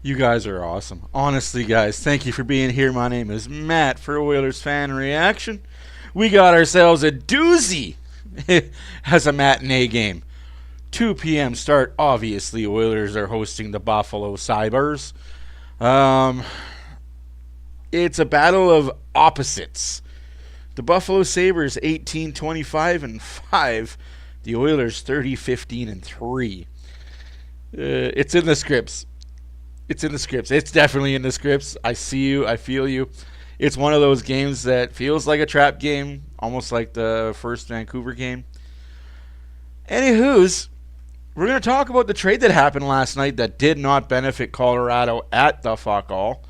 You guys are awesome. Honestly, guys, thank you for being here. My name is Matt for OilersFanReaction. We got ourselves a doozy as a matinee game. 2 p.m. start. Obviously, Oilers are hosting the Buffalo Sabers. Um, it's a battle of opposites. The Buffalo Sabres 18-25-5. The Oilers 30-15-3. It's in the scripts. It's in the scripts. It's definitely in the scripts. I see you. I feel you. It's one of those games that feels like a trap game, almost like the first Vancouver game. Anywho's, we're going to talk about the trade that happened last night that did not benefit Colorado at the fuck all.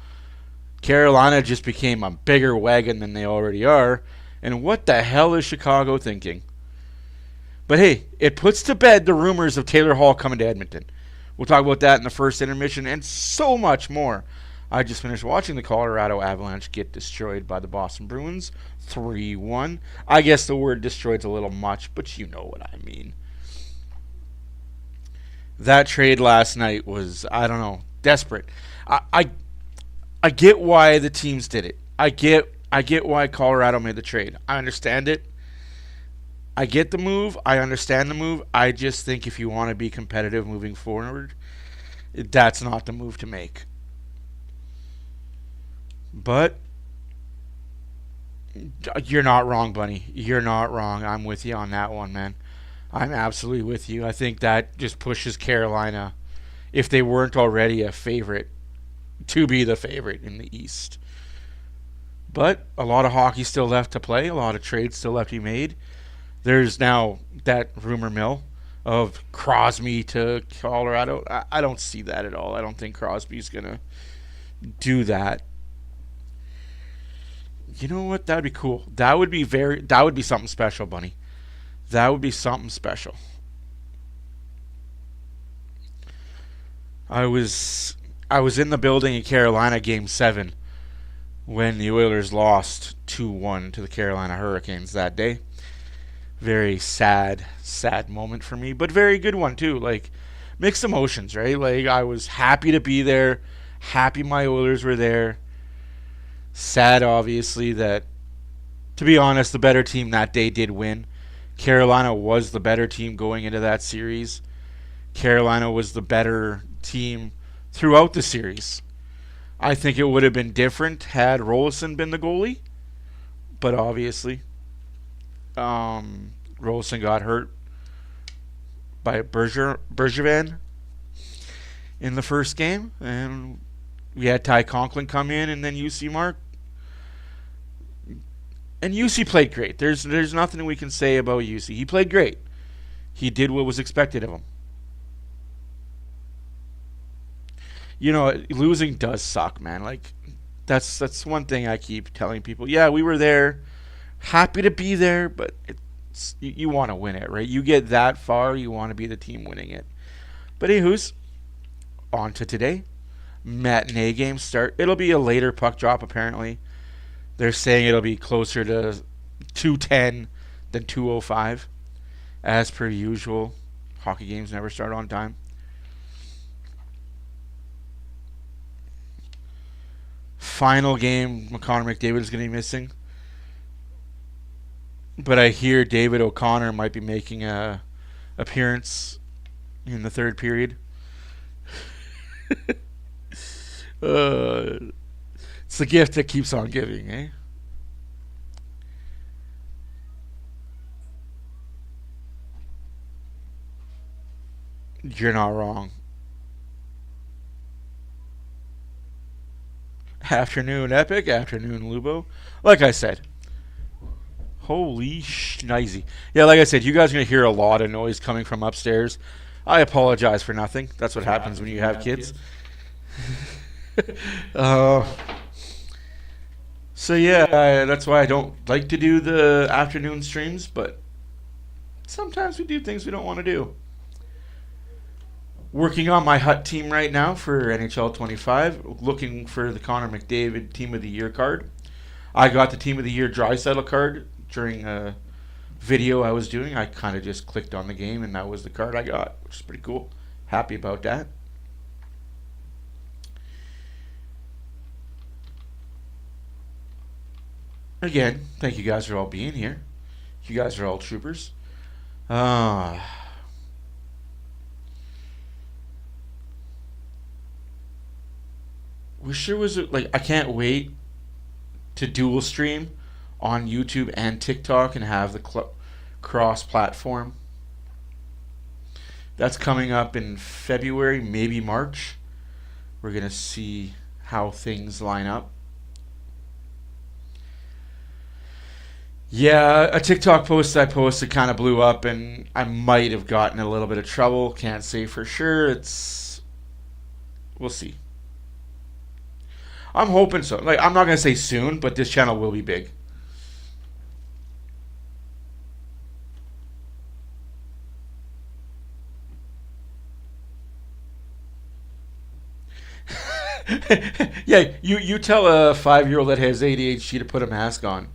Carolina just became a bigger wagon than they already are. And what the hell is Chicago thinking? But hey, it puts to bed the rumors of Taylor Hall coming to Edmonton. We'll talk about that in the first intermission and so much more. I just finished watching the Colorado Avalanche get destroyed by the Boston Bruins 3-1. I guess the word destroyed's a little much, but you know what I mean. That trade last night was, I don't know, desperate. I get why the teams did it. I get why Colorado made the trade. I understand it. I get the move. I understand the move. I just think if you want to be competitive moving forward, that's not the move to make. But you're not wrong, Bunny. You're not wrong. I'm with you on that one, man. I'm absolutely with you. I think that just pushes Carolina, if they weren't already a favorite, to be the favorite in the East. But a lot of hockey still left to play. A lot of trades still left to be made. There's now that rumor mill of Crosby to Colorado. I don't see that at all. I don't think Crosby's going to do that. You know what? That would be cool. That would be something special, Bunny. That would be something special. I was in the building in Carolina Game 7 when the Oilers lost 2-1 to the Carolina Hurricanes that day. Very sad moment for me, but very good one too. Like, mixed emotions, right? Like, I was happy to be there, happy my Oilers were there. Sad, obviously, that, to be honest, the better team that day did win. Carolina was the better team going into that series. Carolina was the better team throughout the series. I think it would have been different had Rolison been the goalie, but obviously, Rolison got hurt by Bergevin in the first game, and we had Ty Conklin come in, and then UC Mark. And UC played great. There's nothing we can say about UC. He played great. He did what was expected of him. You know, losing does suck, man. Like, that's one thing I keep telling people. Yeah, we were there, happy to be there, but you want to win it, right? You get that far, you want to be the team winning it. But anywho's, on to today. Matinee game start. It'll be a later puck drop, apparently. They're saying it'll be closer to 2:10 than 2:05. As per usual, hockey games never start on time. Final game, Connor McDavid is going to be missing. But I hear David O'Connor might be making a appearance in the third period. It's the gift that keeps on giving, eh? You're not wrong. Afternoon Epic, afternoon Lubo. Like I said, holy schneezy. Yeah, like I said, you guys are going to hear a lot of noise coming from upstairs. I apologize for nothing. That's what happens when you have kids. So yeah, that's why I don't like to do the afternoon streams, but sometimes we do things we don't want to do. Working on my Hut team right now for NHL 25, looking for the Connor McDavid Team of the Year card. I got the Team of the Year Draisaitl card during a video I was doing. I kind of just clicked on the game, and that was the card I got, which is pretty cool. Happy about that. Again, thank you guys for all being here. You guys are all troopers. Wish there was like I can't wait to dual stream on YouTube and TikTok and have the cross platform. That's coming up in February, maybe March. We're going to see how things line up. Yeah, a TikTok post I posted kind of blew up, and I might have gotten a little bit of trouble. Can't say for sure. We'll see. I'm hoping so. Like, I'm not going to say soon, but this channel will be big. Yeah, you tell a 5-year-old that has ADHD to put a mask on.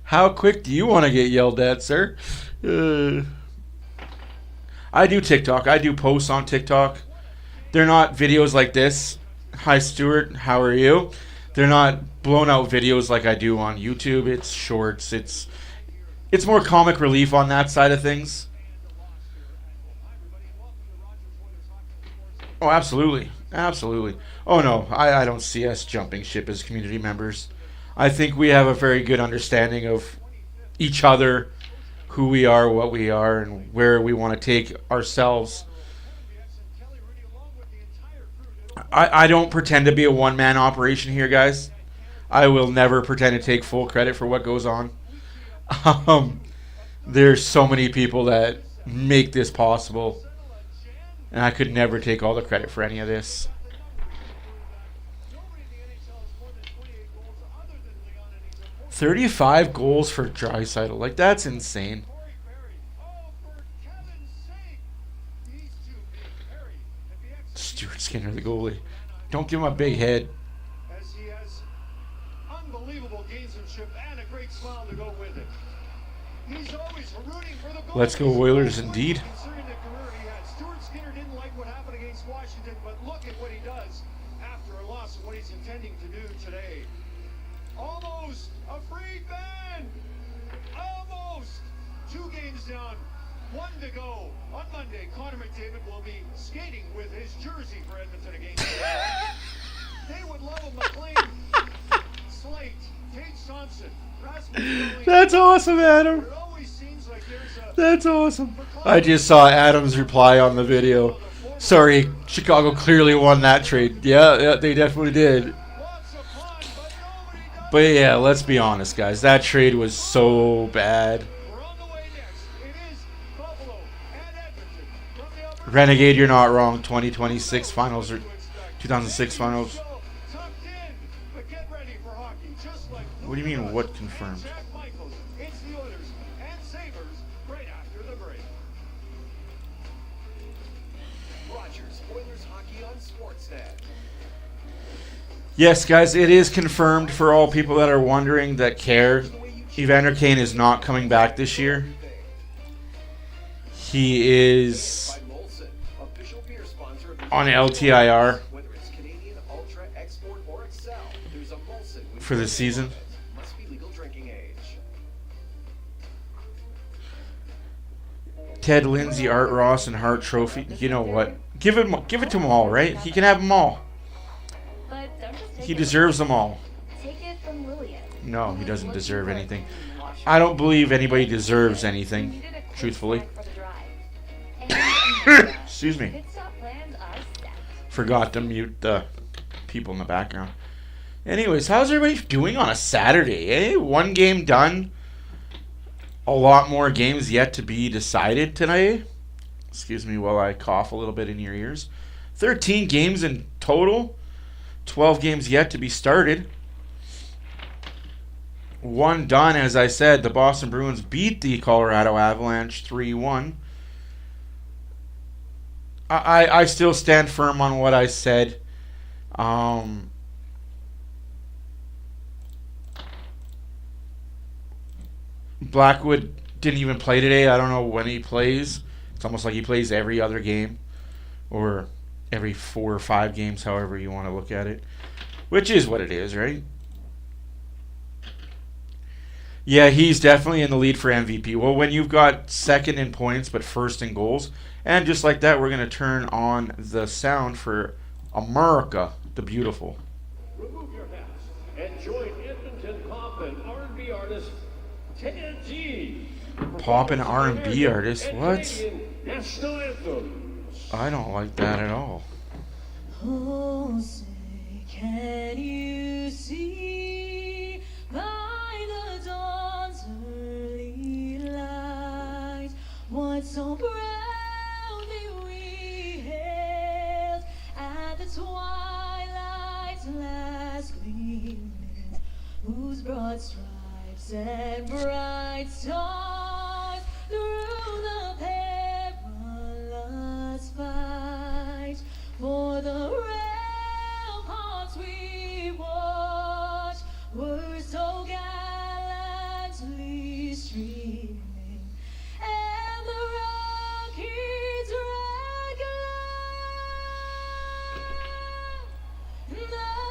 How quick do you want to get yelled at, sir? I do TikTok. I do posts on TikTok. They're not videos like this. Hi, Stuart. How are you? They're not blown out videos like I do on YouTube. It's shorts. It's more comic relief on that side of things. Oh, absolutely. Absolutely. Oh, no. I don't see us jumping ship as community members. I think we have a very good understanding of each other, who we are, what we are, and where we want to take ourselves. I don't pretend to be a one-man operation here, guys. I will never pretend to take full credit for what goes on. There's so many people that make this possible. And I could never take all the credit for any of this. $35 goals for Draisaitl. Like, that's insane. Stuart Skinner, the goalie. Don't give him a big head. As he has unbelievable gamesmanship and a great smile to go with it. He's always rooting for the goal. Let's go Oilers indeed. Stuart Skinner didn't like what happened against Washington, but look at what he does after a loss and what he's intending to do today. Almost a free man. Almost 2 games down, 1 to go. On Monday, Connor McDavid will be skating with his jersey for Edmonton against They would love him. McLean, Slate, Tage Thompson, Rasmus. That's awesome, Adam. That's awesome. I just saw Adam's reply on the video. Sorry, Chicago clearly won that trade. Yeah, they definitely did. But yeah, let's be honest, guys. That trade was so bad. Renegade, you're not wrong. 2026 finals or 2006 finals. What do you mean, what confirmed? It's the Oilers and Sabers right after the break. Rogers, Oilers hockey on Sportsnet. Yes, guys, it is confirmed for all people that are wondering that care. Evander Kane is not coming back this year. He is on LTIR for the season. Ted Lindsay, Art Ross, and Hart Trophy. You know what? Give it to them all, right? He can have them all. He deserves them all. No, he doesn't deserve anything. I don't believe anybody deserves anything, truthfully. Excuse me. Forgot to mute the people in the background. Anyways, how's everybody doing on a Saturday, eh? 1 game done. A lot more games yet to be decided today. Excuse me while I cough a little bit in your ears. 13 games in total. 12 games yet to be started. 1 done, as I said. The Boston Bruins beat the Colorado Avalanche 3-1. I still stand firm on what I said. Blackwood didn't even play today. I don't know when he plays. It's almost like he plays every other game or every 4 or 5 games, however you want to look at it. Which is what it is, right? Yeah, he's definitely in the lead for MVP. Well, when you've got second in points but first in goals, and just like that, we're going to turn on the sound for America the Beautiful. Remove your hats and join Edmonton pop and R&B artist Ted G. Pop and R&B artist? What? National anthems. I don't like that at all. Oh, say, can you see by the dawn's early light what so proudly we hailed at the twilight's last gleaming, whose broad stripes and bright stars through the perilous fight for the ramparts we watched were so gallantly streaming, and the rockets red glare, the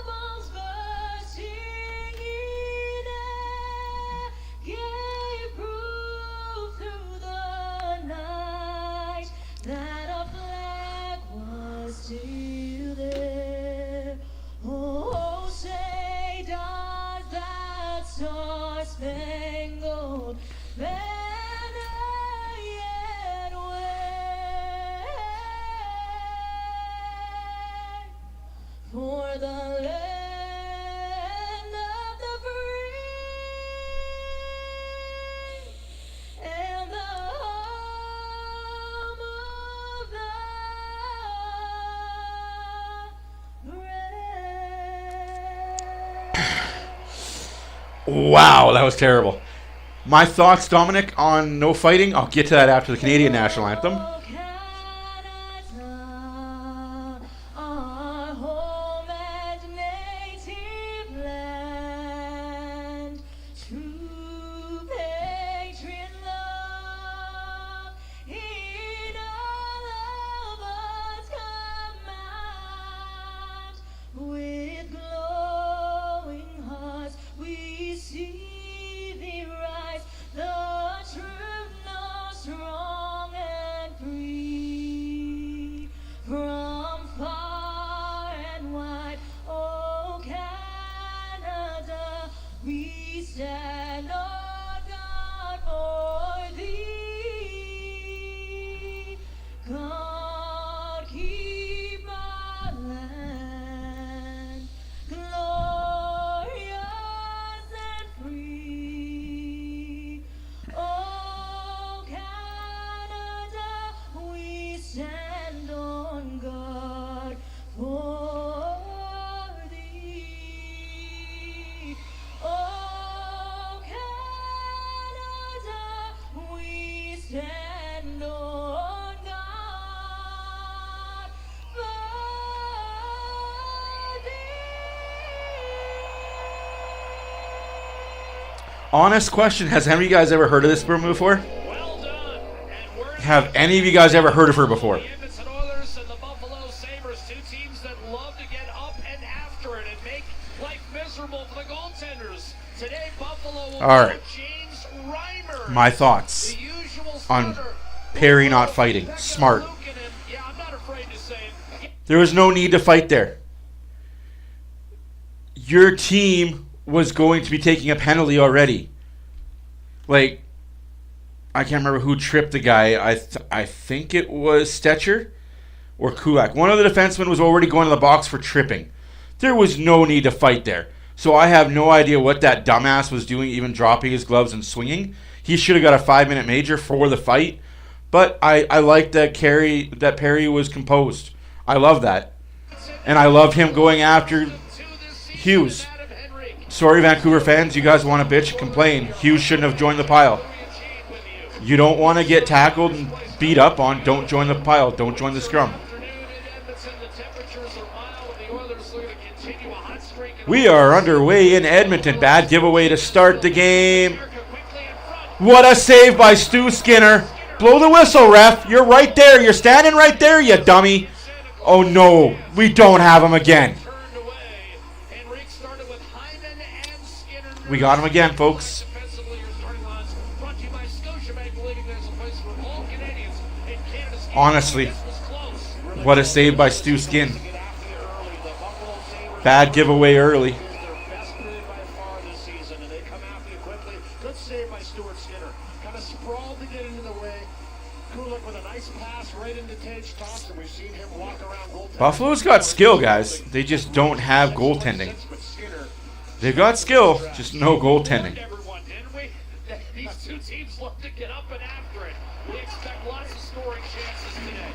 bombs bursting in air gave proof through the night that a flag was still there. Oh, say does that star-spangled banner yet wave for the land of the free and the home of the brave. Wow, that was terrible. My thoughts, Dominic, on no fighting. I'll get to that after the Canadian national anthem. Oh, Canada, our home and native land, true patriot love in all of us command. With glowing hearts we see thee rise, the truth knows strong and free. From far and wide, oh Canada, we stand on guard for thee. God keep our land glorious and free. Oh Canada, we stand on guard for thee. Oh Canada, we stand on guard for thee. Honest question, has any of you guys ever heard of this woman before? Well done. And we're Have any of you guys ever heard of her before? the Edmonton Oilers and the Buffalo Sabers, two teams that love to get up and after it and make life miserable for the goaltenders. Today, Buffalo will All right. go James Reimer. My thoughts The usual on starter. Perry not fighting. Smart. Luke and him. Yeah, I'm not afraid to say it. There was no need to fight there. Your team was going to be taking a penalty already. Like, I can't remember who tripped the guy. I think it was Stetcher or Kulak. One of the defensemen was already going to the box for tripping. There was no need to fight there. So I have no idea what that dumbass was doing, even dropping his gloves and swinging. He should have got a 5-minute major for the fight. But I like that Perry was composed. I love that. And I love him going after Hughes. Sorry, Vancouver fans, you guys want to bitch and complain. Hughes shouldn't have joined the pile. You don't want to get tackled and beat up on, don't join the pile. Don't join the scrum. We are underway in Edmonton. Bad giveaway to start the game. What a save by Stu Skinner. Blow the whistle, ref. You're right there. You're standing right there, you dummy. Oh no, we don't have him again. Turned away. Henrique started with Hyman and Skinner. We got him again, folks. Defensively, your starting lines brought to you by Scotiabank, believing there's a place for all Canadians in Canada's game. Honestly, This was close. what a save by Stu Skin. Bad giveaway early. Their best period by far this season, and they come after you quickly. Good save by Stuart Skinner. Kind of sprawled to get into the way. Kulik with a nice pass right into Tage Thompson. We've seen him walk around goaltending. Buffalo's got skill, guys. They just don't have goaltending. But Skinner, They've got skill, just no goaltending. Everyone, didn't we? These two teams love to get up and after it. We expect lots of scoring chances today.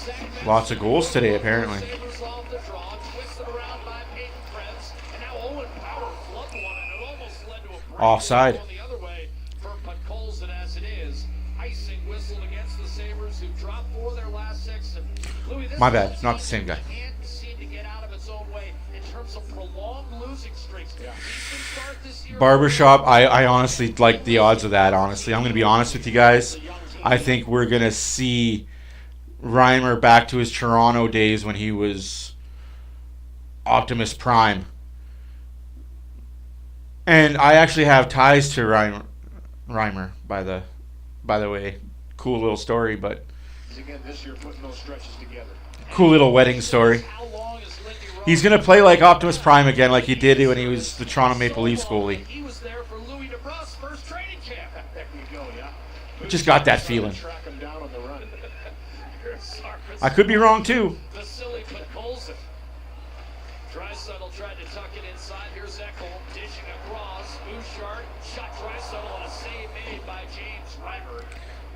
Zach Lots of goals today, apparently. Sabers off the draw, twisted around by Peyton Krebs, and now Owen Power flubbed one, and it almost led to a break. Offside. Going the other way for Podkolzin as it is. Icing whistled against the Sabers, who dropped 4 of their last 6. And Louis, this My is a bad, not the team same guy. that can't seem to get out of its own way in terms of prolonged losing streaks. Decent start this year. Barbershop, I honestly like the odds of that, honestly. I'm going to be honest with you guys. I think we're going to see Reimer back to his Toronto days when he was Optimus Prime. And I actually have ties to Reimer by the way. Cool little story, but again this year putting those stretches together. cool little wedding story. How long is Lindy Rose? He's going to play like Optimus Prime again like he did when he was the Toronto Maple Leafs goalie. He was there for Louis DeBrusk's first training camp. There you go, yeah. Just got that feeling. Track him down on the run. I could be wrong too. Vasily Podkolzin. Draisaitl tried to tuck it inside. Here's Ekholm dishing across. Bouchard shot Draisaitl on a save made by James Reimer.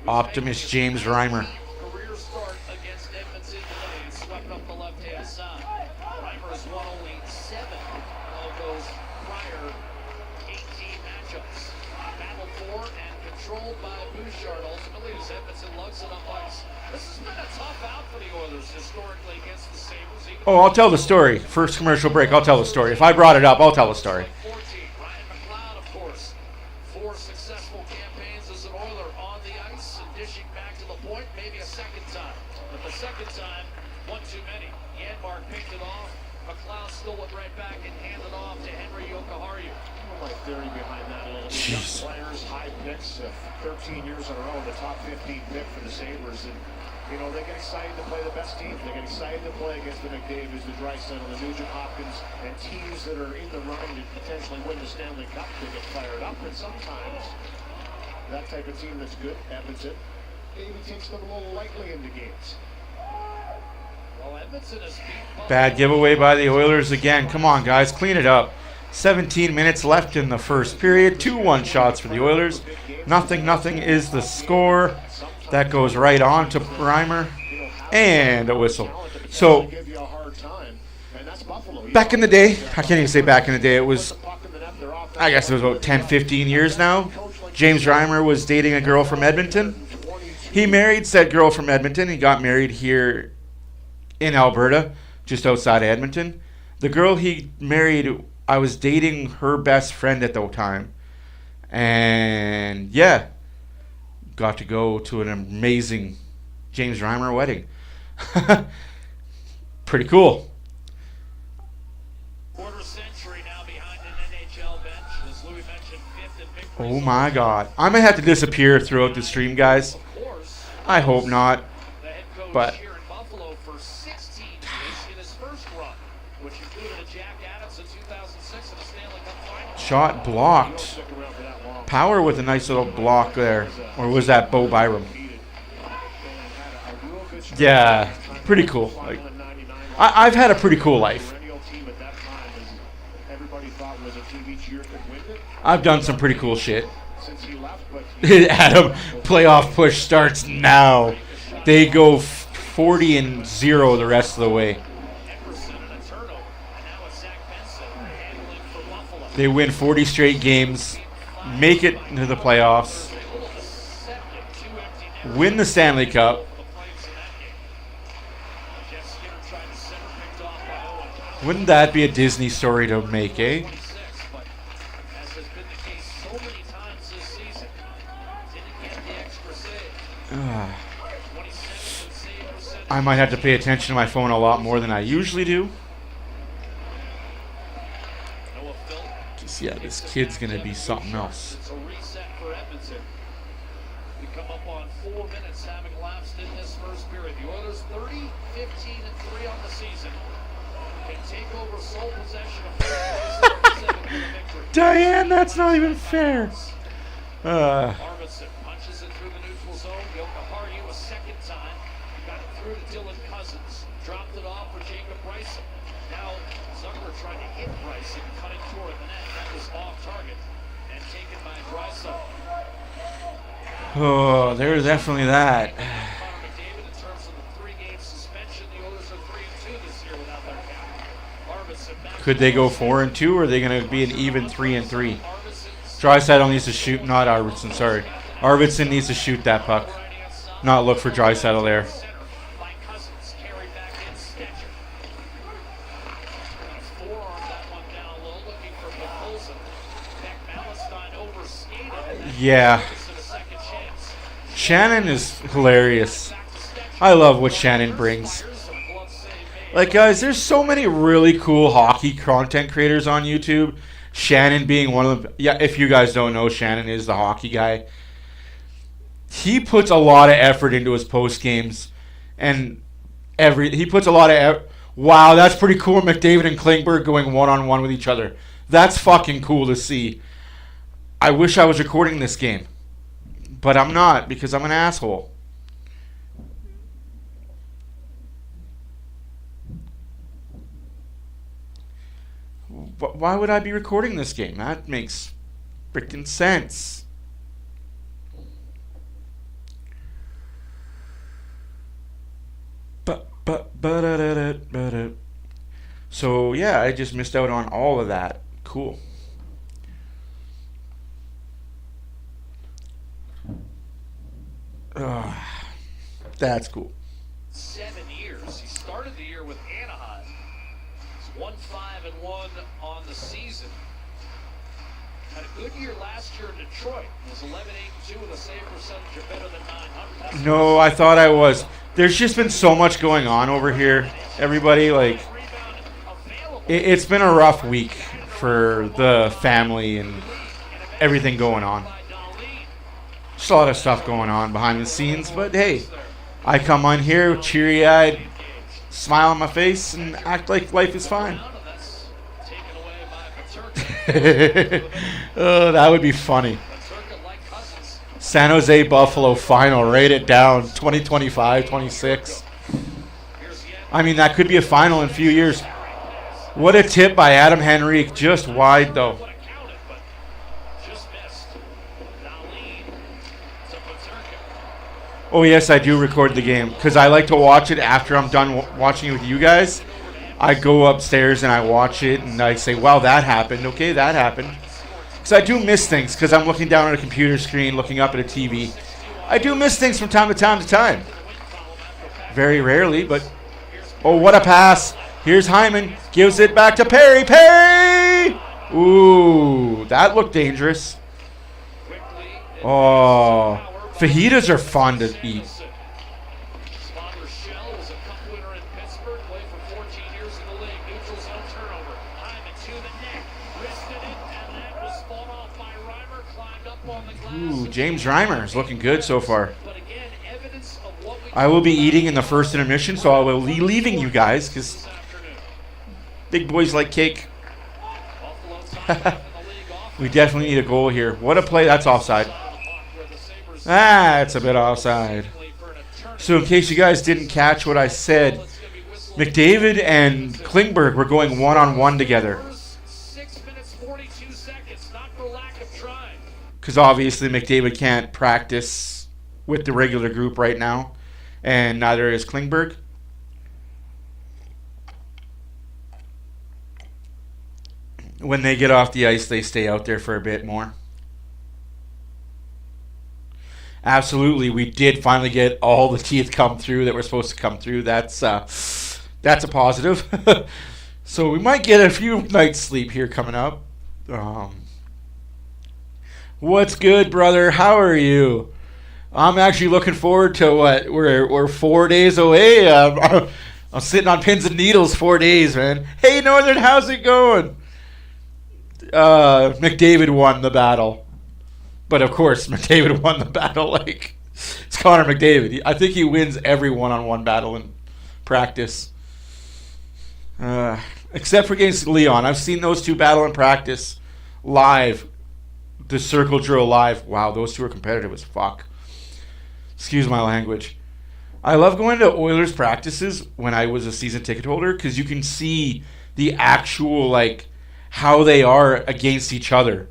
Optimus James Reimer. Career start against Edmonton today. Swept up the left-hand side. Reimer has won only 7 of those prior 18 matchups. Battled for and controlled by Bouchard. Ultimately, as Edmonton lugs it up ice. This has been a tough out for the Oilers historically against the Sabres. Oh, I'll tell the story. First commercial break, I'll tell the story. If I brought it up, I'll tell the story. 14. Ryan McLeod, of course. 4 successful campaigns as an Oiler on the ice and dishing back to the point, maybe a second time. But the second time, one too many. Janmark picked it off. McLeod stole it right back and handed off to Henry Jokiharju. My theory behind that a little bit. Jeez. Young players, high picks, 13 years in a row, the top 15 pick for the Sabres. And, you know, they get excited to play the best teams. They get excited to play against the McDavids, the Draisaitl, the Nugent Hopkins, and teams that are in the running to potentially win the Stanley Cup. They get fired up, and sometimes that type of team that's good, Edmonton, maybe takes them a little lightly into games. Well, Edmonton has beat Buffalo. Bad giveaway by the Oilers again. Come on, guys, clean it up. 17 minutes left in the first period. 2-1 shots for the Oilers. Nothing is the score. That goes right on to Reimer. And a whistle. So, Give you a hard time, and that's Buffalo. back in the day, I can't even say back in the day, it was, I guess it was about 10, 15 years now. James Reimer was dating a girl from Edmonton. He married said girl from Edmonton. He got married here in Alberta, just outside of Edmonton. The girl he married, I was dating her best friend at the time. And yeah, got to go to an amazing James Reimer wedding. Pretty cool. Quarter century now behind an NHL bench. As Louis mentioned, 5th in victories. Oh my God. I may have to disappear throughout the stream, guys. Of course, I hope not. the head coach But- here in Buffalo for 16 years in his first run, which included a Jack Adams in 2006 and a Stanley Cup final. Shot blocked. Stick around for that long. Power with a nice little block there. Or was that Bo Byram? Yeah, pretty cool. Like, I've had a pretty cool life. Perennial team at that time, as everybody thought was a team each year could win it I've done some pretty cool shit. since he left, but Adam, playoff push starts now. They go 40-0 the rest of the way. Epperson and a turnover, and now it's Zach Benson handling for Buffalo. They win 40 straight games, make it into the playoffs, A little deceptive, 2 empty netters. win the Stanley Cup. The Flames in that game. Jeff Skinner tried to center, picked off by Owen Power. Wouldn't that be a Disney story to make, eh? 26, but as has been the case so many times this season, didn't get the extra save. 27th in save percentage I might have to pay attention to my phone a lot more than I usually do. Noah Phil. Just, yeah, this kid's going to be something else. It's a reset for Edmonton. We come up on 4 minutes having lapsed in this first period. The Oilers 30, 15, and 3 on the season. Can take over sole possession of first place for the victory. Diane, that's not even fair. Arvidsson punches it through the neutral zone. Yokoharu a second time. Got it through to Dylan Cousins. Dropped it off for Jacob Bryson. Now Zucker trying to hit Bryson, cutting toward the net. That was off target and taken by Bryson. Oh, there's definitely that. Connor McDavid, in terms of the 3-game suspension, the Oilers are 3-2 this year without their captain. Arvidsson back. Could they go 4-2, or are they going to be an even 3-3? Draisaitl needs to shoot, not Arvidsson, sorry. Arvidsson needs to shoot that puck. Not look for Draisaitl there. By Cousins, carried back in Stetcher. Forearm that one down low, looking for Pokolzin. Beck Malestein overskated. Yeah. A second chance. Shannon is hilarious. I love what Shannon brings. Like, guys, there's so many really cool hockey content creators on YouTube. Shannon being one of them. Yeah, if you guys don't know, Shannon is the hockey guy. He puts a lot of effort into his post games, and he puts a lot of wow, that's pretty cool. McDavid and Klingberg going one-on-one with each other. That's fucking cool to see. I wish I was recording this game, but I'm not because I'm an asshole. Why would I be recording this game? That makes freaking sense. So yeah, I just missed out on all of that. Cool. That's cool. 7 years. He started the year with Anaheim. He's 1-5-1 on the season. Had a good year last year in Detroit. He was 11-8-2 with a save percentage of better than 900. No, I thought I was. There's just been so much going on over here. Everybody, like, it's been a rough week for the family and everything going on. Just a lot of stuff going on behind the scenes, but hey, I come on here cheery-eyed, smile on my face, and act like life is fine. Oh, that would be funny. San Jose Buffalo final, write it down, 2025-26. I mean, that could be a final in a few years. What a tip by Adam Henrique, just wide though. Oh yes, I do record the game because I like to watch it after I'm done watching it with you guys. I go upstairs and I watch it and I say, wow, that happened. Okay, that happened. Because I do miss things because I'm looking down at a computer screen, looking up at a TV. I do miss things from time to time. Very rarely, but oh, what a pass. Here's Hyman. Gives it back to Perry. Perry! Ooh, that looked dangerous. Oh, fajitas are fun to eat. Ooh, James Reimer is looking good so far. I will be eating in the first intermission, so I will be leaving you guys because big boys like cake. We definitely need a goal here. What a play. That's offside. It's a bit offside. So in case you guys didn't catch what I said, McDavid and Klingberg were going one-on-one together. Because obviously McDavid can't practice with the regular group right now, and neither is Klingberg. When they get off the ice, they stay out there for a bit more. Absolutely, we did finally get all the teeth come through that were supposed to come through. That's a positive. So we might get a few nights sleep here coming up. What's good, brother? How are you? I'm actually looking forward to what we're 4 days away. I'm sitting on pins and needles 4 days, man. Hey, Northern, how's it going? McDavid won the battle, but of course, McDavid won the battle. Like, it's Connor McDavid. I think he wins every one-on-one battle in practice, except for against Leon. I've seen those two battle in practice live. The circle drill live. Wow, those two are competitive as fuck. Excuse my language. I love going to Oilers practices when I was a season ticket holder because you can see the actual, like, how they are against each other.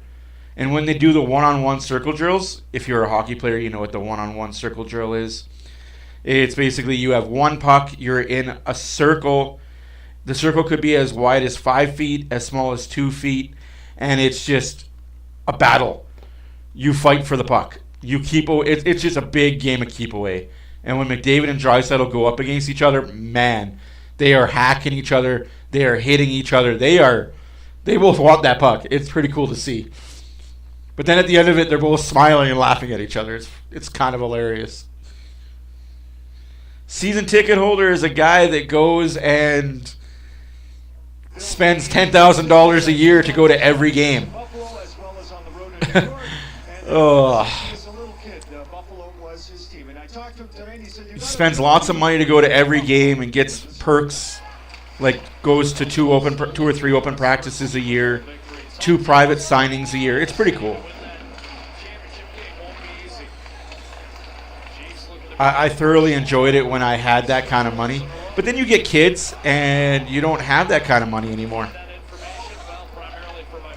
And when they do the one-on-one circle drills, if you're a hockey player, you know what the one-on-one circle drill is. It's basically you have one puck, you're in a circle. The circle could be as wide as 5 feet, as small as 2 feet, and it's just a battle. You fight for the puck. It's just a big game of keep away. And when McDavid and Draisaitl go up against each other, man, they are hacking each other. They are hitting each other. They both want that puck. It's pretty cool to see. But then at the end of it, they're both smiling and laughing at each other. It's kind of hilarious. Season ticket holder is a guy that goes and spends $10,000 a year to go to every game. Buffalo as well as on the road in New York. Oh. He was a little kid. Buffalo was his team. And I talked to him today and he said, He spends lots of money to go to every game and gets perks, like goes to two or three open practices a year, 2 private signings a year. It's pretty cool. I thoroughly enjoyed it when I had that kind of money. But then you get kids and you don't have that kind of money anymore.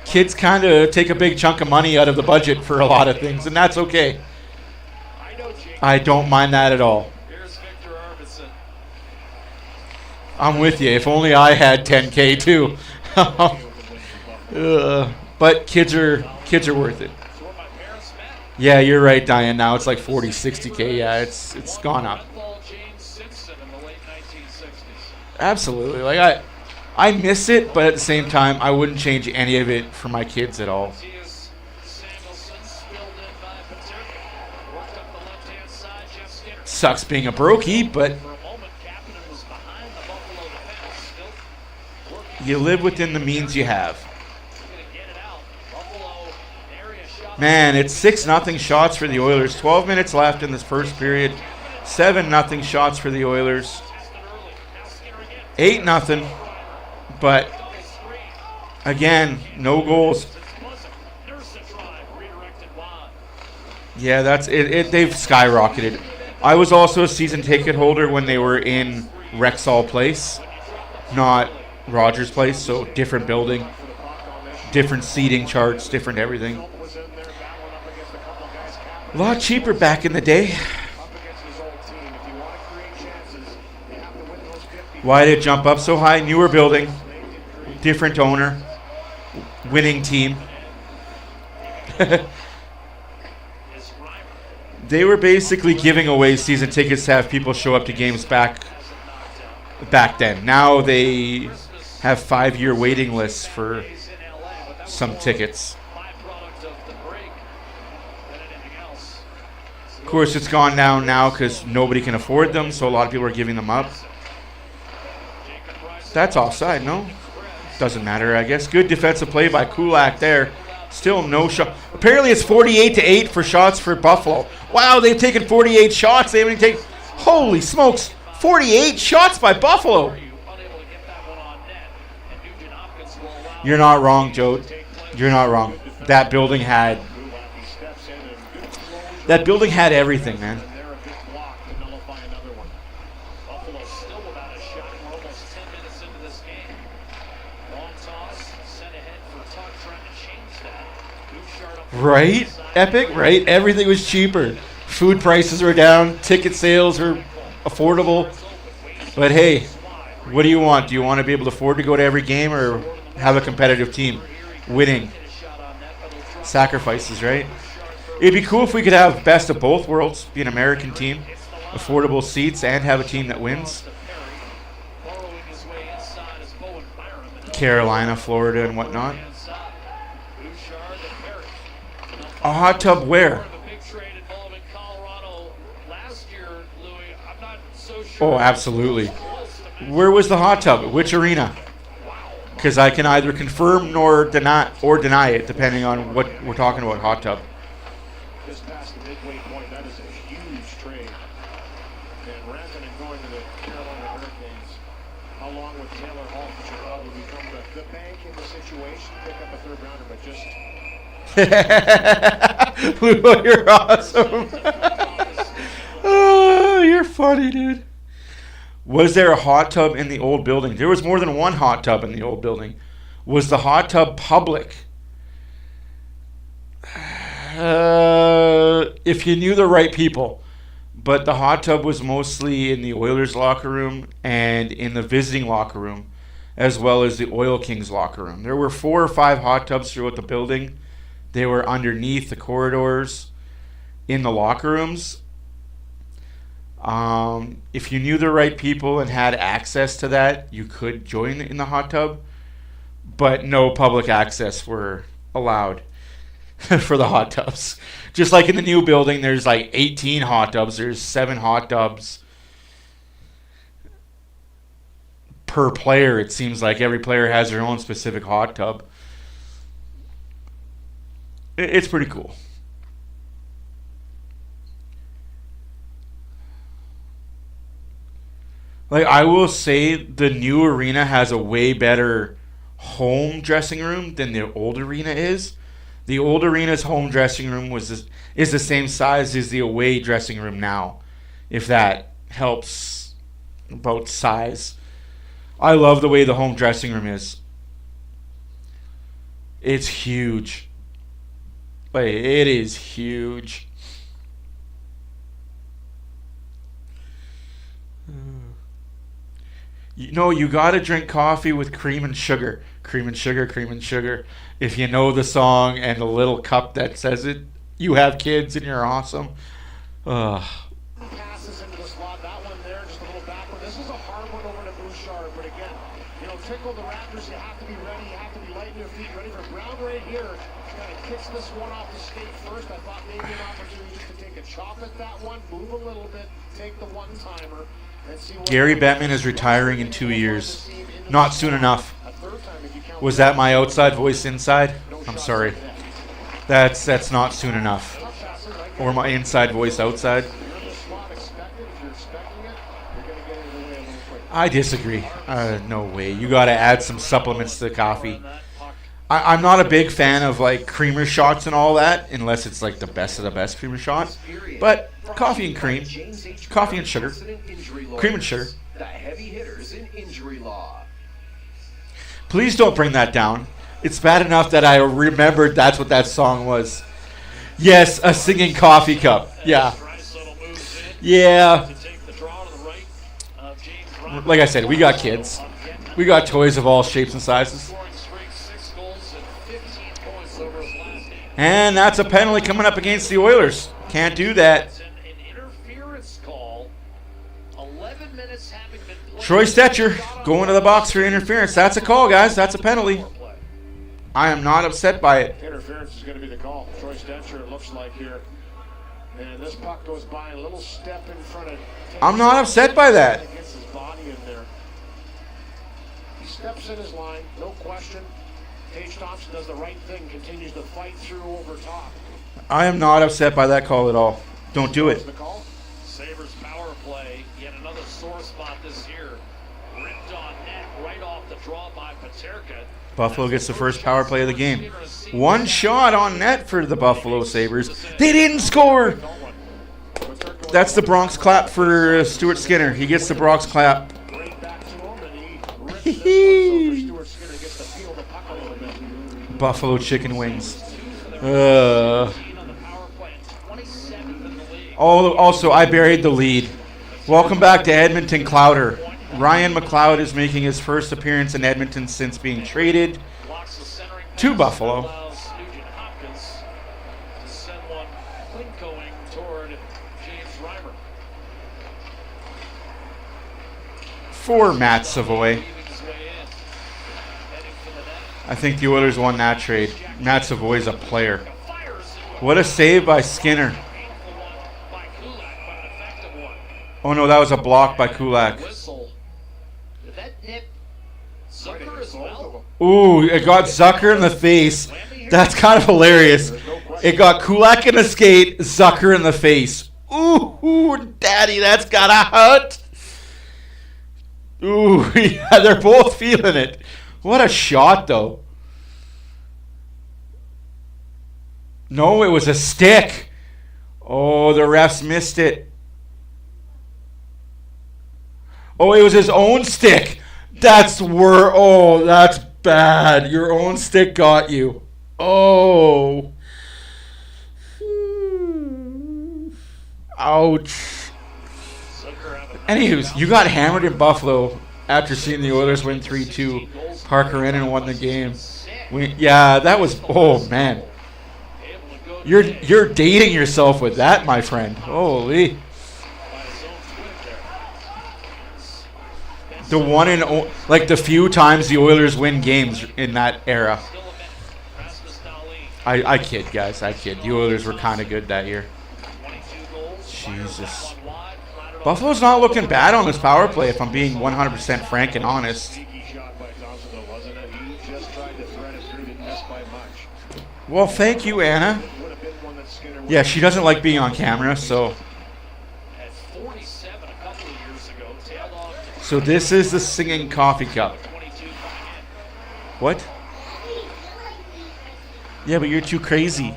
Kids kind of take a big chunk of money out of the budget for a lot of things, and that's okay. I don't mind that at all. I'm with you. If only I had $10K too. But kids are worth it. Yeah, you're right, Diane. Now it's like 40, 60K. Yeah, it's gone up. Absolutely. Like I miss it, but at the same time, I wouldn't change any of it for my kids at all. Sucks being a brokey, but you live within the means you have. Man, it's 6-0 shots for the Oilers. 12 minutes left in this first period. 7-0 shots for the Oilers. 8-0. But, again, no goals. Yeah, that's it. They've skyrocketed. I was also a season ticket holder when they were in Rexall Place, not Rogers Place, so different building, different seating charts, different everything. A lot cheaper back in the day. Why did it jump up so high? Newer building, different owner, winning team. They were basically giving away season tickets to have people show up to games back then. Now they have 5-year waiting lists for some tickets. Of course, it's gone down now because nobody can afford them, so a lot of people are giving them up. That's offside, no? Doesn't matter, I guess. Good defensive play by Kulak there. Still no shot. Apparently it's 48-8 for shots for Buffalo. Wow, they've taken 48 shots. They haven't even taken... Holy smokes. 48 shots by Buffalo. You're not wrong, Joe. You're not wrong. That building had everything, man. Right? Epic, right? Everything was cheaper. Food prices were down. Ticket sales were affordable. But hey, what do you want? Do you want to be able to afford to go to every game or have a competitive team? Winning. Sacrifices, right? It'd be cool if we could have best of both worlds. Be an American team, affordable seats, and have a team that wins. Carolina, Florida, and whatnot. A hot tub where? so sure. Oh, absolutely. Where was the hot tub? Which arena? Because I can either confirm nor deny it, depending on what we're talking about. Hot tub. Just past the midway point, that is a huge trade. And Rantanen going to the Carolina Hurricanes, along with Taylor Hall from Chicago, become the bank in the situation, pick up a third rounder, but just Luo, you're awesome. Oh, you're funny, dude. Was there a hot tub in the old building? There was more than one hot tub in the old building. Was the hot tub public? If you knew the right people. But the hot tub was mostly in the Oilers locker room and in the visiting locker room, as well as the Oil Kings locker room. There were 4 or 5 hot tubs throughout the building. They were underneath the corridors in the locker rooms. If you knew the right people and had access to that, you could join in the hot tub, but no public access were allowed for the hot tubs. Just like in the new building, there's like 18 hot tubs. There's 7 hot tubs per player. It seems like every player has their own specific hot tub. It's pretty cool. Like, I will say the new arena has a way better home dressing room than the old arena is. The old arena's home dressing room is the same size as the away dressing room now, if that helps about size. I love the way the home dressing room is. It's huge. Like, it is huge. You know, you gotta drink coffee with cream and sugar. Cream and sugar, cream and sugar. If you know the song and the little cup that says it, you have kids and you're awesome. passes into the slot. That one there, just a little backward. This is a hard one over to Bouchard, but again, tickle the Raptors. You have to be ready. You have to be light in your feet, ready for Brown right here. Kind of kicks this one off the skate first. I thought maybe an opportunity just to take a chop at that one, move a little bit, take the one-timer. Gary Bettman is retiring in 2 years. Not soon enough. Was that my outside voice inside? I'm sorry. That's not soon enough. Or my inside voice outside. I disagree. No way. You got to add some supplements to the coffee. I'm not a big fan of like creamer shots and all that, unless it's like the best of the best creamer shot. But coffee and cream, coffee and sugar, cream and sugar. Please don't bring that down. It's bad enough that I remembered that's what that song was. Yes, a singing coffee cup. Yeah. Yeah. Like I said, we got kids. We got toys of all shapes and sizes. And that's a penalty coming up against the Oilers. Can't do that. Troy Stetcher going to the box for interference. That's a call, guys. That's a penalty. I am not upset by it. Interference is going to be the call. Troy Stetcher, it looks like here. And this puck goes by a little step in front of... I'm not upset by that. Gets his body in there. He steps in his line, no question. Tage Thompson does the right thing, continues to fight through over top. I am not upset by that call at all. Don't do it. Sabers power play, yet another sore spot this year. Ripped on net right off the draw by Paterka. Buffalo gets the first power play of the game. One shot on net for the Buffalo Sabres. They didn't score. That's the Bronx clap for Stuart Skinner. He gets the Bronx clap. Buffalo chicken wings. Also, I buried the lead. Welcome back to Edmonton Clouder. Ryan McLeod is making his first appearance in Edmonton since being traded to Buffalo. For Matt Savoy. I think the Oilers won that trade. Matt Savoy's a player. What a save by Skinner. Oh no, that was a block by Kulak. Whistle. Did that hit Zucker as well? Ooh, it got Zucker in the face. That's kind of hilarious. It got Kulak in the skate, Zucker in the face. Ooh, daddy, that's gotta hurt. Ooh, yeah, they're both feeling it. What a shot, though. No, it was a stick. Oh, the refs missed it. Oh, it was his own stick. That's bad. Your own stick got you. Oh. Ouch. Anywho, you got hammered in Buffalo after seeing the Oilers win 3-2. Parker Rennan won the game. That was, oh man. You're dating yourself with that, my friend. Holy. The one in, like the few times the Oilers win games in that era. I kid, guys. I kid. The Oilers were kind of good that year. Jesus. Buffalo's not looking bad on this power play, if I'm being 100% frank and honest. Well, thank you, Anna. Yeah, she doesn't like being on camera, so. So this is the singing coffee cup. What? Yeah, but you're too crazy.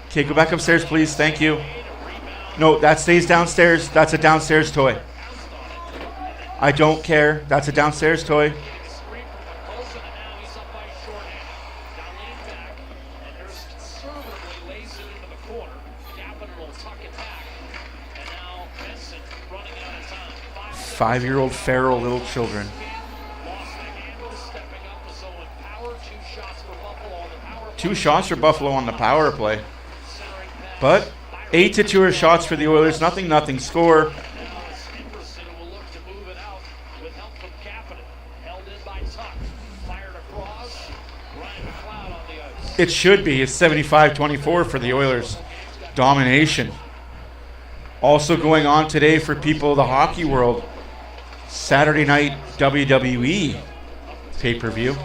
Okay, go back upstairs, please. Thank you. No, that stays downstairs. That's a downstairs toy. I don't care. That's a downstairs toy. Five-year-old feral little children. 2 shots for Buffalo on the power play. But 8-2 shots for the Oilers. Nothing. Score. It should be. It's 75-24 for the Oilers. Domination. Also going on today for people of the hockey world. Saturday night WWE pay-per-view.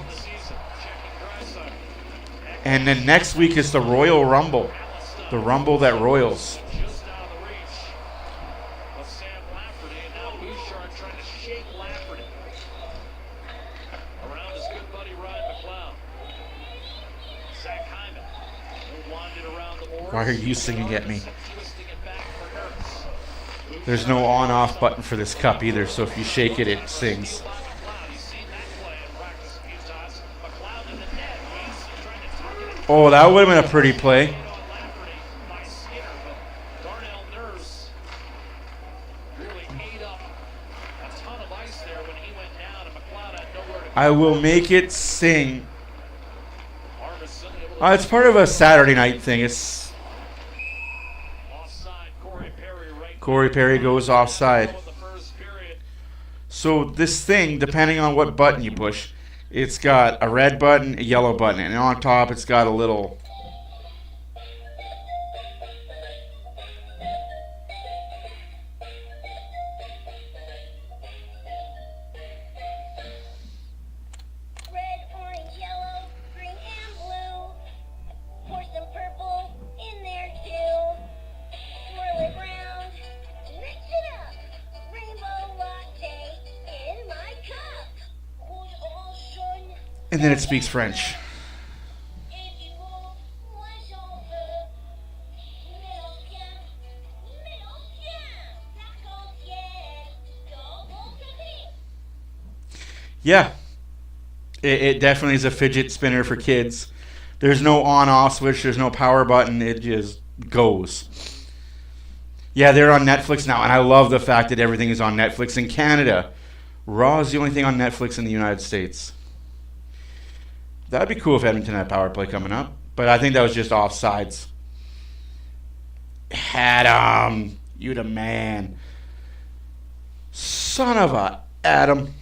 And then next week is the Royal Rumble. The Rumble that royals. Why are you singing at me? There's no on-off button for this cup either, so if you shake it, it sings. Oh, that would have been a pretty play. I will make it sing. It's part of a Saturday night thing. It's Corey Perry goes offside. So this thing, depending on what button you push, it's got a red button, a yellow button, and on top it's got a little... And then it speaks French. Yeah. It definitely is a fidget spinner for kids. There's no on-off switch. There's no power button. It just goes. Yeah, they're on Netflix now, and I love the fact that everything is on Netflix in Canada. Raw is the only thing on Netflix in the United States. That'd be cool if Edmonton had power play coming up. But I think that was just offsides. Adam, you the man. Son of a Adam.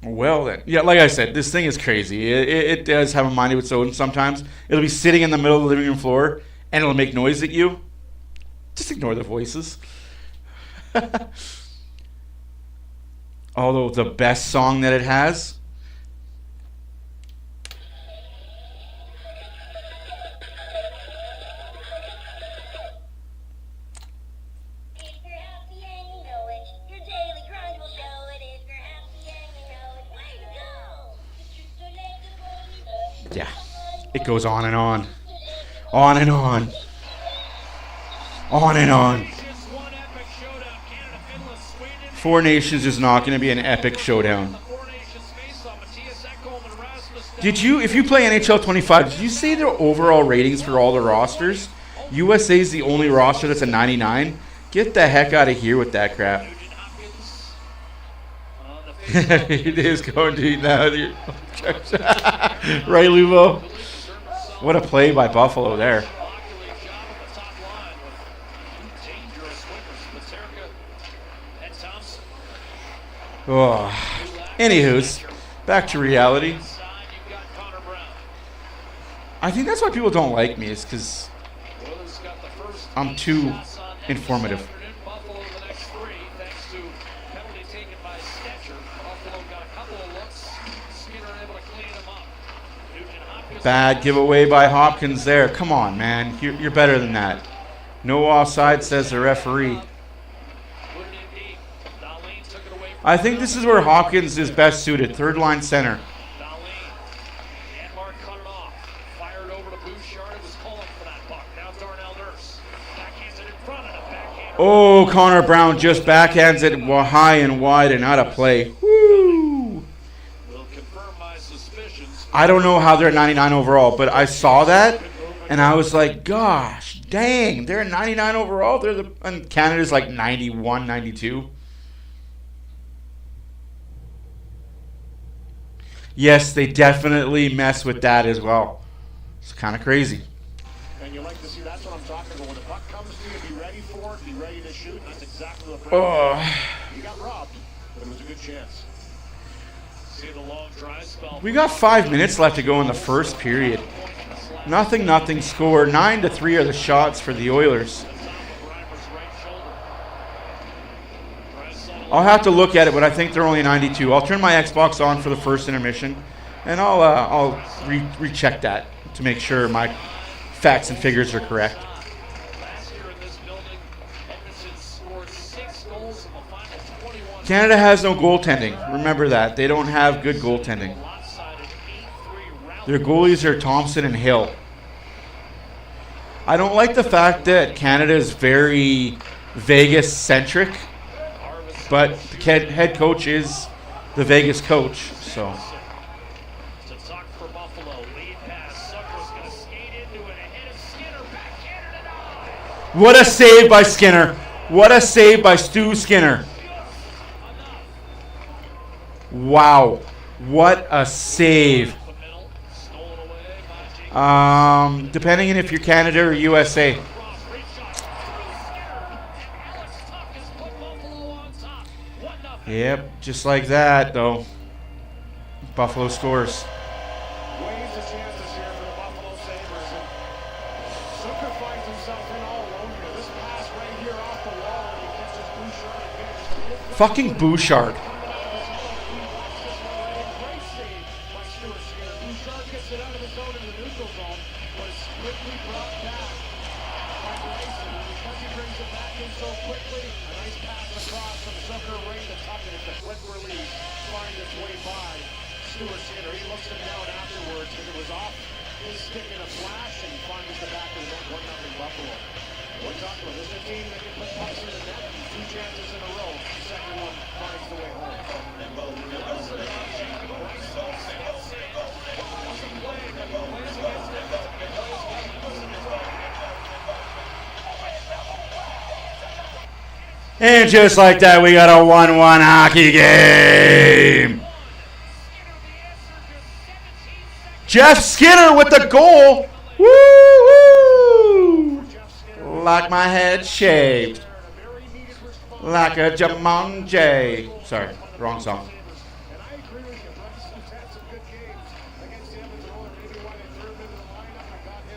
Well then. Yeah, like I said, this thing is crazy. It does have a mind of its own sometimes. It'll be sitting in the middle of the living room floor, and it'll make noise at you. Just ignore the voices. Although the best song that it has. Yeah, it goes on and on. On and on. On and on. Four Nations is not going to be an epic showdown. If you play NHL 25, did you see their overall ratings for all the rosters? USA is the only roster that's a 99. Get the heck out of here with that crap. It is going to eat now. Right, Luvo? What a play by Buffalo there. Oh. Anywho's, back to reality. I think that's why people don't like me, is because I'm too informative. Bad giveaway by Hopkins there. Come on, man. You're better than that. No offside, says the referee. I think this is where Hopkins is best suited. Third line center. Oh, Connor Brown just backhands it high and wide and out of play. Woo! I don't know how they're 99 overall, but I saw that and I was like, gosh, dang, they're 99 overall. And Canada's like 91, 92. Yes, they definitely mess with that as well. It's kind of crazy. And you like to see, that's what I'm talking about. When the puck comes to you, be ready for it, be ready to shoot. And that's exactly what you got robbed, but it was a good chance. See the long dry spell. We got 5 minutes left to go in the first period. Nothing score. 9-3 are the shots for the Oilers. I'll have to look at it, but I think they're only 92. I'll turn my Xbox on for the first intermission, and I'll recheck that to make sure my facts and figures are correct. Canada has no goaltending. Remember that. They don't have good goaltending. Their goalies are Thompson and Hill. I don't like the fact that Canada is very Vegas-centric. But the head coach is the Vegas coach, so. What a save by Skinner. What a save by Stu Skinner. Wow. What a save. Depending on if you're Canada or USA. Yep, just like that, though. Buffalo scores. Waves the chances here for the Buffalo Sabres. And Zucker finds himself in all alone here. This pass right here off the wall, and he catches Bouchard again. Fucking Bouchard. Great save by Stuart Skinner. Bouchard gets it out of the zone in the neutral zone. Was quickly brought back by Grayson. And because he brings it back in so quickly, a nice pass across from Zucker right to Tucker. It's a quick release. Finds its way by Stuart Skinner. He looks him down afterwards because it was off his stick in a flash, and he finds the back of the net. 1-0 Buffalo. We're talking about this is a team that can put pucks in the net. 2 chances in a row. Second one finds the way home. And just like that, we got a 1-1 hockey game. Jeff Skinner with the goal. Woo-hoo! Like my head shaved. Like a Jumanji. Sorry, wrong song. And I agree with you. Brunson's had some good games against the Edmonton Oilers. Maybe why they threw him into the lineup and got him.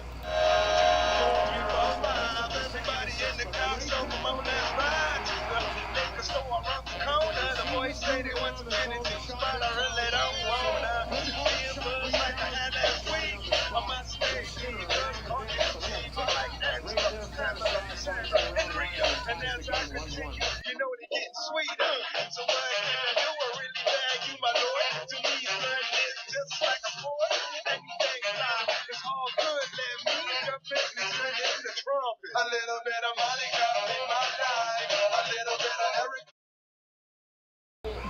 one. You know they get sweeter. So what can I do? I really value my lord. To me, son is just like a boy. Anything fly, it's all good. Let me jump in and sing in the trumpet. A little bit of Monica in my life. A little bit of Eric.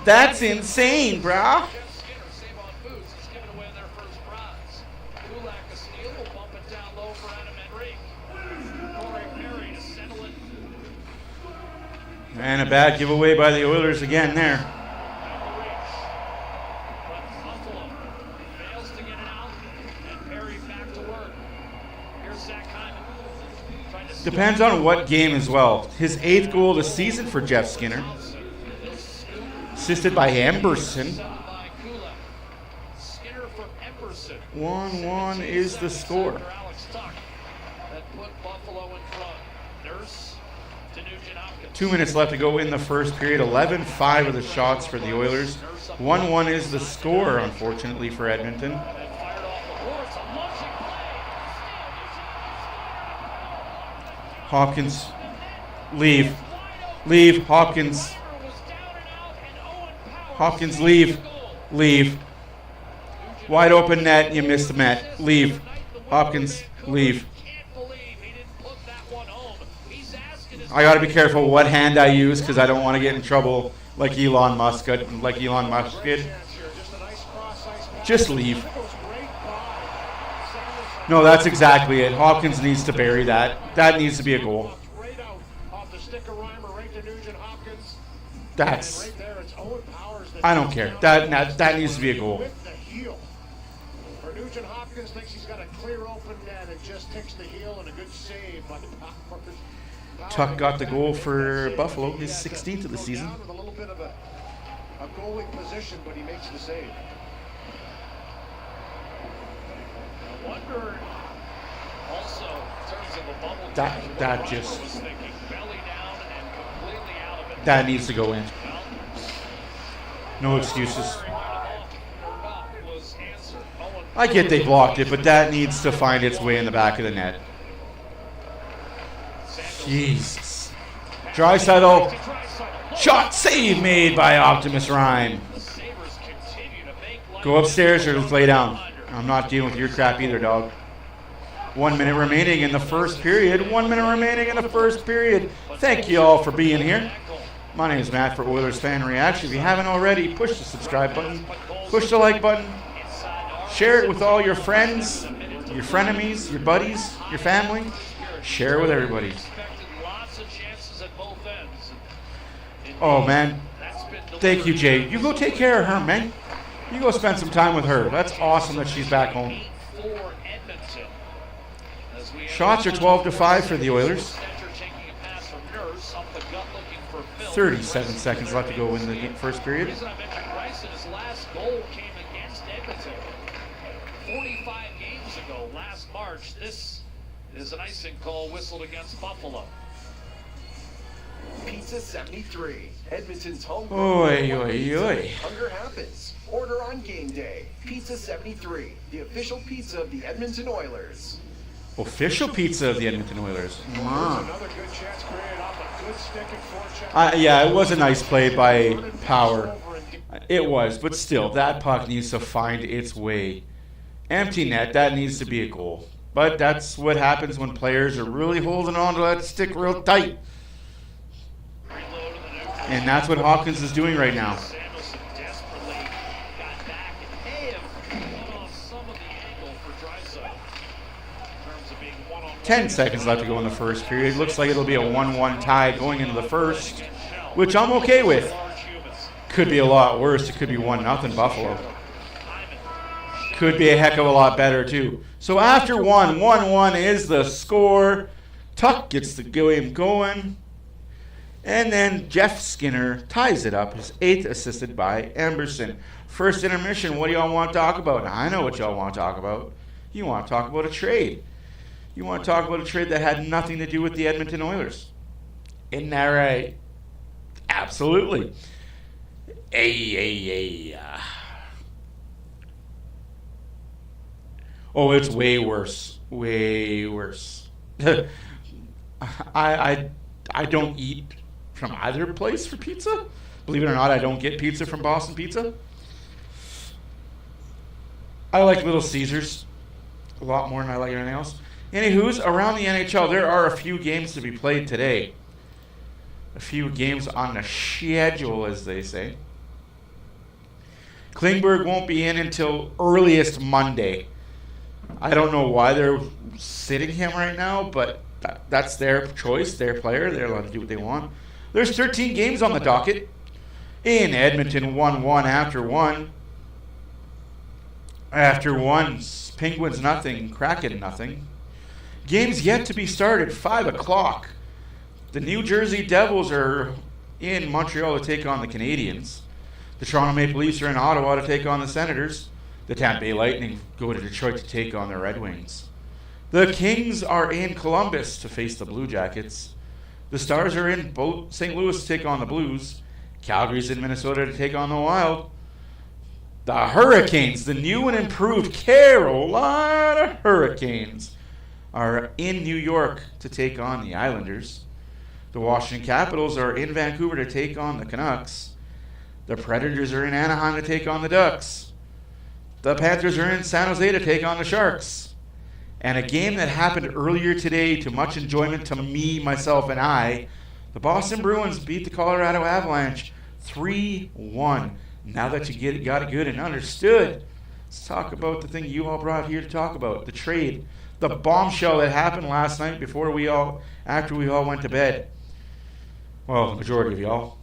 That's insane, brah. Jeff Skinner, save on boots. He's giving away their first prize. Kulak, a steal, will bump it down low for Adam Enrique. Corey Perry to settle it. And a bad giveaway by the Oilers again there. Out the reach. But Buffalo fails to get it out. And Perry back to work. Here's Zach Hyman. Trying to Depends on what game as well. His 8th goal of the season for Jeff Skinner. Assisted by Emberson. by Kulak. Skinner for Emberson. 1-1 is the score. Alex Tuck. That put Buffalo in front. Nurse to Nugent Hopkins. 2 minutes left to go in the first period. 11-5 of the shots for the Oilers. 1-1 is the score, unfortunately, for Edmonton. And fired off the boards. A launching play. Hopkins, leave. Leave, Hopkins. Hopkins, leave. Leave. Wide open net, you missed the net. Leave. Hopkins, leave. Can't believe he didn't put that one home. He's asking his I got to be careful what hand I use because I don't want to get in trouble like Elon Musk did. Just leave. No, that's exactly it. Hopkins needs to bury that. That needs to be a goal. Right out off the stick of Reimer, right to Nugent Hopkins. That's. Right there, it's Owen Powers. I don't care. That needs to be a goal. With the heel. Or Nugent Hopkins thinks he's got a clear open net and just takes the heel and a good save by Powers. Tuck got the goal for Buffalo, his 16th of the season. Down with a little bit of a goalie position, but he makes the save. I wonder also in terms of a bubble That Reimer just- was thinking belly down and completely out of it. That needs to go in. Well, No excuses. was answered. Owen I get they blocked it, but that needs to find its way in the back of the net. Jesus. Draisaitl. Shot save made by Optimus Rhyme. The Sabers continue to make life Go upstairs or difficult lay down. under. I'm not dealing with your crap either, dog. 1 minute remaining in the first period. 1 minute remaining in the first period. Thank you all for being here. My name is Matt for Oilers Fan Reaction. If you haven't already, push the subscribe button, push the like button, share it with all your friends, your frenemies, your buddies, your family. Share it with everybody. Expected lots of chances at both ends. Oh, man. That's been Thank you, delivered. Jay. You go take care of her, man. You go spend some time with her. That's awesome that she's back home. 8-4 Edmonton. As we Shots are 12-5 for the Oilers. Center taking a pass from Nurse up the gut looking for Phil. 37 seconds left to go in the first The period. reason I mentioned Bryson, his last goal came against Edmonton 45 games ago, last March. This is an icing call whistled against Buffalo. Pizza 73, Edmonton's home. Oy, oy, oy. Hunger happens. Order on game day. Pizza 73, the official pizza of the Edmonton Oilers. Official pizza of the Edmonton Oilers. Mwah. Another good chance created off a good stick and forecheck. Yeah, it was a nice play by Power. It was, but still, that puck needs to find its way. Empty net, that needs to be a goal. But that's what happens when players are really holding on to that stick real tight. Reload in the neutral. And that's what Hopkins is doing right now. Samuelson desperately got back and may have cut off some of the angle for Draisaitl. In terms of being one-on-one. 10 seconds left to go in the first period. Looks like it'll be a 1-1 tie going into the first, which I'm okay with. Large humans. Could be a lot worse. It could be 1-0 Buffalo. Could be a heck of a lot better, too. So after 1-1 is the score. Tuck gets the game going. And then Jeff Skinner ties it up, his 8th, assisted by Emberson. First intermission, what do y'all want to talk about? Now, I know what y'all want to talk about. You want to talk about a trade. You want to talk about a trade that had nothing to do with the Edmonton Oilers. Isn't that right? Absolutely. Oh, it's way worse. Way worse. I don't eat from either place for pizza. Believe it or not, I don't get pizza from Boston Pizza. I like Little Caesars a lot more than I like anything else. Anywho's, around the NHL, there are a few games to be played today. A few games on the schedule, as they say. Klingberg won't be in until earliest Monday. I don't know why they're sitting him right now, but that's their choice, their player. They're allowed to do what they want. There's 13 games on the docket. In Edmonton, 1-1 after one. After one, Penguins nothing, Kraken nothing. Games yet to be started, 5 o'clock. The New Jersey Devils are in Montreal to take on the Canadiens. The Toronto Maple Leafs are in Ottawa to take on the Senators. The Tampa Bay Lightning go to Detroit to take on the Red Wings. The Kings are in Columbus to face the Blue Jackets. The Stars are in St. Louis to take on the Blues. Calgary's in Minnesota to take on the Wild. The Hurricanes, the new and improved Carolina Hurricanes, are in New York to take on the Islanders. The Washington Capitals are in Vancouver to take on the Canucks. The Predators are in Anaheim to take on the Ducks. The Panthers are in San Jose to take on the Sharks. And a game that happened earlier today to much enjoyment to me, myself, and I, the Boston Bruins beat the Colorado Avalanche 3-1. Now that you got it good and understood, let's talk about the thing you all brought here to talk about, the trade, the bombshell that happened last night after we all went to bed. Well, majority of y'all.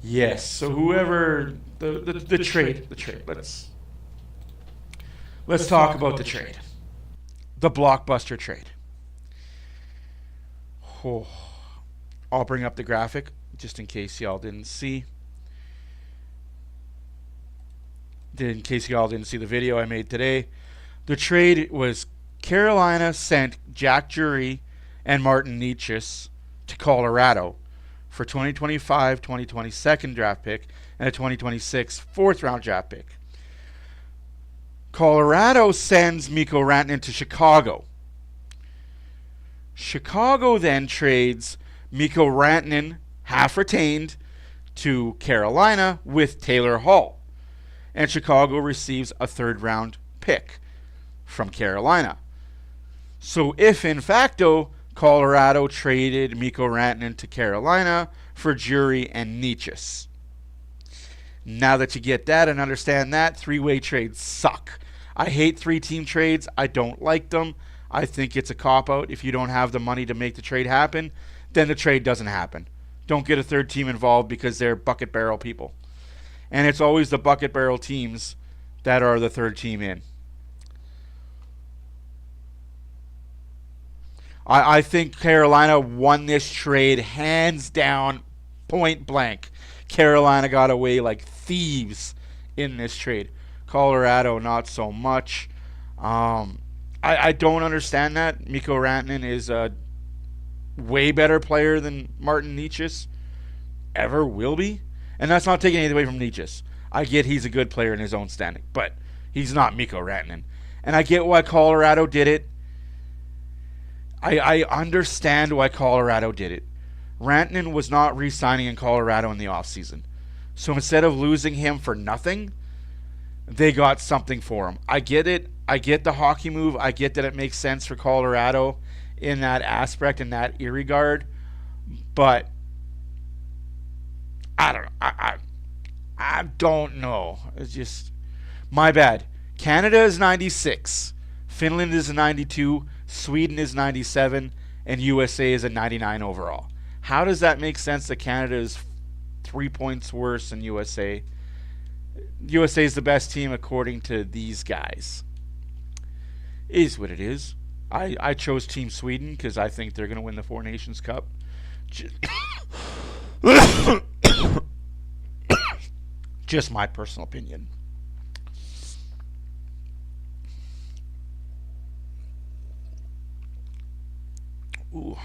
Yes, so whoever the trade. Let's talk about the trade. The blockbuster trade. Oh, I'll bring up the graphic just in case y'all didn't see. In case y'all didn't see the video I made today. The trade was Carolina sent Jack Drury and Martin Necas to Colorado for 2025, 2020 second draft pick and a 2026 fourth round draft pick. Colorado sends Mikko Rantanen to Chicago. Chicago then trades Mikko Rantanen, half retained, to Carolina with Taylor Hall. And Chicago receives a third round pick from Carolina. So if in facto Colorado traded Mikko Rantanen to Carolina for Drury and Necas. Now that you get that and understand that, three-way trades suck. I hate three-team trades. I don't like them. I think it's a cop-out. If you don't have the money to make the trade happen, then the trade doesn't happen. Don't get a third team involved because they're bucket barrel people. And it's always the bucket barrel teams that are the third team in. I think Carolina won this trade hands down, point blank. Carolina got away like thieves in this trade. Colorado, not so much. I don't understand that. Mikko Rantanen is a way better player than Martin Necas. Ever will be. And that's not taking anything away from Necas. I get he's a good player in his own standing, but he's not Mikko Rantanen. And I get why Colorado did it. I understand why Colorado did it. Rantanen was not re-signing in Colorado in the offseason. So instead of losing him for nothing, they got something for him. I get it. I get the hockey move. I get that it makes sense for Colorado in that aspect, in that regard. But I don't know. I don't know. It's just my bad. Canada is 96. Finland is a 92. Sweden is 97. And USA is a 99 overall. How does that make sense that Canada is 3 points worse than USA? USA is the best team according to these guys. It is what it is. I chose Team Sweden because I think they're going to win the Four Nations Cup. Just my personal opinion. Ooh.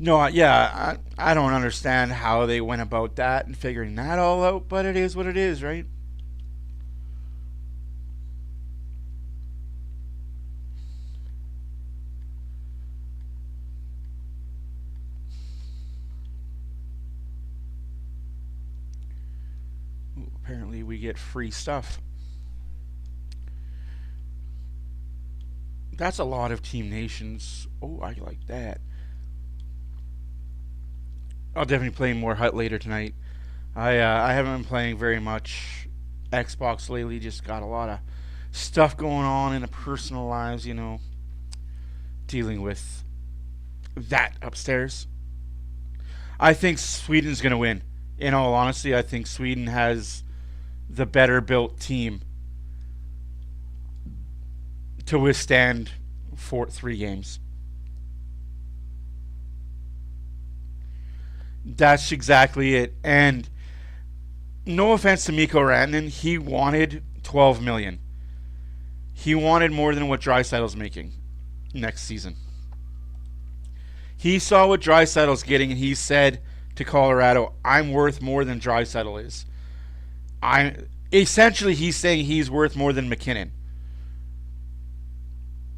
No, yeah, I don't understand how they went about that and figuring that all out, but it is what it is, right? Ooh, apparently we get free stuff. That's a lot of Team Nations. Oh, I like that. I'll definitely play more Hut later tonight. I haven't been playing very much Xbox lately. Just got a lot of stuff going on in the personal lives, dealing with that upstairs. I think Sweden's going to win. In all honesty, I think Sweden has the better built team to withstand 3 games. That's exactly it. And no offense to Mikko Rantanen, he wanted $12 million. He wanted more than what Draisaitl's making next season. He saw what Draisaitl's getting, and he said to Colorado, "I'm worth more than Draisaitl is." Essentially, he's saying he's worth more than McKinnon.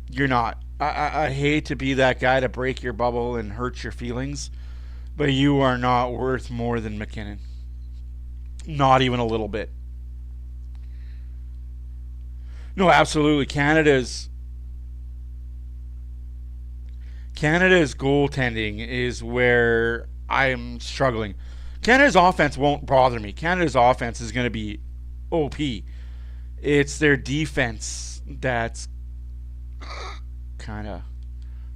You're not. I hate to be that guy to break your bubble and hurt your feelings, but you are not worth more than McKinnon. Not even a little bit. No, absolutely. Canada's goaltending is where I'm struggling. Canada's offense won't bother me. Canada's offense is going to be OP. It's their defense that's kind of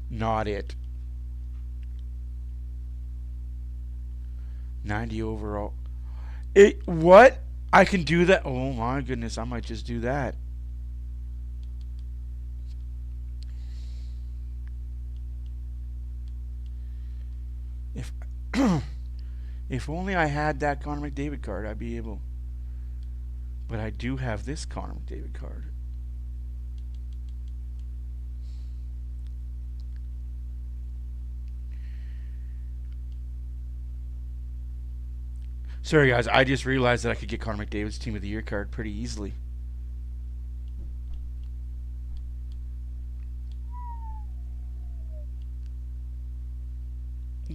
not it. 90 overall. What? I can do that? Oh my goodness, I might just do that. If if only I had that Connor McDavid card, I'd be able. But I do have this Connor McDavid card. Sorry, guys. I just realized that I could get Connor McDavid's Team of the Year card pretty easily.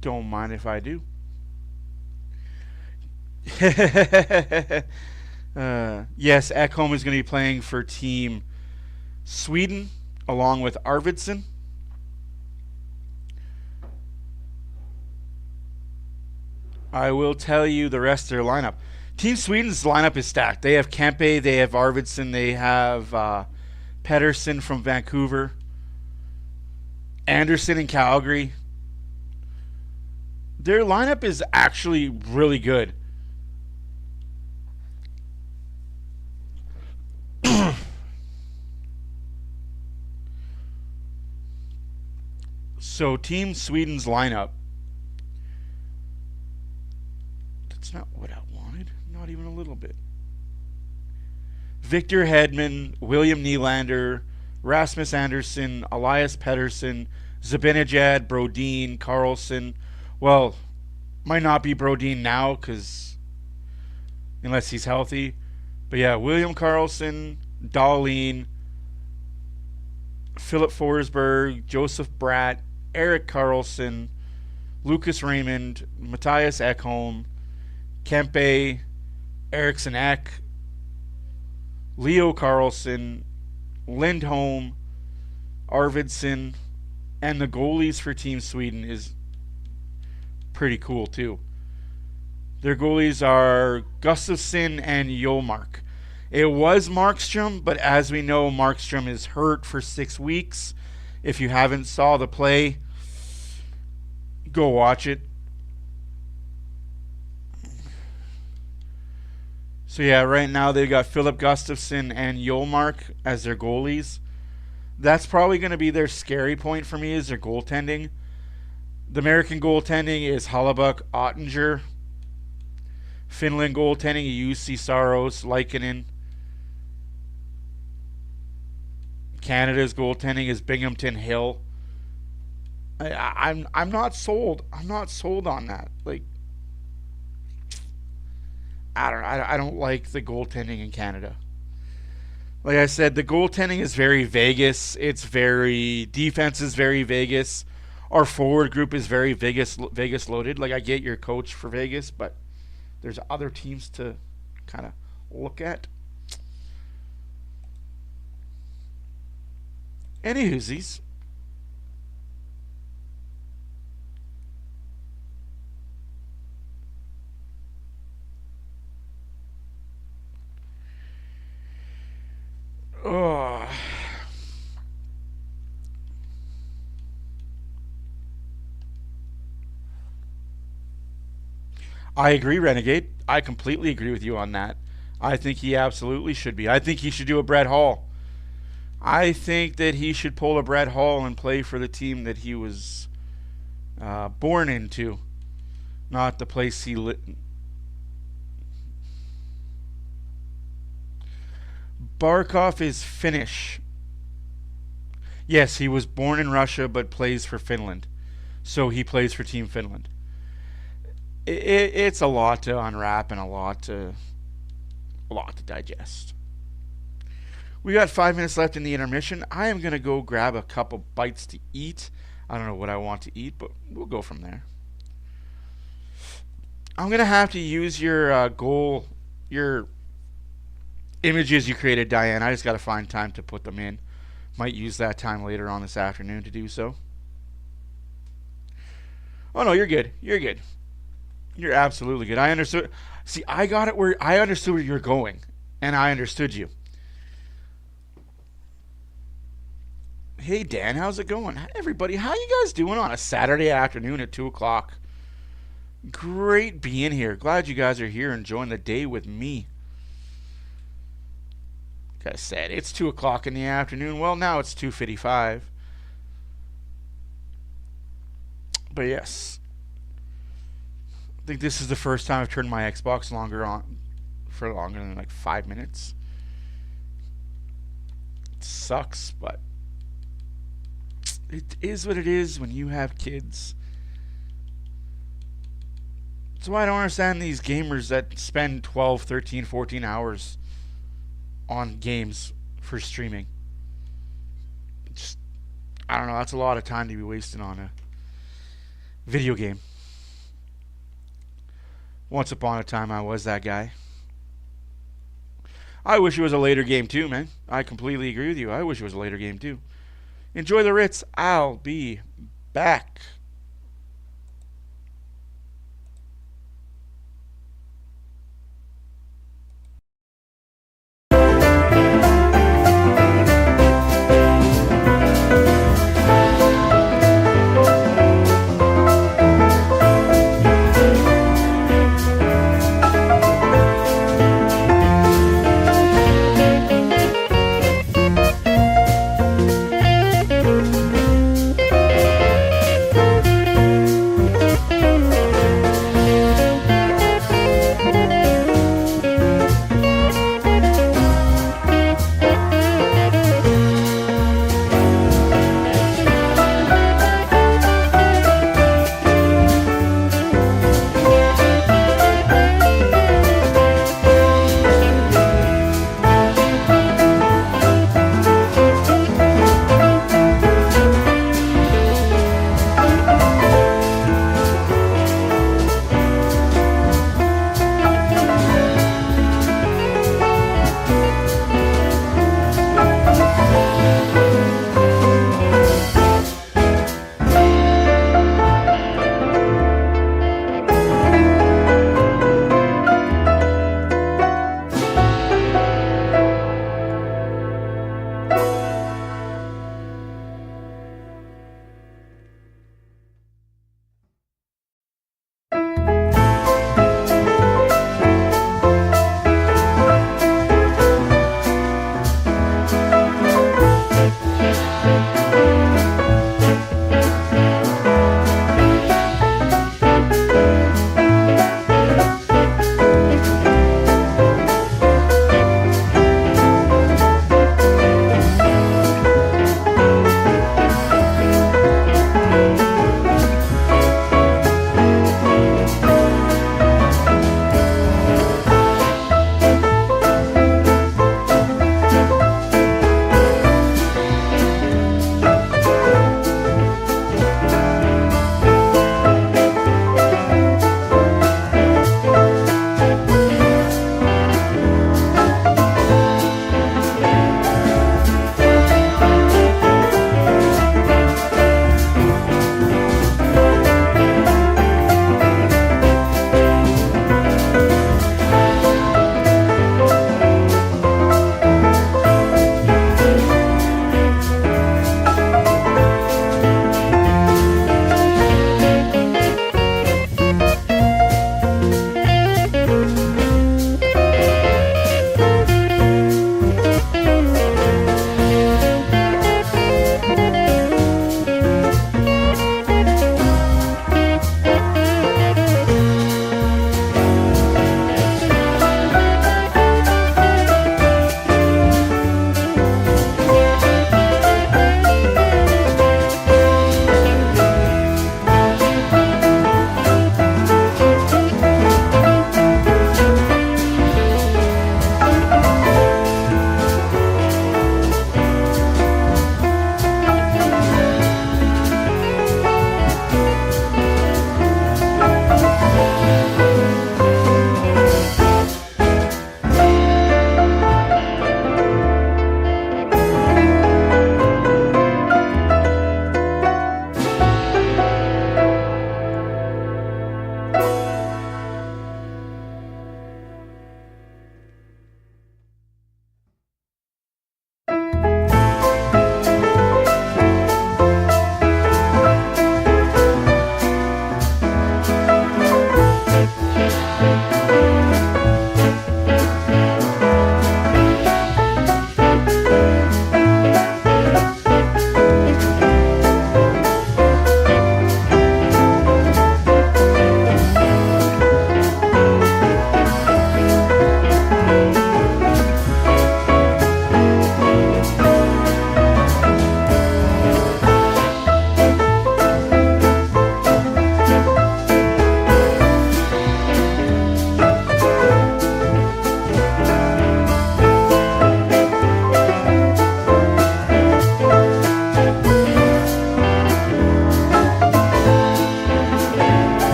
Don't mind if I do. Yes, Ekholm is going to be playing for Team Sweden along with Arvidsson. I will tell you the rest of their lineup. Team Sweden's lineup is stacked. They have Kempe, they have Arvidsson, they have Pedersen from Vancouver, Anderson in Calgary. Their lineup is actually really good. So, Team Sweden's lineup. That's not what I wanted. Not even a little bit. Victor Hedman, William Nylander, Rasmus Andersson, Elias Pettersson, Zibanejad, Brodin, Carlson. Well, might not be Brodin now because unless he's healthy. But yeah, William Carlson, Dahlin, Philip Forsberg, Joseph Bratt, Eric Carlson, Lucas Raymond, Matthias Ekholm, Kempe, Eriksson Ek, Leo Carlson, Lindholm, Arvidsson, and the goalies for Team Sweden is pretty cool too. Their goalies are Gustafsson and Jolmark. It was Markstrom, but as we know, Markstrom is hurt for 6 weeks. If you haven't saw the play, go watch it. So yeah, right now they've got Philip Gustafsson and Jolmark as their goalies. That's probably going to be their scary point for me is their goaltending. The American goaltending is Hellebuyck, Ottinger. Finland goaltending, UC Saros, Lykinen. Canada's goaltending is Binghamton, Hill. I'm not sold. I'm not sold on that. Like, I don't like the goaltending in Canada. Like I said, the goaltending is very Vegas. It's very defense is very Vegas. Our forward group is very Vegas loaded. Like, I get your coach for Vegas, but there's other teams to kind of look at. Any Hoosies. Oh. I agree, Renegade. I completely agree with you on that. I think he absolutely should be. I think he should do a Brett Hall. I think that he should pull a Brett Hall and play for the team that he was born into, not the place he lived. Barkov is Finnish. Yes, he was born in Russia but plays for Finland. So he plays for Team Finland. It's a lot to unwrap and a lot to digest. We got 5 minutes left in the intermission. I am going to go grab a couple bites to eat. I don't know what I want to eat, but we'll go from there. I'm going to have to use your your images you created, Diane. I just got to find time to put them in. Might use that time later on this afternoon to do so. Oh, no, you're good. You're good. You're absolutely good. I understood. See, I got it where I understood where you're going, and I understood you. Hey, Dan, how's it going? Hey, everybody, how you guys doing on a Saturday afternoon at 2 o'clock? Great being here. Glad you guys are here enjoying the day with me. Like I said, it's 2 o'clock in the afternoon. Well, now it's 2:55. But yes. I think this is the first time I've turned my Xbox for longer than like 5 minutes. It sucks, but it is what it is when you have kids. That's why I don't understand these gamers that spend 12, 13, 14 hours on games for streaming. Just, I don't know, that's a lot of time to be wasting on a video game. Once upon a time, I was that guy. I wish it was a later game too, man. I completely agree with you. I wish it was a later game too. Enjoy the Ritz. I'll be back.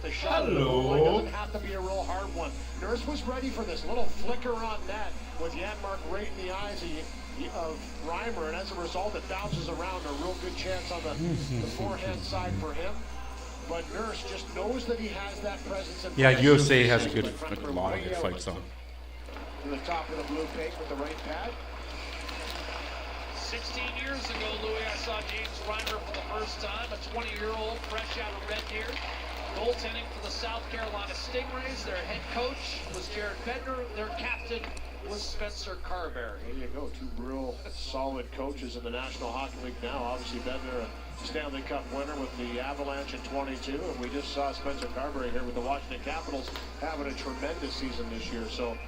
at the shot. Hello. It doesn't have to be a real hard one. Nurse was ready for this little flicker on net with Janmark right in the eyes of Reimer, and as a result, it bounces around. A real good chance on the forehand side for him. But Nurse just knows that he has that presence. And Yeah, presence. UFC has a lot of good fights on. To the top of the blue paint with the right pad. 16 years ago, Louis, I saw James Reimer for the first time, a 20-year-old fresh out of Red Deer, goaltending for the South Carolina Stingrays. Their head coach was Jared Bednar. Their captain was Spencer Carberry. There you go, two real solid coaches in the National Hockey League now. Obviously, Bednar, a Stanley Cup winner with the Avalanche in 22, and we just saw Spencer Carberry here with the Washington Capitals having a tremendous season this year. So,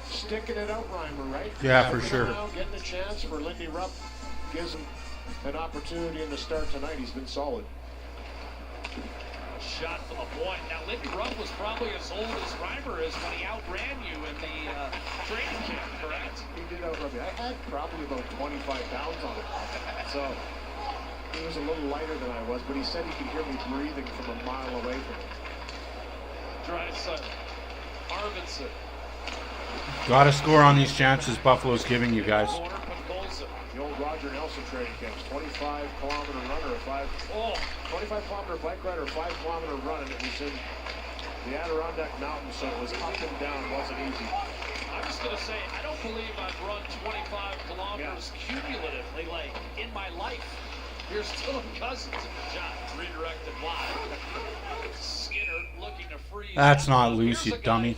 sticking it out, Reimer, right? Yeah, for Sticking it sure. out, getting a chance for Lindy Rupp, gives him an opportunity in the start tonight. He's been solid. Shot from a point. Now, Lindy Rupp was probably as old as Reimer is when he outran you in the training camp, correct? He did outrun me. I had probably about 25 pounds on it. So he was a little lighter than I was, but he said he could hear me breathing from a mile away from him. Draisaitl. Arvidsson. Got to score on these chances Buffalo's giving you guys. Corner, Podkolzin. The old Roger Nelson training camps, 25-kilometer runner, 25-kilometer bike rider, 5-kilometer run, and it was in the Adirondack Mountains, so it was up and down. It wasn't easy. I'm just going to say, I don't believe I've run 25 kilometers cumulatively, like, in my life. Here's Dylan Cousins in the shot. It's redirected wide. Skinner looking to freeze. That's not Here's loose, you a guy dummy.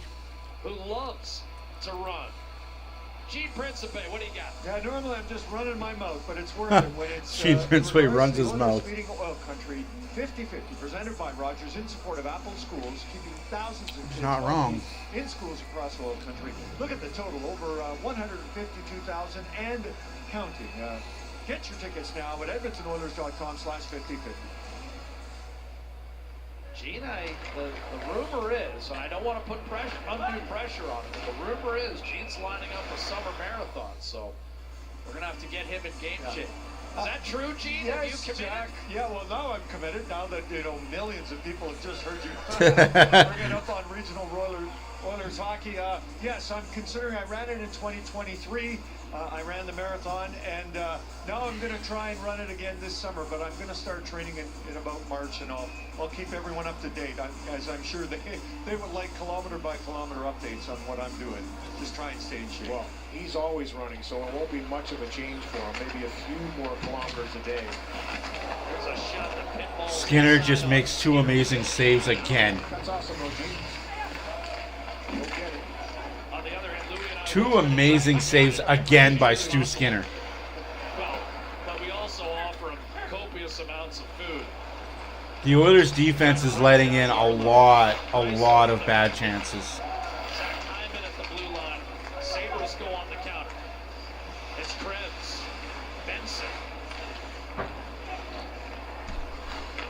who loves to run. Gene Principe, what do you got? Yeah, normally I'm just running my mouth, but it's worth it when it's... Gene Principe in regards runs to his the mouth. Oilers Feeding Oil Country 50-50, presented by Rogers in support of Apple Schools, keeping thousands of kids Not wrong. in schools across Oil Country. Look at the total, over 152,000 and counting. Get your tickets now at edmontonoilers.com/5050. Gene, the rumor is, and I don't want to put undue pressure on him, but the rumor is Gene's lining up a summer marathon, so we're going to have to get him in game shape. Is that true, Gene? Have you Yes, committed? Jack. Yeah, well, now I'm committed. Now that, millions of people have just heard you bring it up on regional Oilers hockey. Yes, I'm considering. I ran it in 2023. I ran the marathon, and now I'm going to try and run it again this summer, but I'm going to start training in about March, and I'll keep everyone up to date, as I'm sure they would like kilometer by kilometer updates on what I'm doing. Just try and stay in shape. Well, he's always running, so it won't be much of a change for him. Maybe a few more kilometers a day. There's a shot that pinballs Skinner inside just off. makes 2 amazing saves again. That's awesome, though, Gene. Go get it. On the other hand, Louis and I 2 amazing saves again by Stu Skinner. Well, but we also offer him copious amounts of food. The Oilers defense is letting in a lot of bad chances. Zach Hyman at the blue line. Sabers go on the counter. It's Krebs. Benson.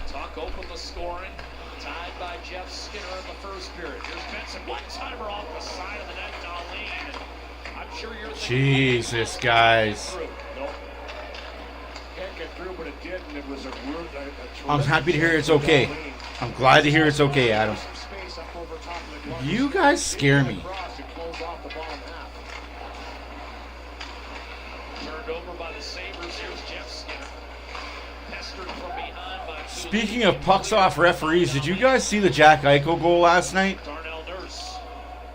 Tuck open the scoring. Tied by Jeff Skinner in the first period. Here's Benson. One-timer off the side of the net. Darlene. And I'm sure you're thinking, Jesus, guys. through. Nope. Can't get through, but it did, and it was a I'm happy to hear it's okay. I'm glad to hear it's okay, Adam. You guys scare me. Turned over by the Sabres. Here's Jeff Skinner. Pestered from behind by two. Speaking of pucks off referees, did you guys see the Jack Eichel goal last night? Darnell Nurse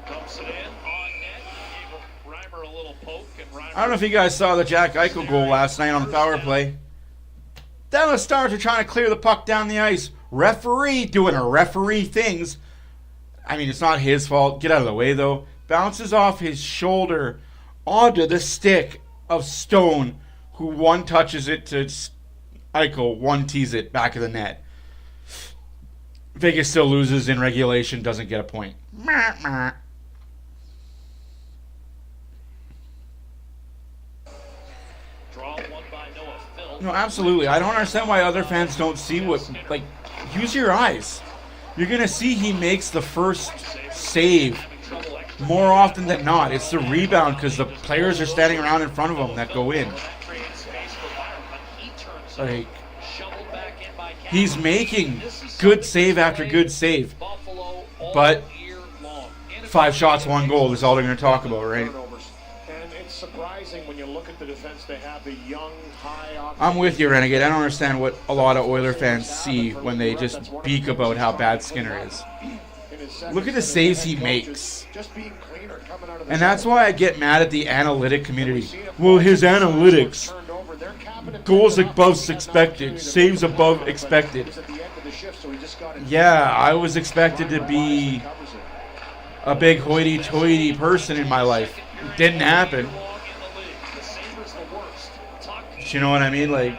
dumps it in on net. Gave Reimer a little poke, and Reimer. I don't know if you guys saw the Jack Eichel goal last night on the power play. Then the Stars are trying to clear the puck down the ice. Referee doing a referee things. I mean, it's not his fault. Get out of the way, though. Bounces off his shoulder onto the stick of Stone, who one touches it to Eichel, one tees it back of the net. Vegas still loses in regulation, doesn't get a point. Draw one by Noah Phil. No, absolutely. I don't understand why other fans don't see what, like, use your eyes. You're going to see he makes the first save more often than not. It's the rebound because the players are standing around in front of him that go in. Like, Shoveled back in by He's making good save after good save. Buffalo all But year long. 5 shots, 1 goal is all they're going to talk about, right? Turnovers. And it's surprising when you look at the defense they have, the young, high I'm with you, Renegade. I don't understand what a lot of Oiler fans see when they just speak about how bad Skinner is. Look at the saves he makes. Just being cleaner coming out of the And that's why I get mad at the analytic community. Well, his analytics. Goals above expected. Saves above expected. Yeah, I was expected to be a big hoity-toity person in my life. It didn't happen. You know what I mean? Like,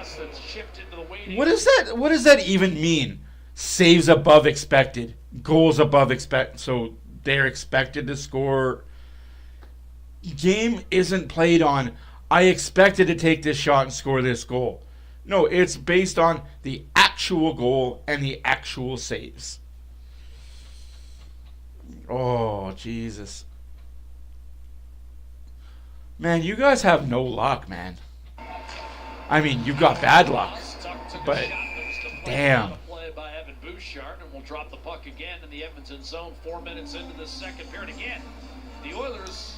what does that even mean? Saves above expected. Goals above expected. So they're expected to score. Game isn't played on, I expected to take this shot and score this goal. No, it's based on the actual goal and the actual saves. Oh, Jesus. Man, you guys have no luck, man. I mean, you've got bad luck. But, damn. Play by Evan Bouchard, and we'll drop the puck again in the Edmonton zone 4 minutes into the second period. Again, the Oilers...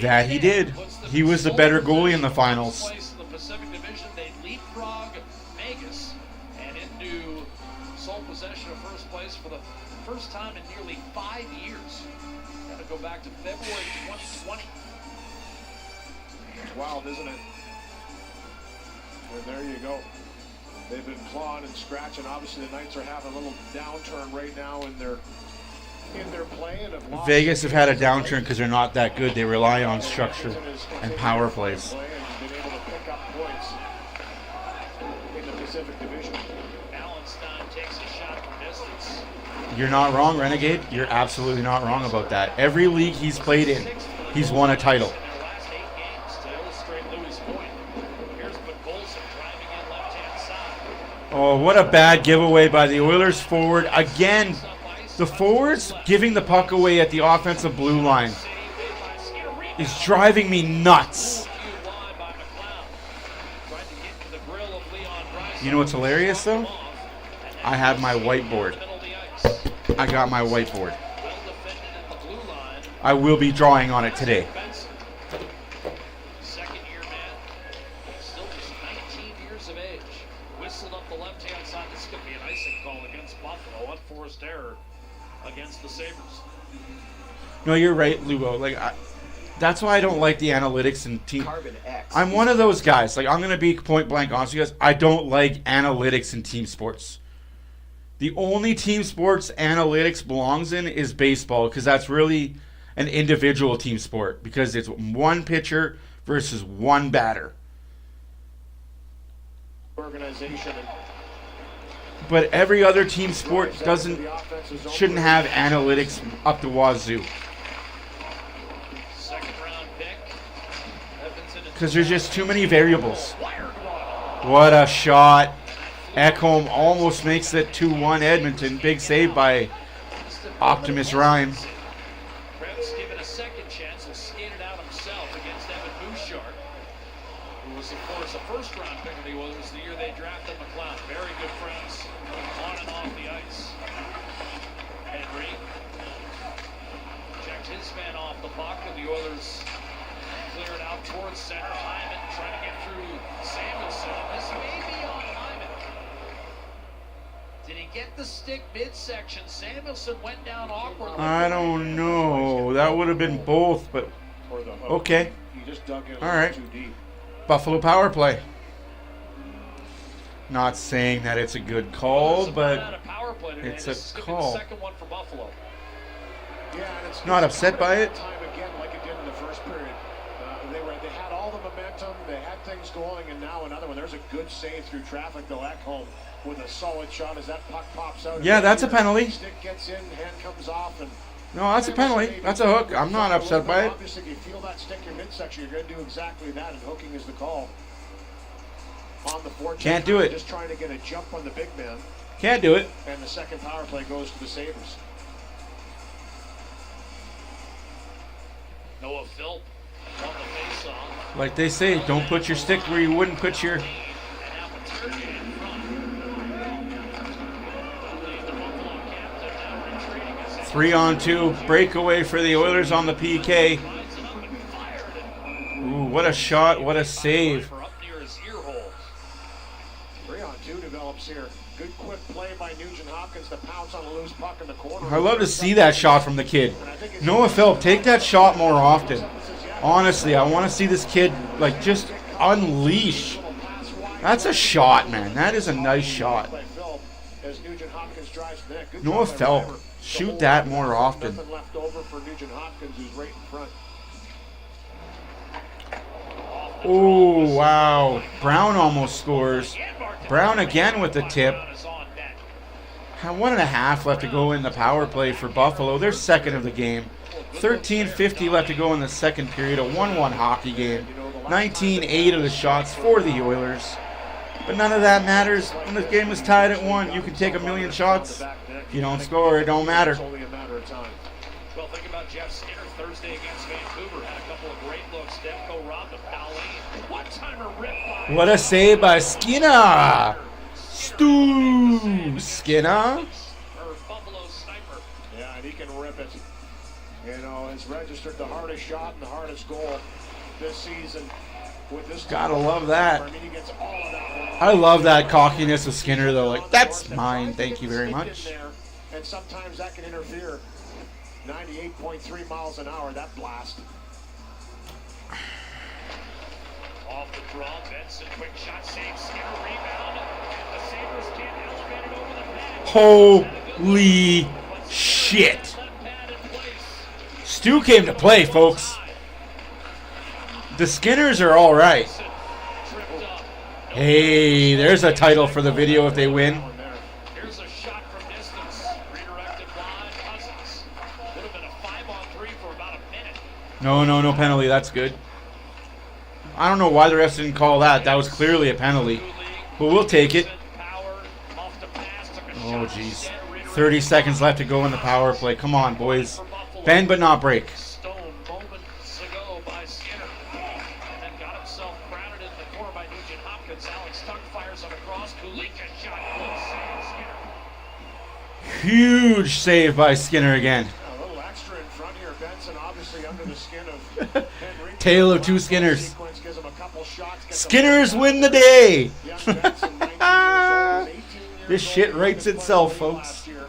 That he did. He was the better goalie in the finals. In the Pacific Division, they leapfrog Vegas and into sole possession of first place for the first time in nearly 5 years. Got to go back to February 2020. It's wild, isn't it? Well, there you go. They've been clawing and scratching. Obviously, the Knights are having a little downturn right now in their play. And Vegas have had a downturn because they're not that good. They rely on structure and power plays. Been able to pick up points in the Pacific Division. Allenstein takes a shot from distance. You're not wrong, Renegade. You're absolutely not wrong about that. Every league he's played in, he's won a title. In their last 8 games, to illustrate Louis' point, here's Bogolson driving in left-hand side. Oh, what a bad giveaway by the Oilers forward. Again, the forwards giving the puck away at the offensive blue line is driving me nuts. You know what's hilarious, though? I have my whiteboard. I got my whiteboard. I will be drawing on it today. Second-year man, still just 19 years of age. Whistled up the left-hand side. This could be an icing call against Buffalo. Unforced error against the Sabres. No, you're right, Lubo. That's why I don't like the analytics and team. I'm one of those guys. I'm going to be point blank honest with you guys. I don't like analytics in team sports. The only team sports analytics belongs in is baseball, because that's really an individual team sport, because it's one pitcher versus one batter. Organization. But every other team sport shouldn't have analytics up the wazoo. Second-round pick. Because there's just too many variables. What a shot. Ekholm almost makes it 2-1 Edmonton. Big save by Optimus Rhyme. Krebs given a second chance. He'll skate it out himself against Evan Bouchard, who was, of course, a first-round pick of the Oilers the year they drafted McLeod. Very good friends on and off the ice. Henry checked his man off the puck, and the Oilers clear it out towards center. Hyman trying to get through Samuelson. This may be on Hyman. Did he get the stick midsection? Samuelson went down awkwardly. I don't know. That would have been both, but okay. He just dug in All right. too deep. Buffalo power play. Not saying that it's a good call, but it's a call. The second one for Buffalo. Yeah, and it's Not upset by it. Time again, like it did in the first period. They had all the momentum, they had things going, and now another one. There's a good save through traffic, though. Ekholm with a solid shot as that puck pops out. Yeah, that's a penalty. Stick gets in, hand comes off, and No, that's a penalty. That's a hook. I'm not upset by it. Obviously, if you feel that stick your midsection, you're going to do exactly that, and hooking is the call. On the forecheck, Can't do it. Just trying to get a jump on the big man, Can't do it. and the second power play goes to the Sabres. Noah Philp on the face-off. Like they say, don't put your stick where you wouldn't put your... And now Maternia in front. 3-on-2 breakaway for the Oilers on the PK. Ooh, what a shot, what a save. 3-on-2 develops here. Good quick play by Nugent Hopkins to pounce on a loose puck in the corner. I love to see that shot from the kid. Noah Phillip, take that shot more often. Honestly, I want to see this kid like just unleash. That's a shot, man. That is a nice shot. Noah Phillip, shoot that more often. Nothing left over for Nugent Hopkins, who's right in front. Oh, wow. Brown almost scores. Brown again with the tip. 1.5 left to go in the power play for Buffalo. They're second of the game. 13:50 left to go in the second period. A 1-1 hockey game. 19-8 of the shots for the Oilers. But none of that matters. When the game is tied at 1, you can take a million shots. If you don't score, it don't matter. It's only a matter of time. Well, think about Jeff Skinner Thursday against Vancouver. Had a couple of great looks. Demko robbed the foul lane. One-timer rip by. What a save by Skinner. Stu Skinner. Or Buffalo sniper. Yeah, and he can rip it. You know, has registered the hardest shot and the hardest goal this season. With this Gotta love that. I mean, he gets all of that one. I love that cockiness of Skinner, though. Like, that's mine. Thank you very much. And sometimes that can interfere. 98.3 miles an hour, that blast. Off the draw, Benson, quick shot, save, Skinner, rebound. The Sabers can't outspin it over the net. Holy shit. Stu came to play, folks. The Skinners are all right. Hey, there's a title for the video if they win. Here's a shot from distance. Redirected wide. Cousins. Would have been a 5-on-3 for about a minute. No penalty. That's good. I don't know why the refs didn't call that. That was clearly a penalty. But we'll take it. Oh, jeez. 30 seconds left to go in the power play. Come on, boys. Bend but not break. Stone moments ago by Skinner. And then got himself crowded in the corner by Nugent Hopkins. Alex Tuck fires on a cross. Kulika shot. Good save, Skinner. Huge save by Skinner again. A little extra in front here. Benson obviously under the skin of Henry. Tale of two Skinners. Sequence gives him a couple shots, gets Skinners win the day. Young Benson, 19 years old, 18 years This old. shit writes itself, folks. Last year.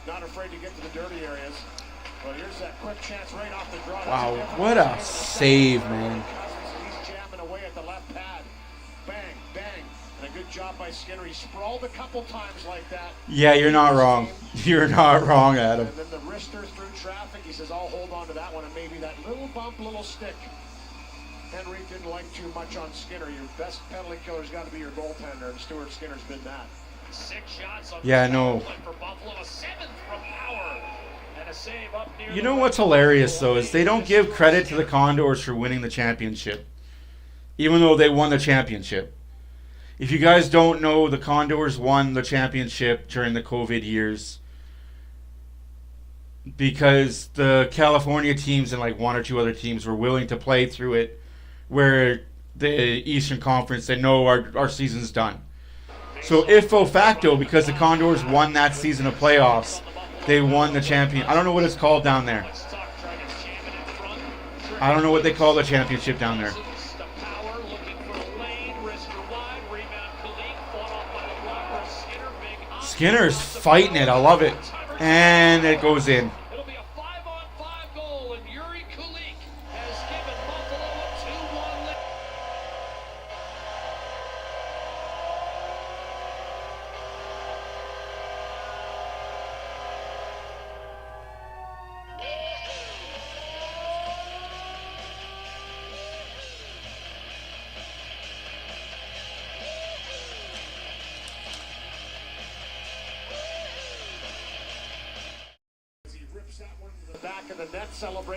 Not afraid to get to the dirty areas. But here's that quick chance right off the draw. That's Wow, a different what a play. save, man. He's jamming away at the left pad. Bang, bang. And a good job by Skinner. He sprawled a couple times like that. Yeah, you're not wrong. You're not wrong, Adam. And then the wrister through traffic. He says, I'll hold on to that one. And maybe that little bump, little stick. Henry didn't like too much on Skinner. Your best penalty killer's got to be your goaltender. And Stuart Skinner's been that. 6 shots on Yeah, the no. for Buffalo, a 7th from Power. And a save up near You know what's hilarious, though, is they don't give credit to the Condors for winning the championship, even though they won the championship. If you guys don't know, the Condors won the championship during the COVID years because the California teams and like 1 or 2 other teams were willing to play through it, where the Eastern Conference said, no, our season's done. So ifo facto, because the Condors won that season of playoffs, they won the champion. I don't know what it's called down there. I don't know what they call the championship down there. Skinner's fighting it. I love it. And it goes in. It'll be a 5-on-5 goal, and Yuri Kulik has given Buffalo a 2-1 lead.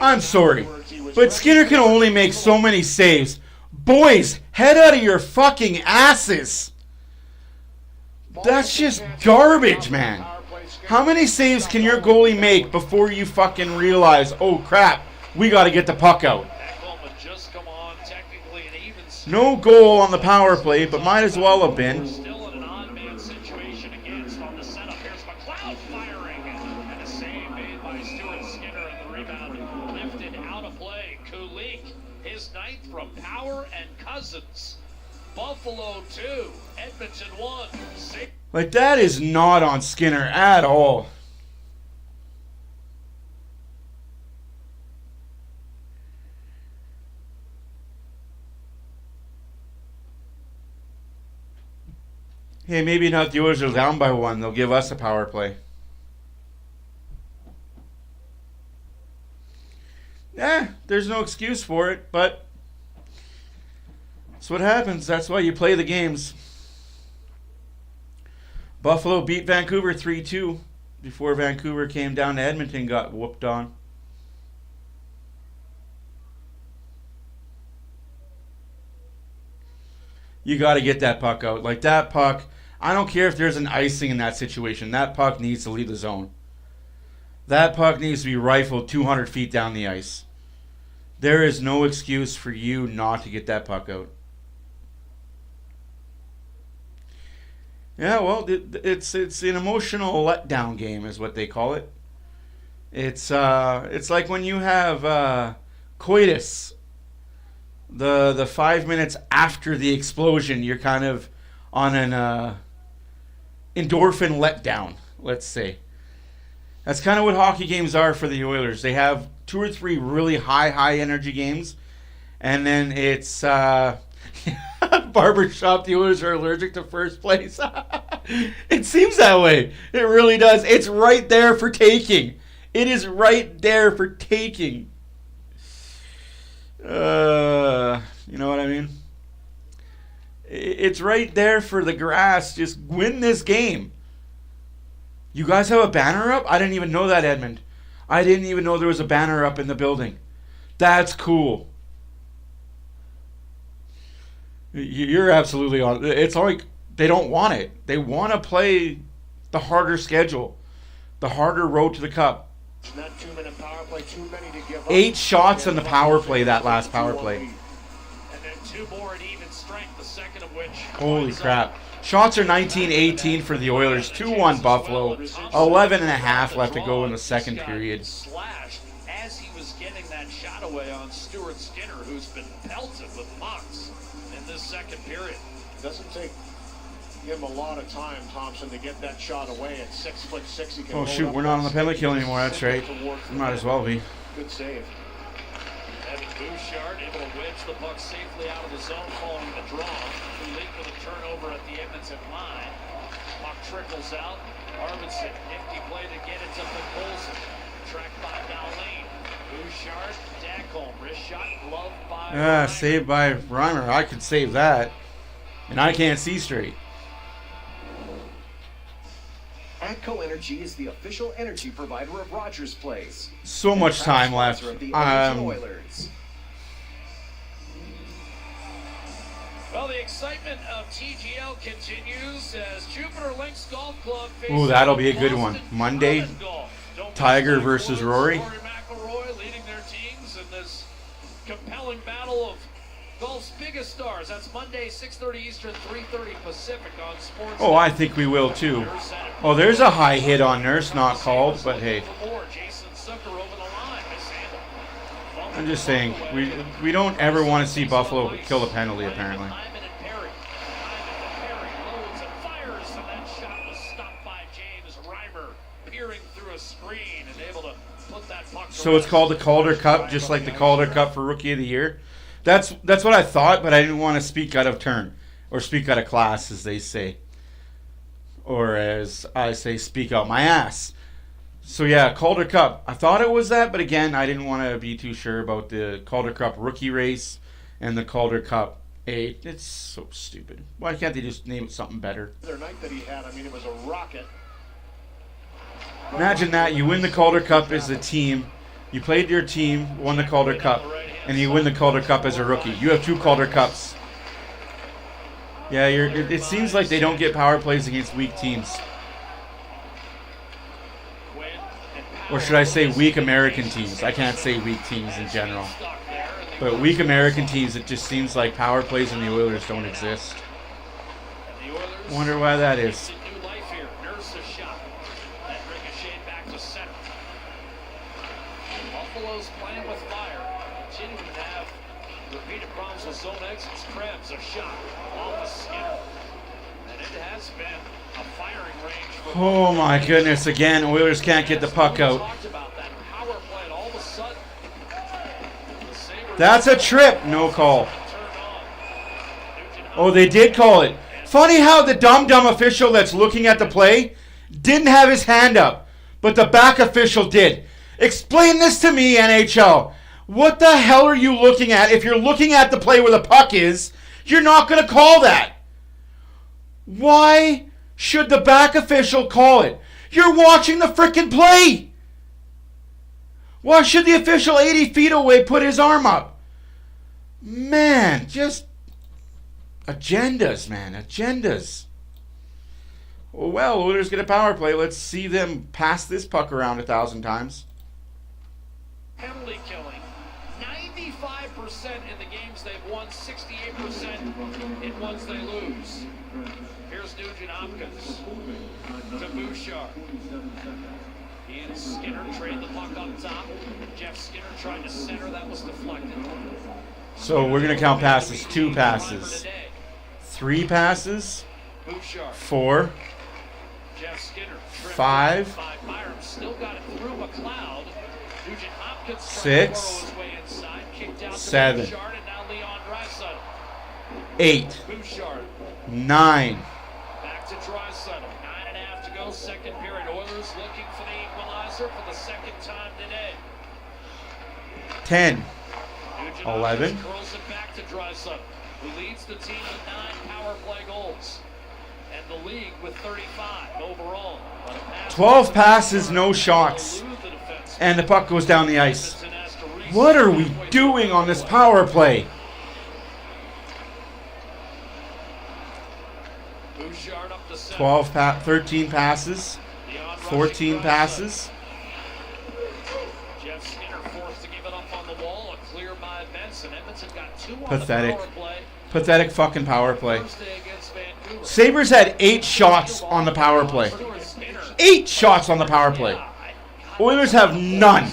I'm sorry, but Skinner can only make so many saves. Boys, head out of your fucking asses. That's just garbage, man. How many saves can your goalie make before you fucking realize, oh crap, we got to get the puck out? No goal on the power play, but might as well have been. Still in an odd man situation against on the setup. Here's McLeod firing. And a Save made by Stuart Skinner, and the rebound lifted out of play. Kulik, his ninth from Power and Cousins. Buffalo 2, Edmonton 1. Like, that is not on Skinner at all. Hey, maybe not the Oilers are down by one. They'll give us a power play. There's no excuse for it, but that's what happens. That's why you play the games. Buffalo beat Vancouver 3-2 before Vancouver came down to Edmonton and got whooped on. You got to get that puck out. Like, that puck, I don't care if there's an icing in that situation. That puck needs to leave the zone. That puck needs to be rifled 200 feet down the ice. There is no excuse for you not to get that puck out. Yeah, well, it's an emotional letdown game is what they call it. It's like when you have coitus. The 5 minutes after the explosion, you're kind of on an endorphin letdown, let's say. That's kind of what hockey games are for the Oilers. They have 2 or 3 really high energy games, and then it's barbershop. The Oilers are allergic to first place. It seems that way. It really does. It's right there for taking. It is right there for taking. You know what I mean? It's right there for the grass. Just win this game. You guys have a banner up? I didn't even know that, Edmund. I didn't even know there was a banner up in the building. That's cool. You're absolutely on. It's like they don't want it. They want to play the harder schedule, the harder road to the cup. Not 2-minute power play, too many to give up. 8 shots on the power play, that last power play. And then 2 more at even strength, the second of which. Holy crap. Shots are 19-18 for the Oilers, 2-1 Buffalo, 11 and a half left to go in the second period. Slashed as he was getting that shot away on Stuart Skinner, who's been pelted with pucks in this second period. Doesn't take him a lot of time, Thompson, to get that shot away at 6'6". He can Oh shoot, we're not on the penalty kill anymore, that's right. Might as well be. Good save. Evan Bouchard able to wedge the puck safely out of the zone following the draw. Kulik with a turnover at the Edmonton line. Puck trickles out. Arvidsson, nifty play to get it to Polson. Tracked by Dowlane. Bouchard, Dackholm, wrist shot, gloved by Reimer. Saved by Reimer. I could save that. And I can't see straight. ATCO Energy is the official energy provider of Rogers Place. So much time left. Of the Edmonton Oilers. Well, the excitement of TGL continues as Jupiter Links Golf Club faces. Ooh, that'll be a good one. Boston Monday, Common Golf. Don't Tiger miss versus Woods, Rory. McIlroy leading their teams in this compelling battle of golf's biggest stars. That's Monday, 6:30 Eastern, 3:30 Pacific on Sports. Oh, I think we will too. Oh, there's a high hit on Nurse, not called, but hey. Jason Zucker over the line. Mishandled. I'm just saying, we don't ever want to see Buffalo kill a penalty, apparently. Hyman and Perry. Hyman and Perry loads and fires, and that shot was stopped by James Reimer, peering through a screen and able to put that puck. So it's called the Calder Cup, just like the Calder Cup for Rookie of the Year. That's what I thought, but I didn't want to speak out of turn, or speak out of class, as they say. Or as I say, speak out my ass. So yeah, Calder Cup. I thought it was that, but again, I didn't want to be too sure about the Calder Cup rookie race and the Calder Cup 8. It's so stupid. Why can't they just name it something better? The other night that he had, I mean, it was a rocket. Imagine that. You win the Calder Cup as a team. You played your team, won the Calder Cup, and you win the Calder Cup as a rookie. You have 2 Calder Cups. Yeah, it seems like they don't get power plays against weak teams. Or should I say weak American teams? I can't say weak teams in general. But weak American teams, it just seems like power plays in the Oilers don't exist. Wonder why that is. New life here. Nurse's shot. That ricocheted back to center. Buffalo's playing with fire. Continuing to have repeated problems with zone exits. Krebs, a shot off of Skinner. And it has been a firing range for Oh my goodness, again, Oilers can't get the puck out. talked about that power play, and all of a sudden, the Sabres That's a trip. No call. turned on. Nugent Oh, they did call it. Funny how the dumb official that's looking at the play didn't have his hand up, but the back official did. Explain this to me, NHL. What the hell are you looking at? If you're looking at the play where the puck is, you're not going to call that. Why should the back official call it? You're watching the frickin' play. Why should the official 80 feet away put his arm up? Man, just agendas, man. Agendas. Well, Oilers get a power play. Let's see them pass this puck around 1,000 times. penalty killing. 95% in the games they've won, 68% in ones they lose. Here's Nugent Hopkins to Bouchard. He and Skinner trade the puck up top. Jeff Skinner tried to center, that was deflected. So we're going to count passes. 2 passes. 3 passes. Bouchard. 4. Jeff Skinner. 5. Byram still got it through McLeod. Nugent Hopkins 6. his way inside, kicked out to 7. Bouchard, and now Leon Draisaitl. 8. Bouchard 9. back to Draisaitl. 9.5 to go, second period. Oilers looking for the equalizer for the second time today. 10. Nugent 11. Hopkins curls it back to Draisaitl, who leads the team with 9 power play goals. And the league with 35 overall. 12 passes, no shots. And the puck goes down the ice. What are we doing on this power play? Bouchard up to 13 passes. 14 passes. Jeff Skinner forced to give it up on the wall. A clear by Benson. Edmonton got 2 on Pathetic. the power play. Pathetic fucking power play. Thursday against Vancouver. Sabres had 8 shots on the power play. 8 shots on the power play. Oilers have none.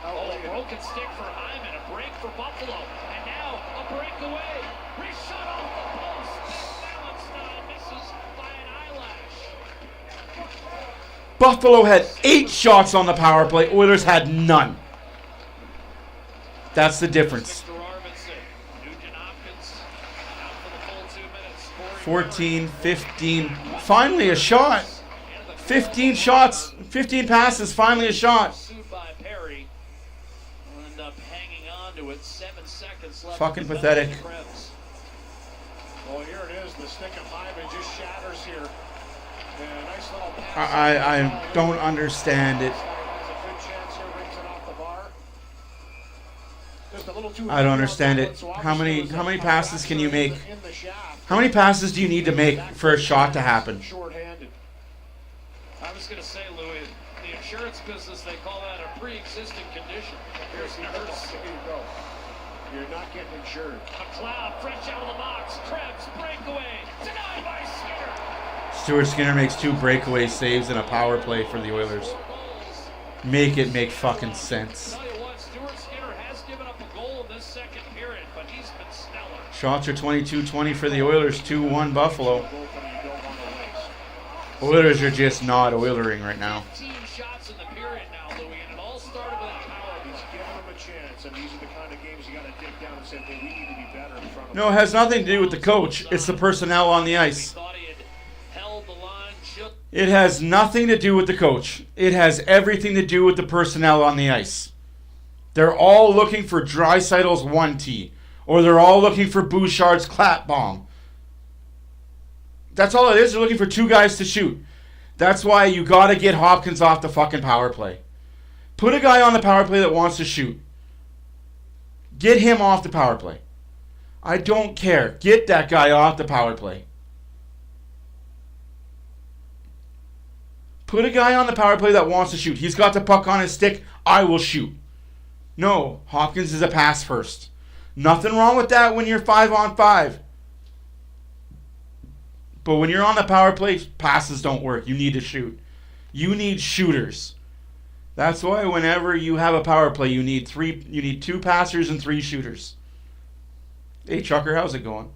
Oh, a broken stick for Hyman. A break for Buffalo. And now a breakaway. Reshot off the post. Valentine misses by an eyelash. Buffalo had 8 shots on the power play. Oilers had none. That's the difference. Mr. Arvidsson. Nugent Hopkins out for the full 2 minutes. 14, 15. Finally a shot. 15 shots. 15 passes. Finally a shot. Pursued by Perry. Will end up hanging on to it. 7 seconds left. Fucking in the pathetic. penalty. Krebs. Well, here it is. The stick of Hyman just shatters here. And a nice little pass. I don't understand it. Has a good chance here, brings it off the bar. Just a little too I don't high understand on it. that one, so How many obviously it was a passes can you make? in the shaft. How many passes do you need to make for a shot to happen? Short-handed. I was going to say, Louis, the insurance business, they call that a pre-existing condition. Here's Nurse. Here you go. You're not getting insured. McLeod, French out of the box. Krebs, breakaway. Denied by Skinner. Stuart Skinner makes 2 breakaway saves in a power play for the Oilers. 4 goals. Make it make fucking sense. Tell you what, Stuart Skinner has given up a goal in this second period, but he's been stellar. Shots are 22-20 for the Oilers. 2-1 Buffalo. Both of them you don't want to waste. Oilers are just not Oilering right now. 15 shots in the period now, Louis, and it all started with a power He's play. giving them a chance, and these are the kind of games you got to dig down and say, hey, we need to be better in front of No, it has nothing to do with the coach. It's the personnel on the He ice. thought he had held the line, shook. It has nothing to do with the coach. It has everything to do with the personnel on the ice. They're all looking for Draisaitl's 1T. Or they're all looking for Bouchard's clap bomb. That's all it is. They're looking for 2 guys to shoot. That's why you got to get Hopkins off the fucking power play. Put a guy on the power play that wants to shoot. Get him off the power play. I don't care. Get that guy off the power play. Put a guy on the power play that wants to shoot. He's got the puck on his stick. I will shoot. No, Hopkins is a pass first. Nothing wrong with that when you're 5-on-5. But when you're on the power play, passes don't work. You need to shoot. You need shooters. That's why whenever you have a power play, you need 2 passers and 3 shooters. Hey Chucker, how's it going?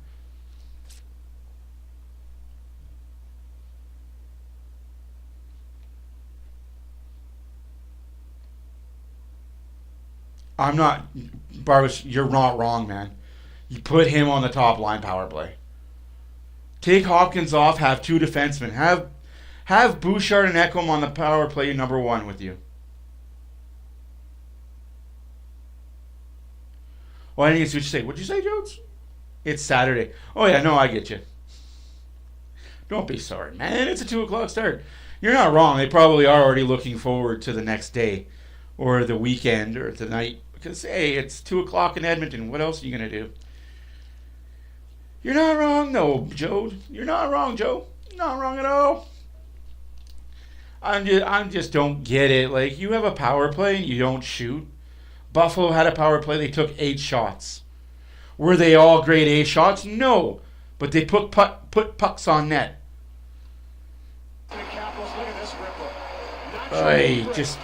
I'm not, Barbish, you're not wrong, man. You put him on the top line power play. Take Hopkins off, have 2 defensemen. Have Bouchard and Ekholm on the power play number 1 with you. Well, I didn't get what you say. What'd you say, Jones? It's Saturday. Oh, yeah, no, I get you. Don't be sorry, man. It's a 2 o'clock start. You're not wrong. They probably are already looking forward to the next day or the weekend or the night. Because, hey, it's 2 o'clock in Edmonton. What else are you going to do? You're not wrong, though, Joe. You're not wrong, Joe. Not wrong at all. I just don't get it. Like, you have a power play and you don't shoot. Buffalo had a power play. They took 8 shots. Were they all grade A shots? No. But they put pucks on net. Just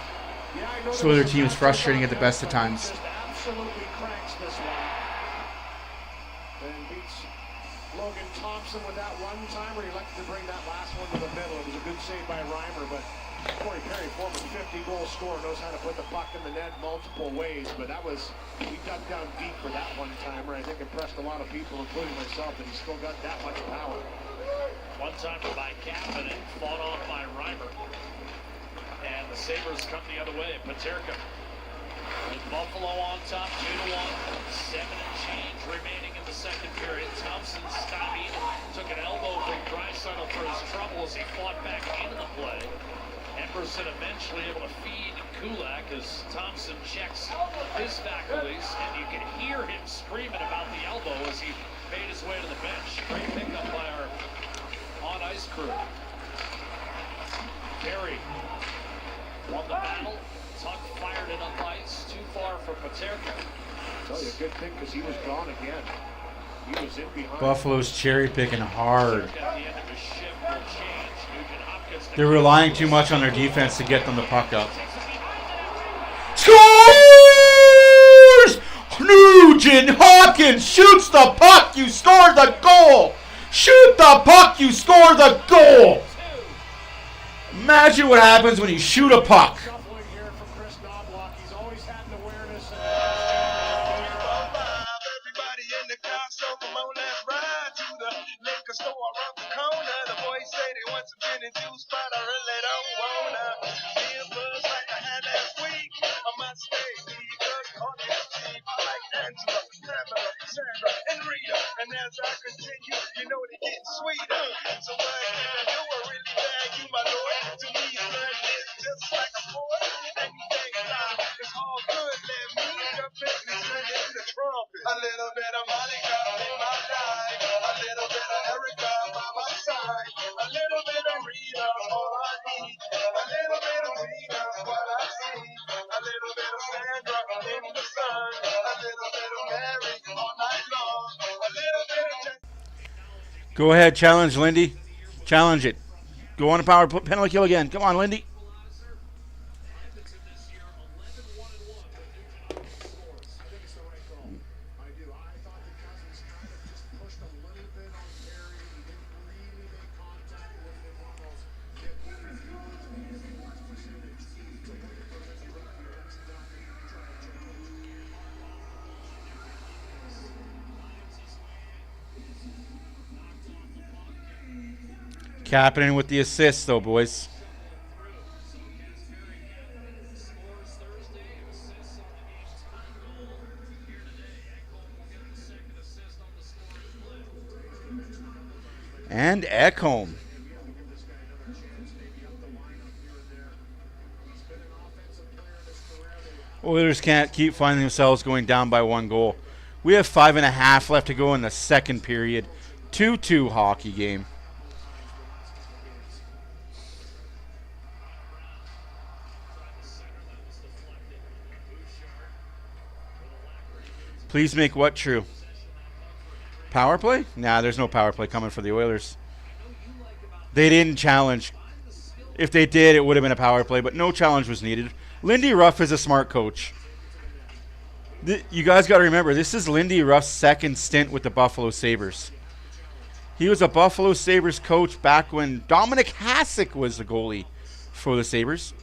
so their team is frustrating at the best of times. Absolutely cranks this one. And beats Logan Thompson with that one-timer. He elected to bring that last one to the middle. It was a good save by Reimer, but Corey Perry, former 50-goal scorer, knows how to put the puck in the net multiple ways. But that was, he dug down deep for that one-timer. I think impressed a lot of people, including myself, that he still got that much power. One-timer by Kapanen, fought off by Reimer. And the Sabers come the other way. Paterka with Buffalo on top, 2-1. 7 and change remaining in the second period. Thompson stymied, took an elbow from Draisaitl for his trouble as he fought back into the play. Emerson eventually able to feed Kulak as Thompson checks his faculties, and you can hear him screaming about the elbow as he made his way to the bench. Great pickup by our on-ice crew. Perry won the battle. Tuck fired it up ice. Too far for Paterka. I'll tell you, a good thing because he was gone again. He was in behind. Buffalo's cherry picking hard. Paterka at the end of his shift will change. Nugent Hopkins. They're relying too much on their defense to get them the puck up. Scores! Nugent Hopkins shoots the puck. You score the goal. Shoot the puck. You score the goal. Imagine what happens when you shoot a puck. Shuffling here from Chris Knobloch. He's always had an awareness. Everybody in the car, so come on, let's ride to the liquor store around the corner. The boys say they want some gin and juice, but I really don't wanna. Feel buzz like I had last week. I must stay because coffee is cheap. I like Angela, Pamela, Sandra, and Rita. And as I continue, you know they get sweeter. So what can I do? I really bag you, my lord. To me, son, it's just like a boy. Anything fly, it's all good. Let me jump in and sing in the trumpet. A little bit of Monica in my life. A little bit of Erica by my side. A little bit of Rita, all I need. A little bit of Rita, what I see. A little bit of Sandra in the sun. A little bit of Mary all night long. A little bit of Go ahead, challenge, Lindy. Challenge it. Go on a power penalty kill again. Come on, Lindy. Kapanen with the assist, though, boys. And Ekholm. Oilers can't keep finding themselves going down by 1 goal. We have 5.5 left to go in the second period. 2-2 hockey game. Please make what true? Power play? Nah, there's no power play coming for the Oilers. They didn't challenge If they did, it would have been a power play, but no challenge was needed. Lindy Ruff is a smart coach. You guys got to remember, this is Lindy Ruff's second stint with the Buffalo Sabres. He was a Buffalo Sabres coach back when Dominic Hasek was the goalie for the Sabres.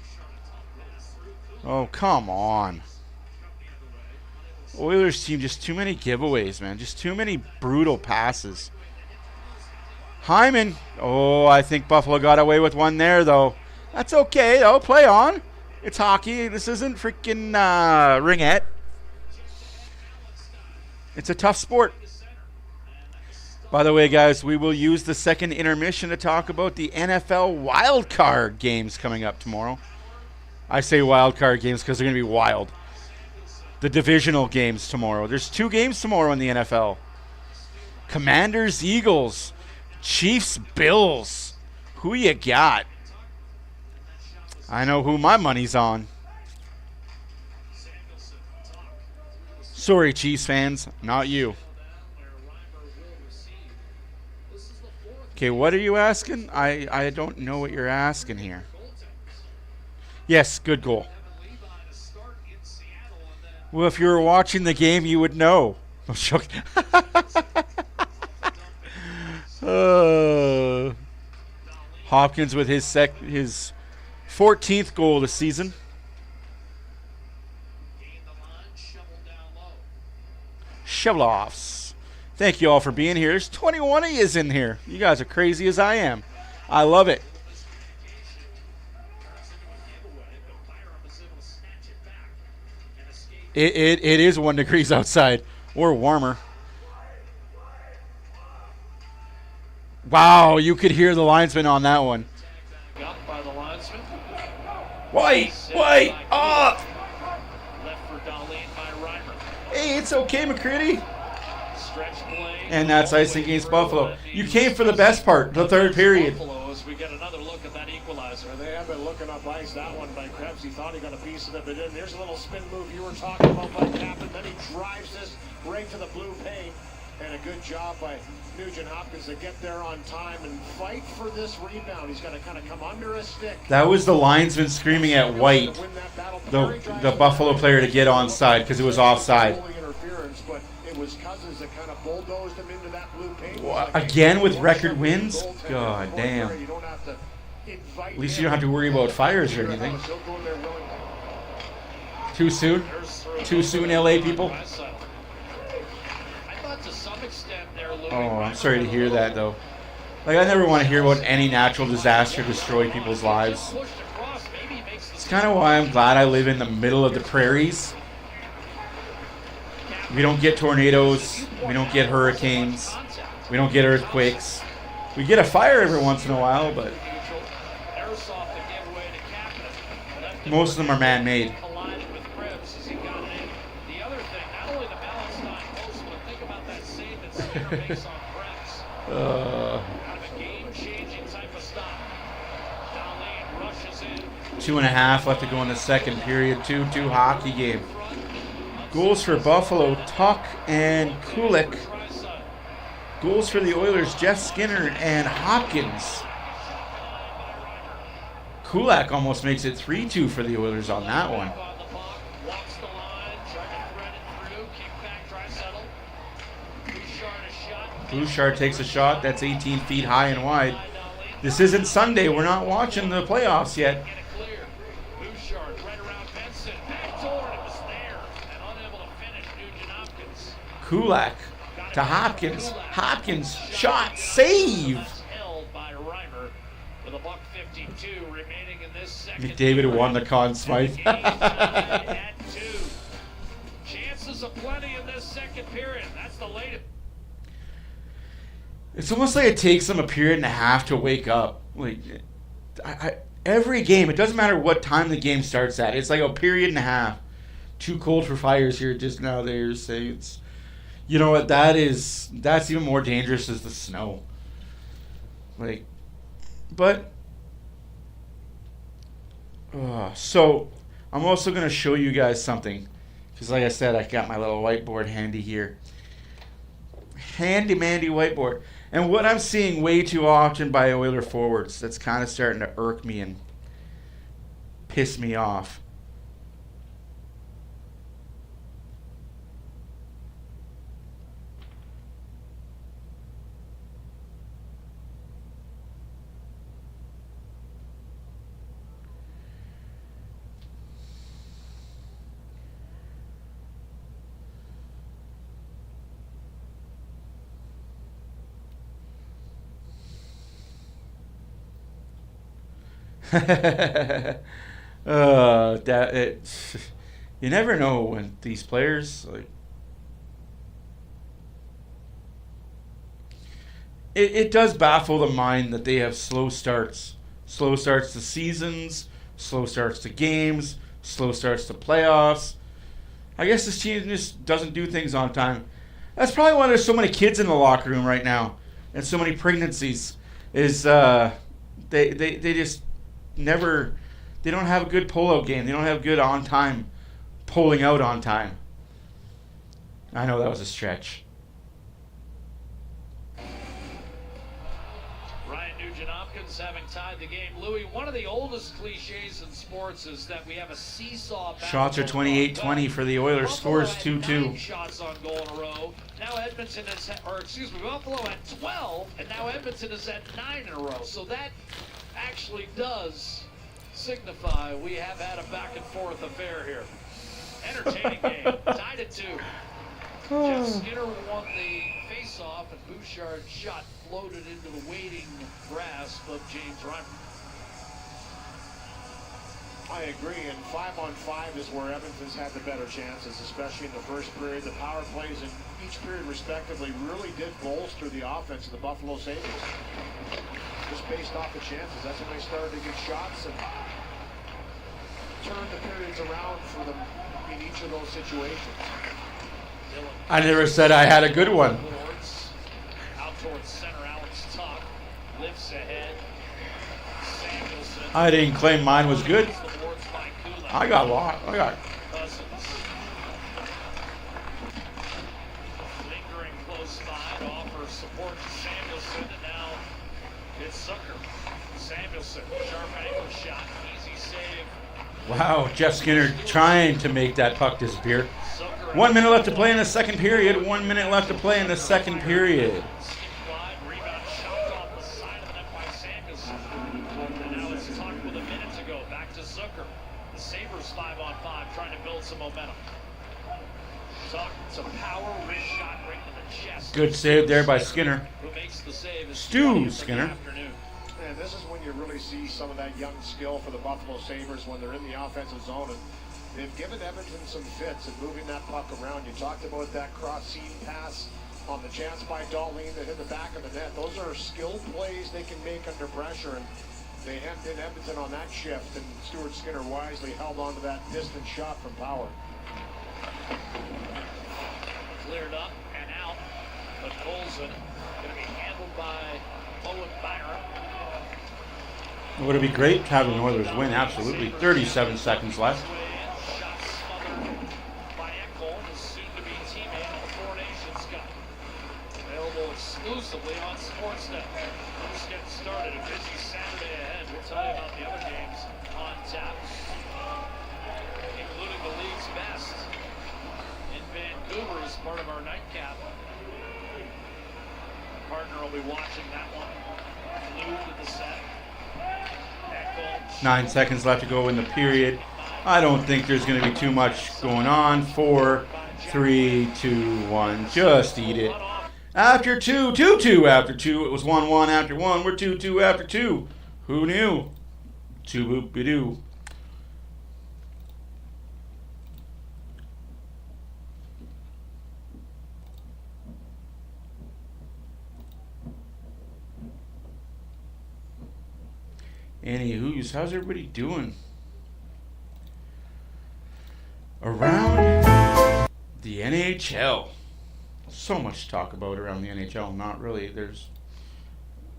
Oh, come on. Oilers team, just too many giveaways, man. Just too many brutal passes. Hyman. Oh, I think Buffalo got away with one there, though. That's okay, though. Play on. It's hockey. This isn't freaking ringette. It's a tough sport. By the way, guys, we will use the second intermission to talk about the NFL wildcard games coming up tomorrow. I say wildcard games because they're going to be wild. The divisional games tomorrow. There's 2 games tomorrow in the NFL. Commanders, Eagles, Chiefs, Bills. Who you got? I know who my money's on. Sorry, Chiefs fans, not you. Okay, what are you asking? I don't know what you're asking here. Yes, good goal. Well, if you were watching the game, you would know. I'm shocked. Hopkins with his 14th goal of the season. Shovel-offs. Thank you all for being here. There's 21 of you in here. You guys are crazy as I am. I love it. It is 1 degree outside, or warmer. Wow, you could hear the linesman on that one. White, up. Hey, it's okay, McCready. And that's icing against Buffalo. You came for the best part, the third period. We get another look at that equalizer. They have been looking up ice. That one by Krebs. He thought he got a piece of it, but then there's a little spin move you were talking about by Captain. Then he drives this right to the blue paint. And a good job by Nugent Hopkins to get there on time and fight for this rebound. He's going to kind of come under a stick. That was the linesman screaming at White, the Buffalo player, to get onside because it was offside. But it was Cousins that kind of bulldozed him into that blue paint. Again with record wins? God damn. At least you don't have to worry about fires or anything. Too soon? Too soon, LA people? Oh, I'm sorry to hear that, though. Like, I never want to hear about any natural disaster destroy people's lives. It's kind of why I'm glad I live in the middle of the prairies. We don't get tornadoes. We don't get hurricanes. We don't get earthquakes. We get a fire every once in a while, but most of them are man-made. Two and a half left to go in the second period. 2-2 hockey game. Goals for Buffalo, Tuck and Kulik. Goals for the Oilers, Jeff Skinner and Hopkins. Kulak almost makes it 3-2 for the Oilers on that one. Bouchard takes a shot. That's 18 feet high and wide. This isn't Sunday. We're not watching the playoffs yet. Kulak to Hopkins. Hopkins shot, save. McDavid won the Conn Smythe. Chances aplenty in this second period. That's the latest. It's almost like it takes them a period and a half to wake up. Like, every game, it doesn't matter what time the game starts at. It's like a period and a half. Too cold for fires here just now. They're saying it's, you know what? That's even more dangerous as the snow. Like, but so I'm also gonna show you guys something, because like I said, I got my little whiteboard handy here. Handy mandy whiteboard. And what I'm seeing way too often by Oiler forwards, that's kind of starting to irk me and piss me off. That it. You never know when these players like. It does baffle the mind that they have slow starts to seasons, slow starts to games, slow starts to playoffs. I guess this team just doesn't do things on time. That's probably why there's so many kids in the locker room right now and so many pregnancies. Is they just never, they don't have a good pull-out game. They don't have good on-time pulling out on time. I know that was a stretch. Ryan Nugent-Hopkins having tied the game. Louis, one of the oldest cliches in sports is that we have a seesaw battle. Shots are 28-20 for the Oilers. Buffalo Scores had 2-2. 9 shots on goal in a row. Now Edmonton has, Buffalo had 12, and now Edmonton has had 9 in a row. So that actually does signify we have had a back and forth affair here. Entertaining game, tied at 2. Jeff Skinner won the face-off, and Bouchard's shot floated into the waiting grasp of James Reimer. I agree, and 5-on-5 is where Edmonton's had the better chances, especially in the first period. The power plays in each period respectively really did bolster the offense of the Buffalo Sabres. Just based off the chances, that's when they started to get shots and turn the periods around for them in each of those situations. I never said I had a good one. Out towards center, Alex Tuck lifts ahead. Samuelson. I didn't claim mine was good. I got a lot. I got. Cousins. Lingering close by to offer support to Samuelson, and now it's Zucker. Samuelson, sharp ankle shot, easy save. Wow, Jeff Skinner trying to make that puck disappear. Zucker 1 minute left to play in the second period. 1 minute left to play in the second period. skipped wide, rebound chopped off the side of the net by Samuelson. And now it's Tuck with a minute to go. Back to Zucker. The Sabres 5-on-5 trying to build some momentum. Tuck, it's a power wrist shot right to the chest. Good save there by Skinner. Who makes the save is Stu 20th of the Skinner. afternoon. And this is when you really see some of that young skill for the Buffalo Sabres when they're in the offensive zone. And they've given Edmonton some fits in moving that puck around. You talked about that cross-seam pass on the chance by Dahlin that hit the back of the net. Those are skill plays they can make under pressure. And they hemmed in Edmonton on that shift, and Stuart Skinner wisely held on to that distant shot from Power. Cleared up and out, but Colson going to be handled by Owen Byron. Would it be great having the Oilers win? Absolutely. 37 seconds left. Shot smothered by Ekholm, his soon-to-be teammate on the Four Nations Cup. Available exclusively on Sportsnet. Just getting started. A busy Saturday ahead. We'll tell you about the other games on tap, including the league's best in Vancouver as part of our nightcap. Partner will be watching that one. Glued to the set. 9 seconds left to go in the period. I don't think there's going to be too much going on. 4, 3, 2, 1. Just eat it. After 2, 2-2 after 2. It was 1-1 after 1. We're 2-2 after 2. Who knew? 2-boop-be-doo. Anywho's, how's everybody doing? Around the NHL. So much to talk about around the NHL. Not really. There's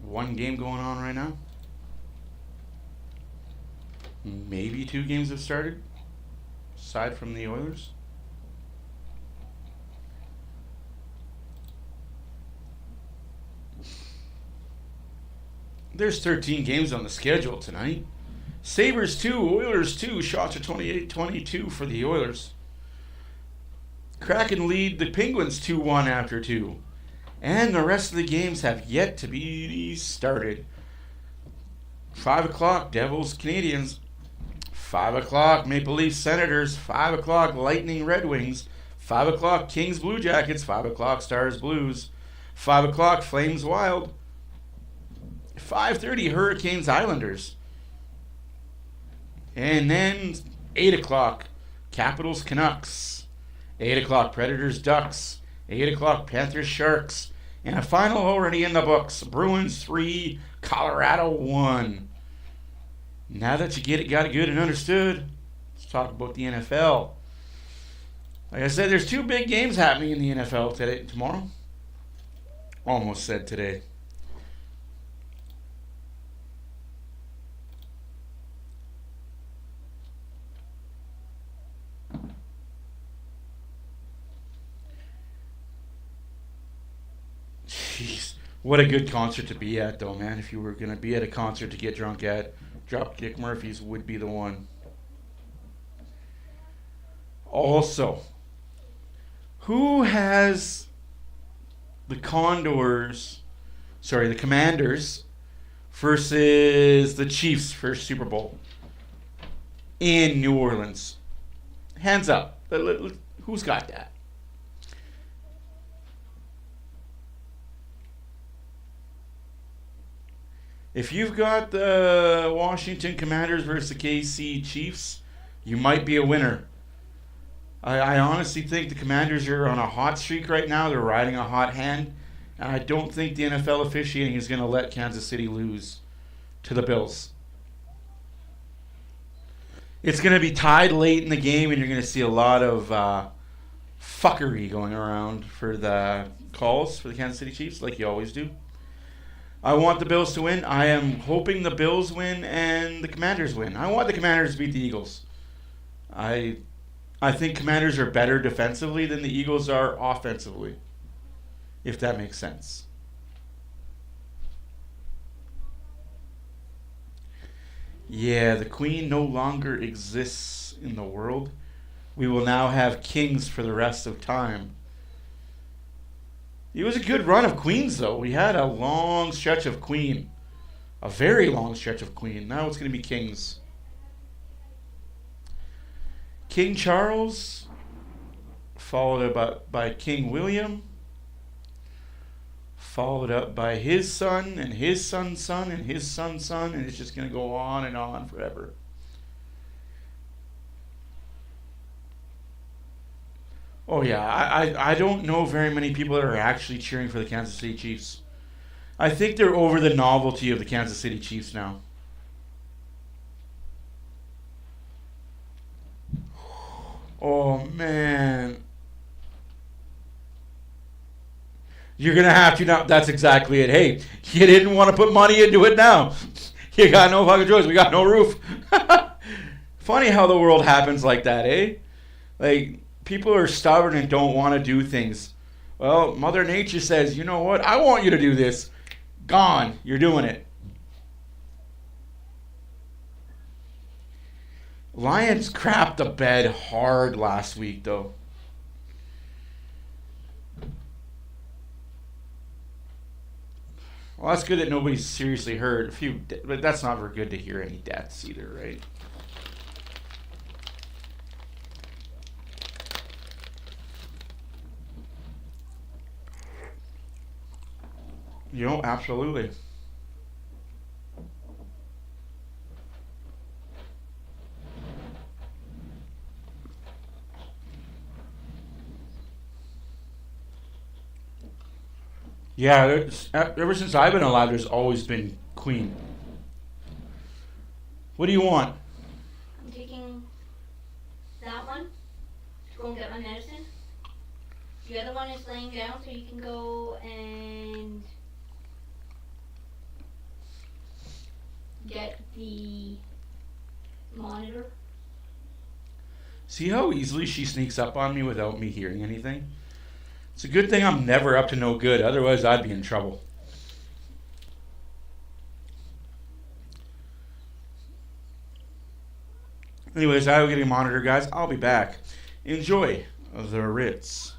one game going on right now. Maybe 2 games have started, aside from the Oilers. There's 13 games on the schedule tonight. Sabers 2, Oilers 2. Shots are 28-22 for the Oilers. Kraken lead the Penguins 2-1 after 2. And the rest of the games have yet to be started. 5 o'clock, Devils, Canadians. 5 o'clock, Maple Leafs, Senators. 5 o'clock, Lightning, Red Wings. 5 o'clock, Kings, Blue Jackets. 5 o'clock, Stars, Blues. 5 o'clock, Flames, Wild. 5:30, Hurricanes, Islanders. And then 8 o'clock, Capitals, Canucks. 8 o'clock, Predators, Ducks. 8 o'clock, Panthers, Sharks. And a final already in the books. Bruins 3, Colorado 1. Now that you got it good and understood, let's talk about the NFL. Like I said, there's 2 big games happening in the NFL tomorrow. Almost said today. Jeez, what a good concert to be at, though, man. If you were going to be at a concert to get drunk at, Dropkick Murphys would be the one. Also, who has the Commanders versus the Chiefs for Super Bowl in New Orleans? Hands up. Who's got that? If you've got the Washington Commanders versus the KC Chiefs, you might be a winner. I honestly think the Commanders are on a hot streak right now. They're riding a hot hand. And I don't think the NFL officiating is going to let Kansas City lose to the Bills. It's going to be tied late in the game, and you're going to see a lot of fuckery going around for the calls for the Kansas City Chiefs, like you always do. I want the Bills to win. I am hoping the Bills win and the Commanders win. I want the Commanders to beat the Eagles. I think Commanders are better defensively than the Eagles are offensively, if that makes sense. Yeah, the Queen no longer exists in the world. We will now have kings for the rest of time. It was a good run of queens, though. We had a long stretch of queen. A very long stretch of queen. Now it's going to be kings. King Charles, followed up by King William, followed up by his son and his son's son and his son's son, and it's just going to go on and on forever. Oh, yeah, I don't know very many people that are actually cheering for the Kansas City Chiefs. I think they're over the novelty of the Kansas City Chiefs now. Oh, man. You're going to have to now. That's exactly it. Hey, you didn't want to put money into it now. You got no fucking choice. We got no roof. Funny how the world happens like that, eh? Like, people are stubborn and don't want to do things. Well, Mother Nature says, you know what? I want you to do this. Gone. You're doing it. Lions crapped the bed hard last week, though. Well, that's good that nobody's seriously hurt. But that's not very good to hear any deaths either, right? You know, absolutely. Yeah, ever since I've been alive, there's always been Queen. What do you want? I'm taking that one to go and get my medicine. The other one is laying down, so you can go and get the monitor. See how easily she sneaks up on me without me hearing anything? It's a good thing I'm never up to no good, otherwise I'd be in trouble. Anyways, I will get a monitor, guys. I'll be back. Enjoy the Ritz.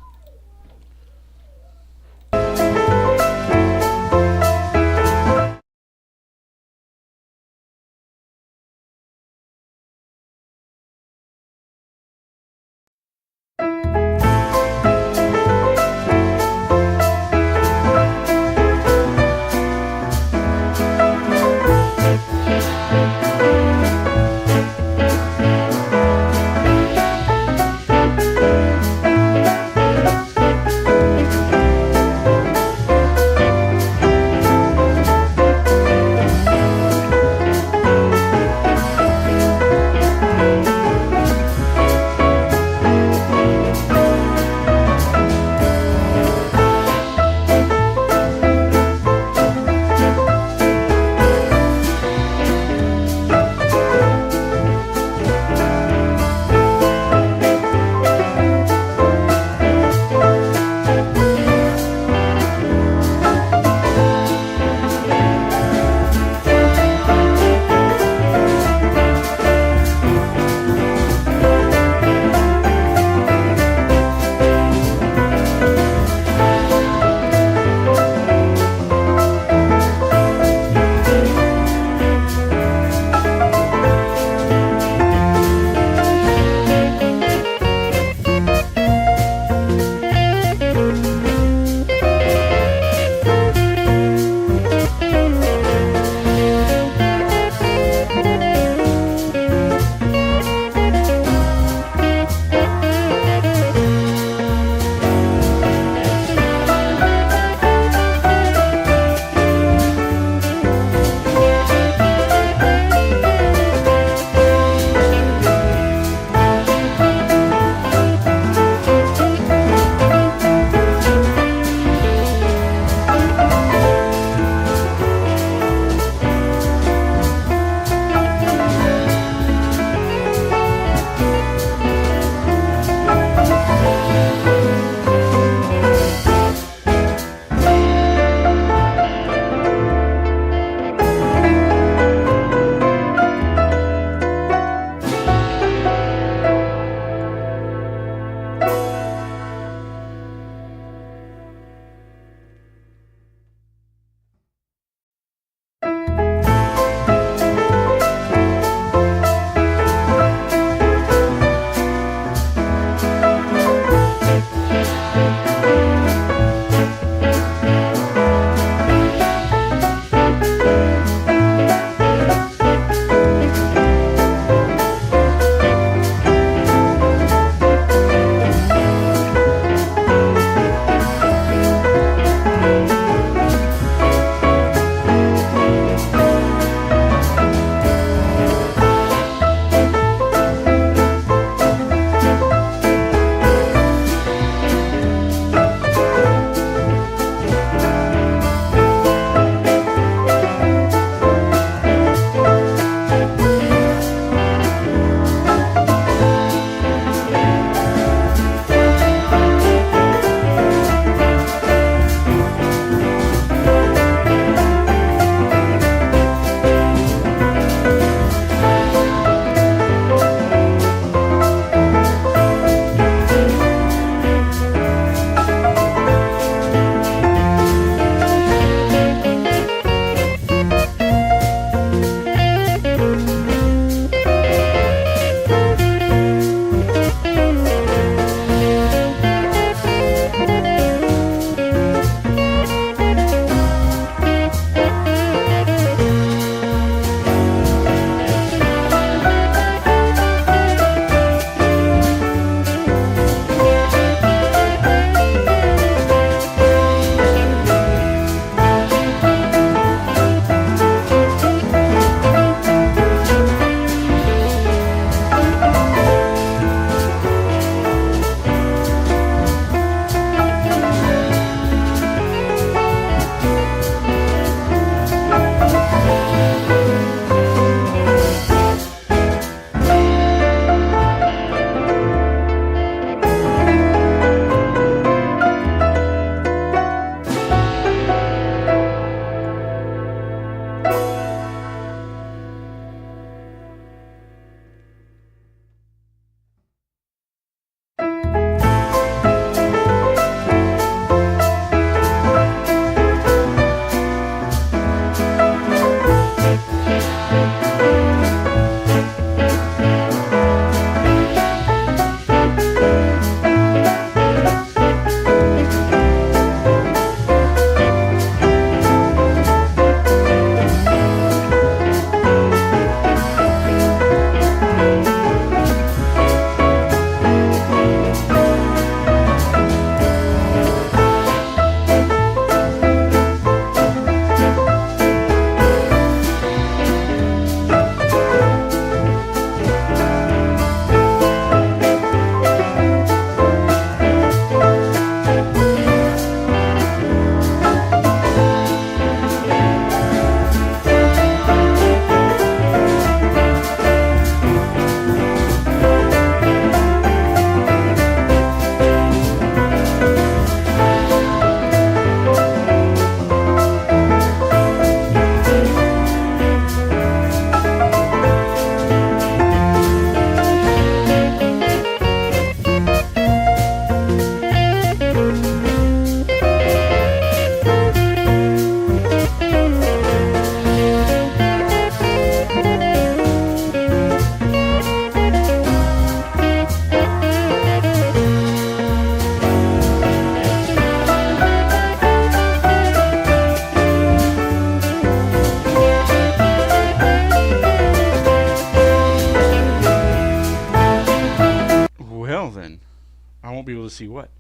be able to see what?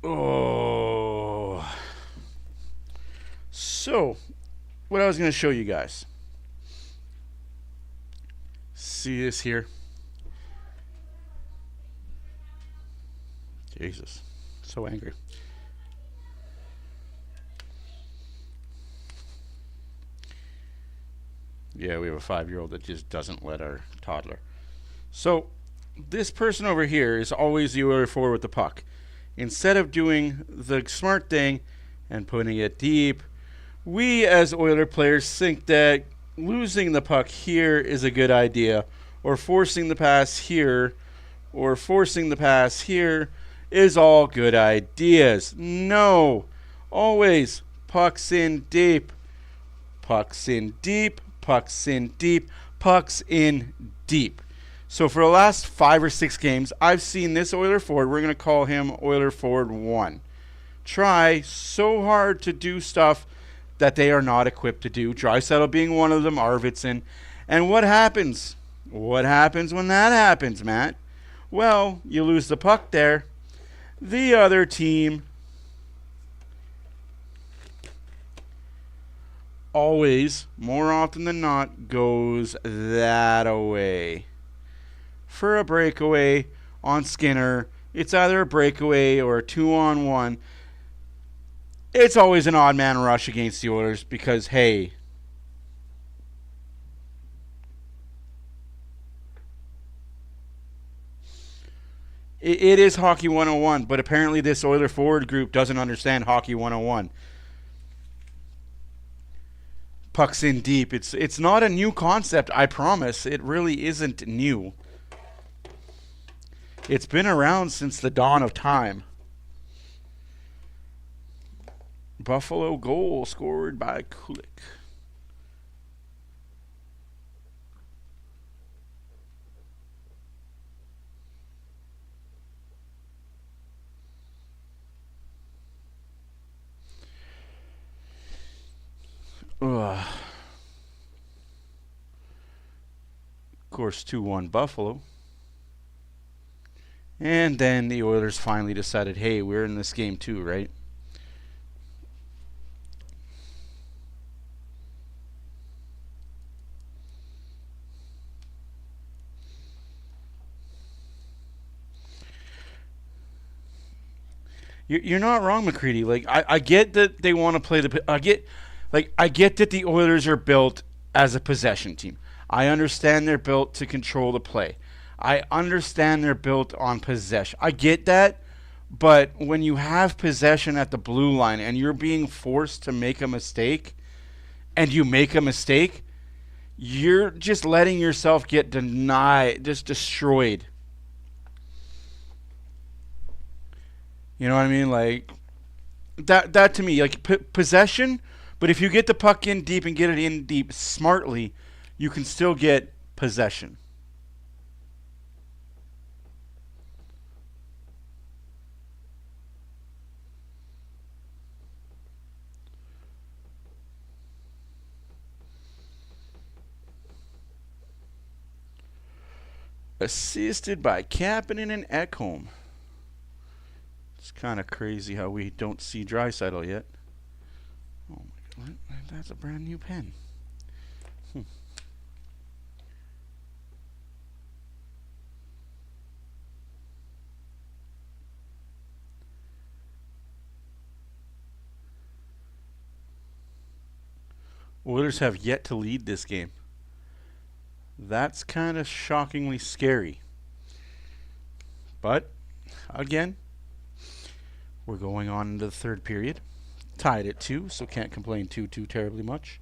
Oh. So, what I was going to show you guys. See this here? Jesus. So angry. Yeah, we have a 5-year-old that just doesn't let our toddler. So, this person over here is always the Oiler forward with the puck. Instead of doing the smart thing and putting it deep, we as Oiler players think that losing the puck here is a good idea, or forcing the pass here, or forcing the pass here is all good ideas. No. Always pucks in deep. Pucks in deep. Pucks in deep. Pucks in deep. So for the last 5 or 6 games, I've seen this Oiler forward. We're going to call him Oiler forward 1. Try so hard to do stuff that they are not equipped to do. Draisaitl being one of them, Arvidsson. And what happens? What happens when that happens, Matt? Well, you lose the puck there. The other team always, more often than not, goes that away. For a breakaway on Skinner, it's either a breakaway or a 2-on-1. It's always an odd man rush against the Oilers because, hey, it is Hockey 101, but apparently this Oiler forward group doesn't understand Hockey 101. Pucks in deep. It's not a new concept, I promise. It really isn't new. It's been around since the dawn of time. Buffalo goal scored by Kulik. Of course, 2-1 Buffalo. And then the Oilers finally decided, hey, we're in this game too, right? You're not wrong, McCready. Like I get that they want to play I get that the Oilers are built as a possession team. I understand they're built to control the play. I understand they're built on possession. I get that, but when you have possession at the blue line and you're being forced to make a mistake, and you make a mistake, you're just letting yourself get just destroyed. You know what I mean? Like that to me, like possession. But if you get the puck in deep and get it in deep smartly, you can still get possession. Assisted by Kapanen and Ekholm. It's kind of crazy how we don't see Draisaitl yet. Oh my God, that's a brand new pen. Oilers have yet to lead this game. That's kind of shockingly scary. But, again, we're going on into the third period. Tied at 2, so can't complain too terribly much.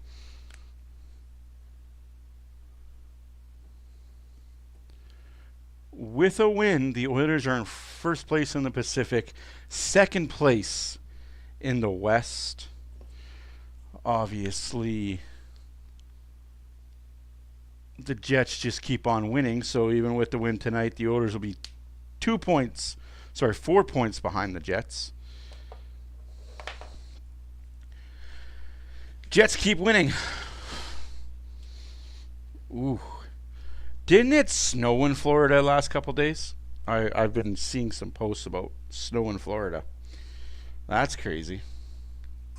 With a win, the Oilers are in first place in the Pacific, second place in the West. Obviously, the Jets just keep on winning, so even with the win tonight, the Oilers will be 4 points behind the Jets. Jets keep winning. Ooh, Didn't it snow in Florida the last couple days? I've been seeing some posts about snow in Florida. That's crazy. A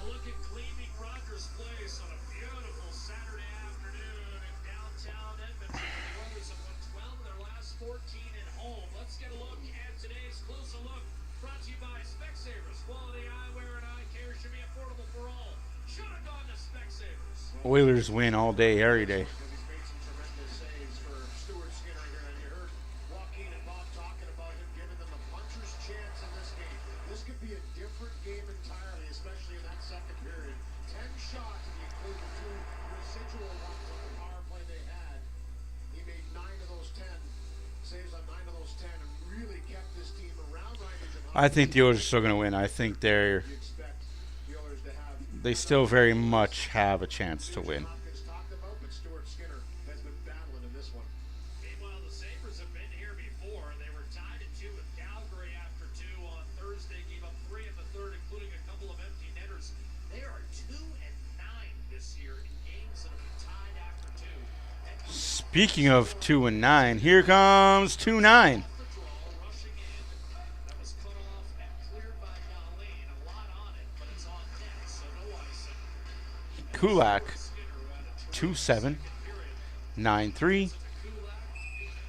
look at gleaming Rogers Place on a beautiful Saturday afternoon in downtown Edmonton. The Oilers have won 12 of their last 14 at home. Let's get a look at today's closer look. Brought to you by Specsavers. Quality eyewear and eye care should be affordable for all. Should have gone to Specsavers. Oilers win all day, every day. Because he's made some tremendous saves for Stuart Skinner here, and you heard Joaquin and Bob talking about him giving them a puncher's chance in this game. This could be a different game entirely, especially in that second period. 10 shots, if you include the 2 residual ones on the power play they had. He made 9 of those 10, saves on 9 of those 10, and really kept this team around Edmonton. I think the Oilers are still going to win. I think You expect the Oilers to have they still very much have a chance to win. Hopkins talked about, but Stuart Skinner has been battling in this one. Meanwhile, the Sabres have been here before. They were tied at 2 with Calgary after 2 on Thursday. Gave up 3 in the third, including a couple of empty netters. They are 2-9 this year in games that have been tied after 2. Speaking of 2 and 9, here comes 2-9. The draw rushing in. That was cut off and cleared by Darlene. A lot on it, but it's on net, so no icing. Kulak, Skinner who had a 2-7, period. 9-3.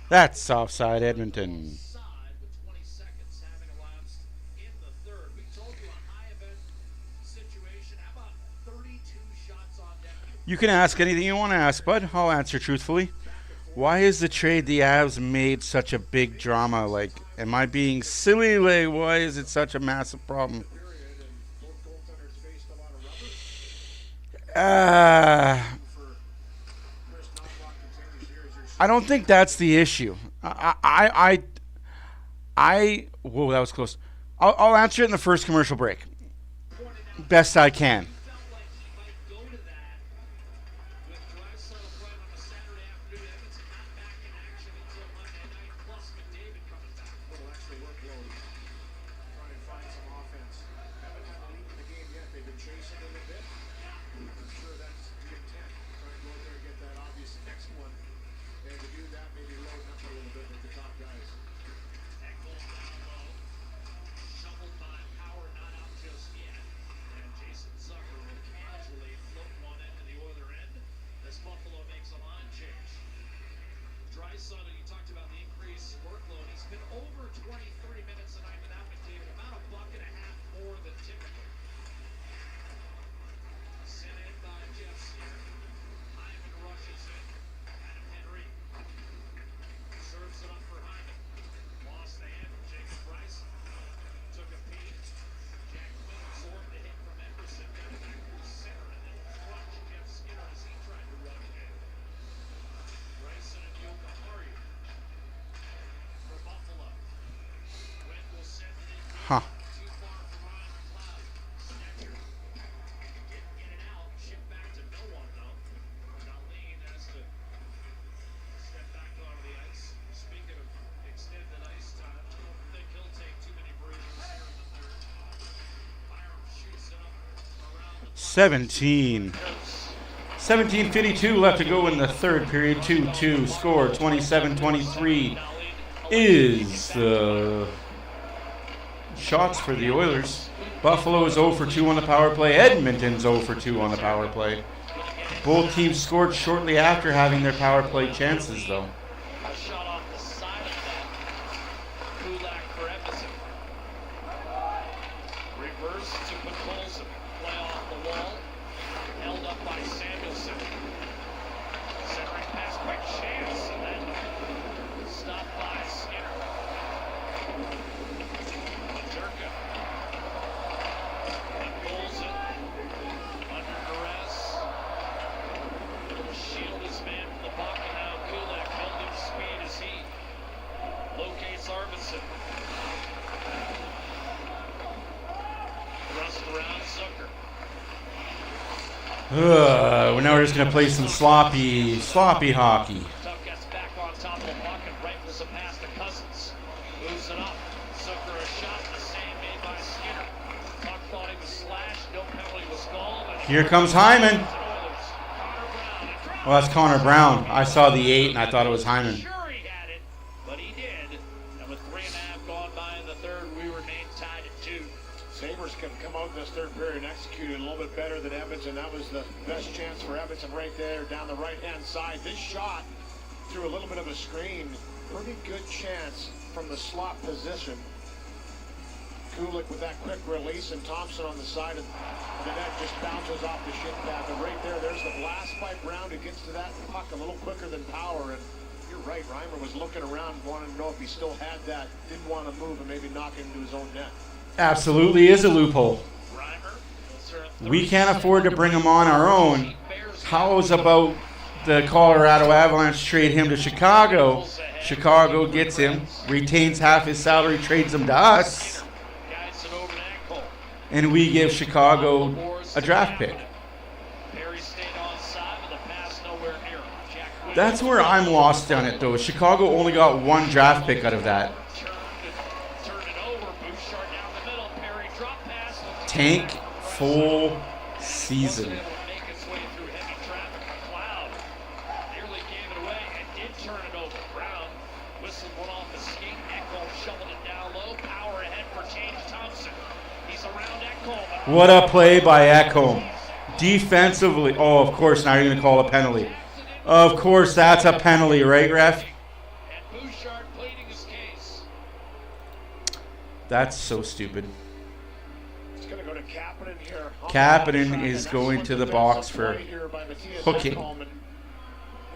That's offside Edmonton. Side with 20 seconds having elapsed in the third. We told you a high event situation. How about 32 shots on net? You can ask anything you want to ask, bud. I'll answer truthfully. Why is the trade the Avs made such a big drama? Like, am I being silly? Like, why is it such a massive problem? Period, and both goaltenders faced a lot of rubber. For Chris Knoblauch continues here as your I don't think that's the issue. Whoa, that was close. I'll answer it in the first commercial break. Best I can. Felt like he might go to that with Drysdale playing on a Saturday afternoon. Edmonton not back in action until Monday night, plus McDavid coming back. little extra workload. Try and find some offense. Haven't had the lead in the game yet. They've been chasing it a bit. I'm sure that's the intent. Try and go out there and get that obvious next one. And to do that, maybe loading up a little bit with the top guys. Eckholm down low. Shoveled by Power, not out just yet. And Jason Zucker will casually float one into the Oiler end as Buffalo makes a line change. Drysdale, you talked about the increased workload. He's been over 20, 30 minutes a night without McDavid, about a buck and a half more than typical. Sent in by Jeff Sear. Hyman rushes in. Adam Henry serves it up for Hyman. Lost the hand from James Bryson. Took a peek. Jack Quinn absorbed the hit from Emerson. Got it back to the center and then crushed Jeff Skinner as he tried to run it in. Bryson and Yokohari for Buffalo. Quinn will send it in. Huh. Too far for Ryan McLeod. Snatcher. Getting in and out. Shipped back to no one, though. Darlene has to step back onto the ice. Speaking of extended ice time, I don't think he'll take too many breathers here in the third. Byram shoots it up around the 17. 17:52 left to go in the third period. 2-2 score. 27-23 is the shots for the Oilers. Buffalo is 0 for 2 on the power play. Edmonton's 0 for 2 on the power play. Both teams scored shortly after having their power play chances, though. A shot off the side of that. Kulak for Edmonton. Reverse to Nicholson. Play off the wall. Held up by Samuelson. Centering pass by Chance. And then stopped by Skinner. Majerka. Nicholson. Under duress. Shield his man from the puck, and now Kulak building speed as he locates Arvidsson. Thrust around Zucker. Now we're just going to play some sloppy hockey. Tuck gets back on top of the puck and rifles a pass to Cousins. Moves it up. Zucker a shot, the save made by Skinner. Tuck thought he was slashed, no penalty was called. And Here comes Hyman. Oilers. Connor Brown, a drive. Well, that's Connor Brown. I saw the 8 and I thought it was Hyman. Sure he had it, but he did. And with 3.5 gone by in the third, we remain tied at 2. Sabers can come out in this third period and execute it a little bit better than Edmonton. That was the best chance for Edmonton right there down the right-hand side. This shot through a little bit of a screen. Pretty good chance from the slot position. Kulik with that quick release, and Thompson on the side of the net just bounces off the shin pad. But right there's the blast by Brown who gets to that puck a little quicker than Power. And you're right, Reimer was looking around, wanting to know if he still had that. Didn't want to move and maybe knock it into his own net. Absolutely is a loophole. Reimer, We can't afford to bring him on our own. How's about the Colorado Avalanche trade him to Chicago? Chicago gets him, retains half his salary, trades him to us, guides it over to Ekholm. and we give Chicago a draft pick. Perry stayed on side with a pass nowhere near him. Jack Quinn That's where I'm lost on it, though. Chicago only got 1 draft pick out of that. turned it over. Bouchard down the middle. Perry drop pass. Tank full season. Wasn't able to make its way through heavy traffic. McLeod nearly gave it away and did turn it over. Brown whistled one off his skate. Ekholm shoveled it down low. Power ahead for James Thompson. He's around Ekholm. What a play by Ekholm. Defensively. Oh, of course, now you're going to call a penalty. Of course, that's a penalty, right, ref? And Bouchard pleading his case. That's so stupid. It's going to go to Kapanen here. Kapanen is going to the box for hooking.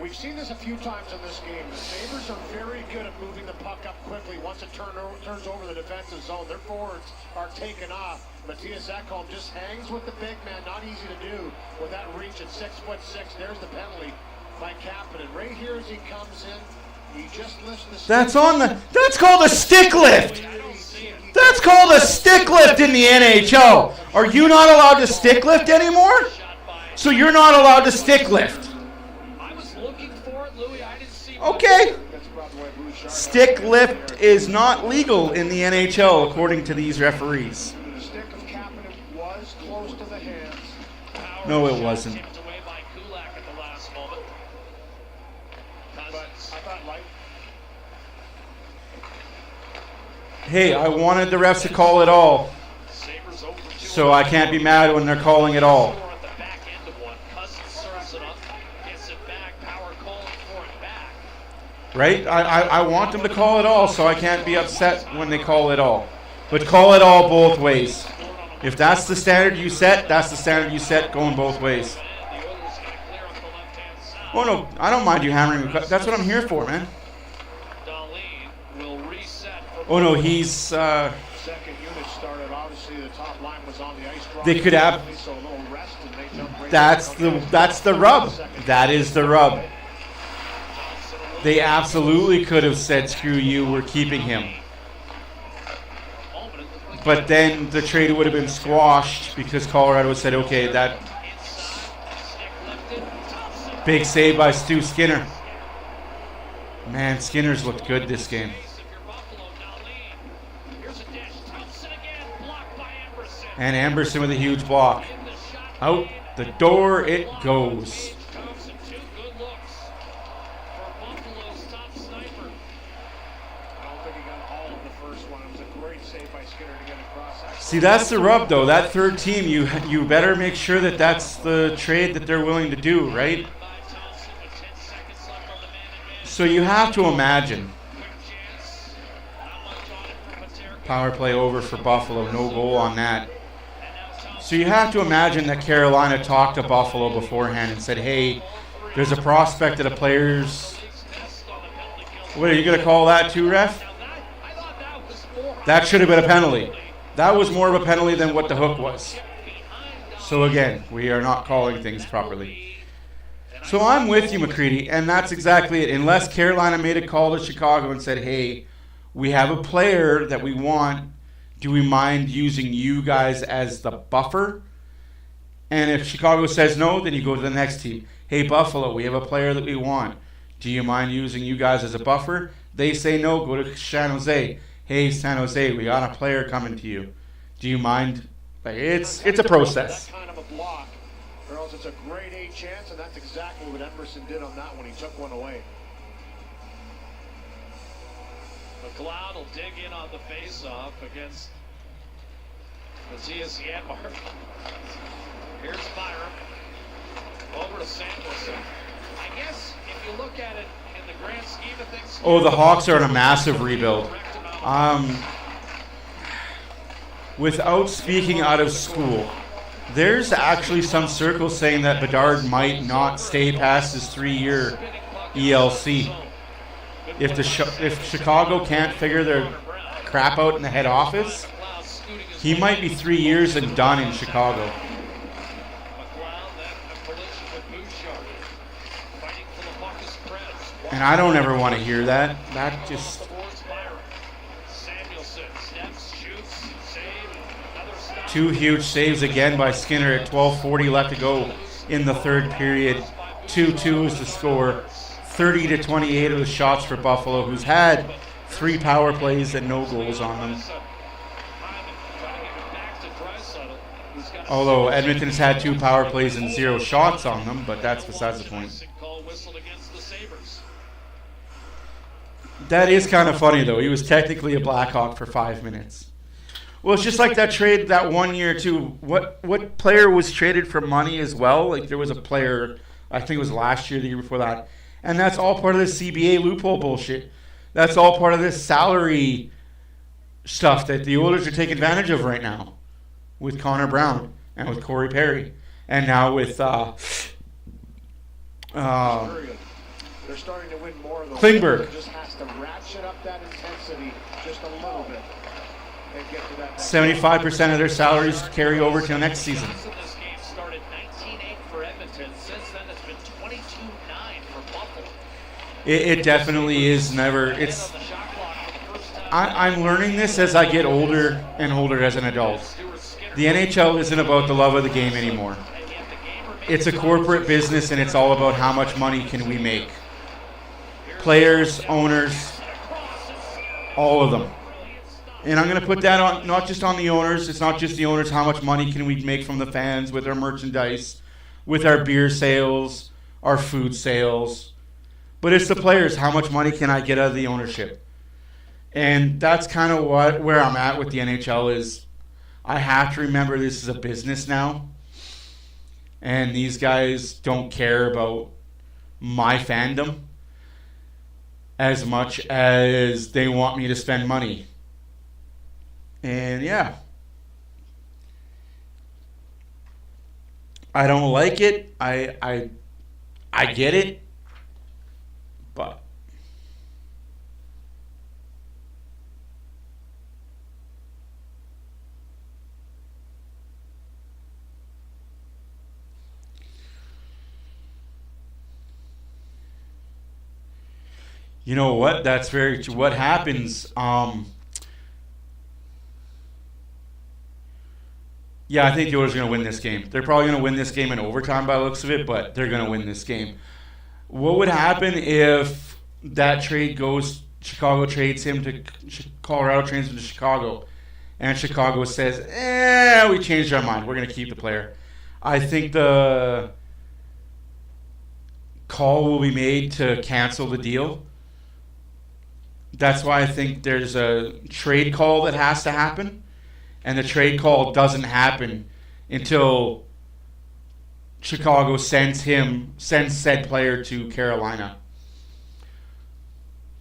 We've seen this a few times in this game. The Sabres are very good at moving the puck up quickly. Once it turns over the defensive zone, their forwards are taken off. Matthias Ekholm just hangs with the big man. Not easy to do with that reach at 6'6". There's the penalty by Kapanen. Right here as he comes in, he just lifts the stick. That's called a stick lift. That's called a stick lift in the NHL. Are you not allowed to stick lift anymore? So you're not allowed to stick lift. I was looking for it, Louis. I didn't see it. Okay. That's probably why Bouchard- Stick lift is not legal in the NHL according to these referees. The stick of Kapanen was close to the hands. No, it wasn't. Tipped away by Kulak at the last moment. But I thought like Hey, I wanted the refs to call it all, Sabres over 2. so I can't be mad when they're calling it all. At the back end of one. Cousins serves it up, gets it back. Power calling for it back. Right? I want them to call it all, so I can't be upset when they call it all. But call it all both ways. If that's the standard you set, that's the standard you set going both ways. The Oilers going to clear up the left-hand side. Oh, no, I don't mind you hammering me. That's what I'm here for, man. Darlene will reset for Oh, no, he's... second unit started. Obviously, the top line was on the ice. They could have- So a little rest and they jumped right That's the rub. That is the rub. They absolutely could have said, screw you, we're keeping him. But then the trade would have been squashed because Colorado said, okay, that big save by Stu Skinner. Man, Skinner's looked good this game. And Amberson with a huge block. Out the door it goes. Thompson, 2 good looks for Buffalo's top sniper. I don't think he got all of the first one. It was a great save by Skinner to get across. See, that's the rub, though. That third team, you better make sure that that's the trade that they're willing to do, right? By Thompson with 10 seconds left on the man advantage. So you have to imagine. Quick chance. Not much on it for Paterka. Power play over for Buffalo. No goal on that. And now Thompson. So you have to imagine that Carolina talked to Buffalo beforehand and said, hey, there's a prospect of the players. What, are you going to call that too, ref? I thought that was more. That should have been a penalty. That was more of a penalty than what the hook was. So again, we are not calling things properly. So I'm with you, McCready, and that's exactly it. Unless Carolina made a call to Chicago and said, hey, we have a player that we want. Do we mind using you guys as the buffer? And if Chicago says no, then you go to the next team. Hey, Buffalo, we have a player that we want. Do you mind using you guys as a buffer? They say no, go to San Jose. Hey, San Jose, we got a player coming to you. Do you mind? Like, it's a process. That kind of a block Girls, it's a grade A chance, and that's exactly what Emerson did on that one. He took one away. McLeod will dig in on the face-off against Matthias Janmark. Here's Byram. Over to Samuelson. I guess if you look at it in the grand scheme of things... Oh, the Hawks are in a massive rebuild. Without speaking out of school, there's actually some circles saying that Bedard might not stay past his 3-year ELC. If Chicago can't figure their crap out in the head office, he might be 3 years and done in Chicago. And I don't ever want to hear that. That just... Two huge saves again by Skinner at 12:40 left to go in the third period. 2-2 is the score. 30-28 of the shots for Buffalo, who's had 3 power plays and no goals on them. Although Edmonton's had 2 power plays and 0 shots on them, but that's besides the point. That is kind of funny, though. He was technically a Blackhawk for 5 minutes. Well, it's just like that trade that 1 year, too. What player was traded for money as well? Like, there was a player, I think it was last year, the year before that. And that's all part of this CBA loophole bullshit. That's all part of this salary stuff that the Oilers are taking advantage of right now with Connor Brown and with Corey Perry. And now with They're starting to win more of those. Klingberg. Just has to ratchet up that intensity just a little bit and get to that. 75% of their salaries carry over to next season. This game started 19-8 for Edmonton. Since then, it's been 22-9 for Buffalo. It definitely is never. It's. I'm learning this as I get older and older as an adult. The NHL isn't about the love of the game anymore. It's a corporate business, and it's all about how much money can we make. Players, owners, all of them. And I'm going to put that on, not just on the owners. It's not just the owners. How much money can we make from the fans with our merchandise, with our beer sales, our food sales. But it's the players. How much money can I get out of the ownership? And that's kind of where I'm at with the NHL is I have to remember this is a business now. And these guys don't care about my fandom as much as they want me to spend money. And yeah, I don't like it. I get it, but you know what? That's very true. What happens? Yeah, I think the Oilers are going to win this game. They're probably going to win this game in overtime by the looks of it, but they're going to win this game. What would happen if that trade goes, Chicago trades him to Colorado, trades him to Chicago, and Chicago says, we changed our mind. We're going to keep the player. I think the call will be made to cancel the deal. That's why I think there's a trade call that has to happen. And the trade call doesn't happen until Chicago sends said player to Carolina.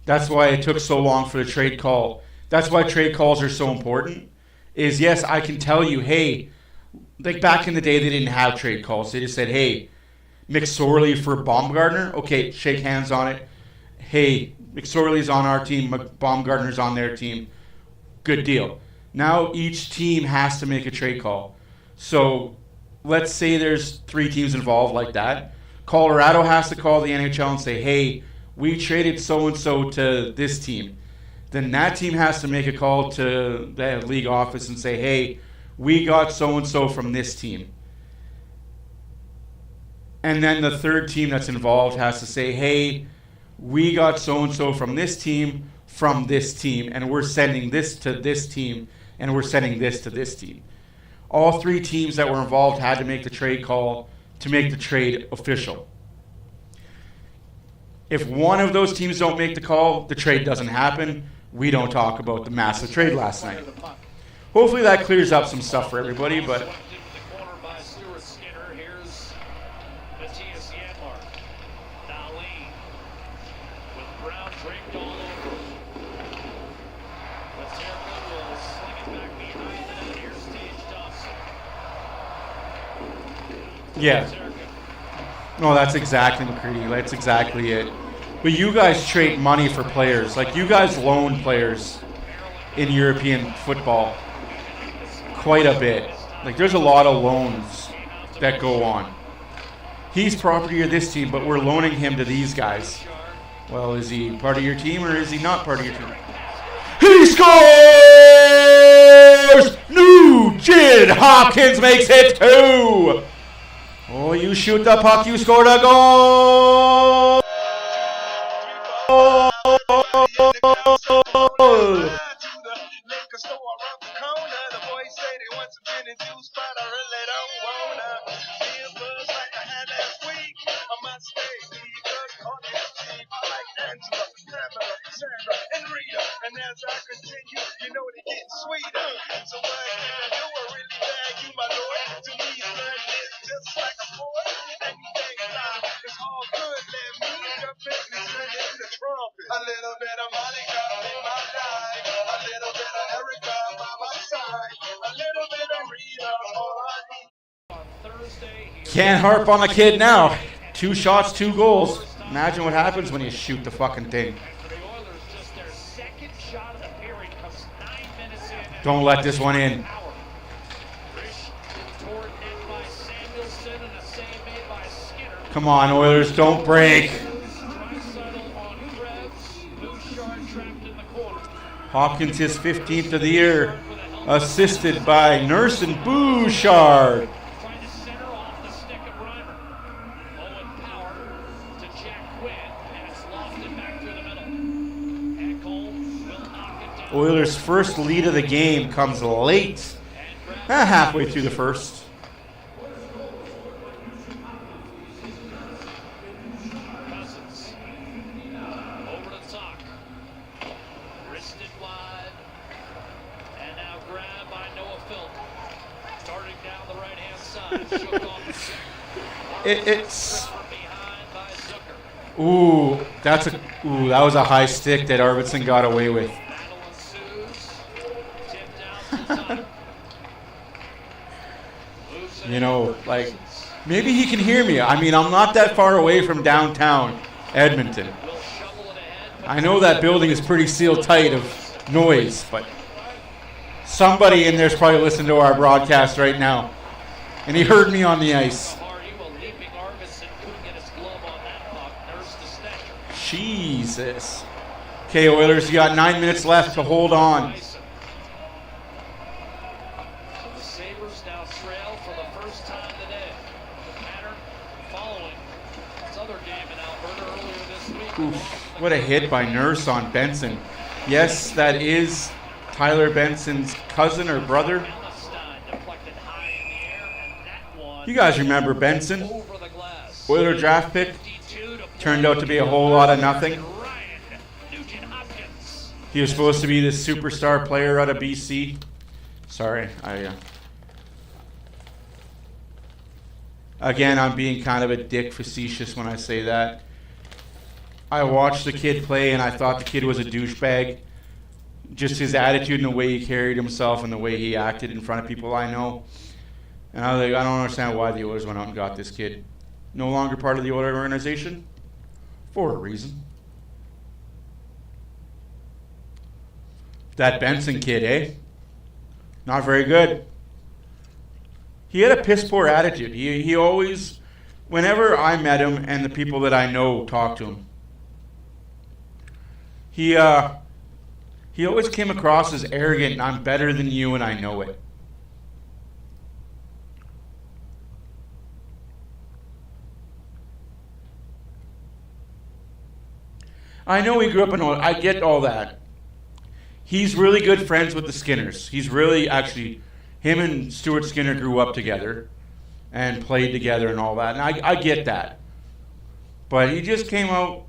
That's why it took so long for the trade call. That's why trade calls are so important. Is yes, I can tell you, hey, like back in the day they didn't have trade calls. They just said, hey, McSorley for Baumgartner. Okay, shake hands on it. Hey, McSorley's on our team. Baumgartner's on their team. Good deal. Now each team has to make a trade call. So let's say there's 3 teams involved like that. Colorado has to call the NHL and say, hey, we traded so-and-so to this team. Then that team has to make a call to the league office and say, hey, we got so-and-so from this team. And then the third team that's involved has to say, hey, we got so-and-so from this team, and we're sending this to this team, and we're sending this to this team. All 3 teams that were involved had to make the trade call to make the trade official. If one of those teams don't make the call, the trade doesn't happen. We don't talk about the massive trade last night. Hopefully that clears up some stuff for everybody, but yeah. No, that's exactly McCready. That's exactly it. But you guys trade money for players. Like, you guys loan players in European football quite a bit. Like, there's a lot of loans that go on. He's property of this team, but we're loaning him to these guys. Well, is he part of your team or is he not part of your team? He scores! Nugent Hopkins makes it 2! Oh, you shoot the puck, you scored a goal! Can't harp on the kid now. 2 shots, 2 goals. Imagine what happens when you shoot the fucking thing. Don't let this one in. Come on, Oilers, don't break. Hopkins, his 15th of the year, assisted by Nurse and Bouchard. Oilers' first lead of the game comes late, halfway through the first. Cousins over the top, wristed wide, and now grabbed by Noah Philp, starting down the right hand side, shook off the check. It's ooh, that was a high stick that Arvidsson got away with. You know, like, maybe he can hear me. I mean, I'm not that far away from downtown Edmonton. I know that building is pretty sealed tight of noise, but somebody in there's probably listening to our broadcast right now, and he heard me on the ice. Jesus. Okay, Oilers, you got 9 minutes left to hold on. So the Sabers now trail for the first time today. The pattern following this other game in Alberta earlier this week. Oof, what a hit by Nurse on Benson. Yes, that is Tyler Benson's cousin or brother. You guys remember Benson? Oiler draft pick. Turned out to be a whole lot of nothing. He was supposed to be this superstar player out of BC. Sorry, again, I'm being kind of a dick facetious when I say that. I watched the kid play and I thought the kid was a douchebag. Just his attitude and the way he carried himself and the way he acted in front of people I know. And I was like, I don't understand why the Oilers went out and got this kid. No longer part of the Oilers organization? For a reason. That Benson kid, eh? Not very good. He had a piss poor attitude. He always, whenever I met him and the people that I know talked to him, he always came across as arrogant and I'm better than you and I know it. I know he grew up in Oilers. I get all that. He's really good friends with the Skinners. He's really, actually, him and Stuart Skinner grew up together. and played together and all that. And I get that. But he just came out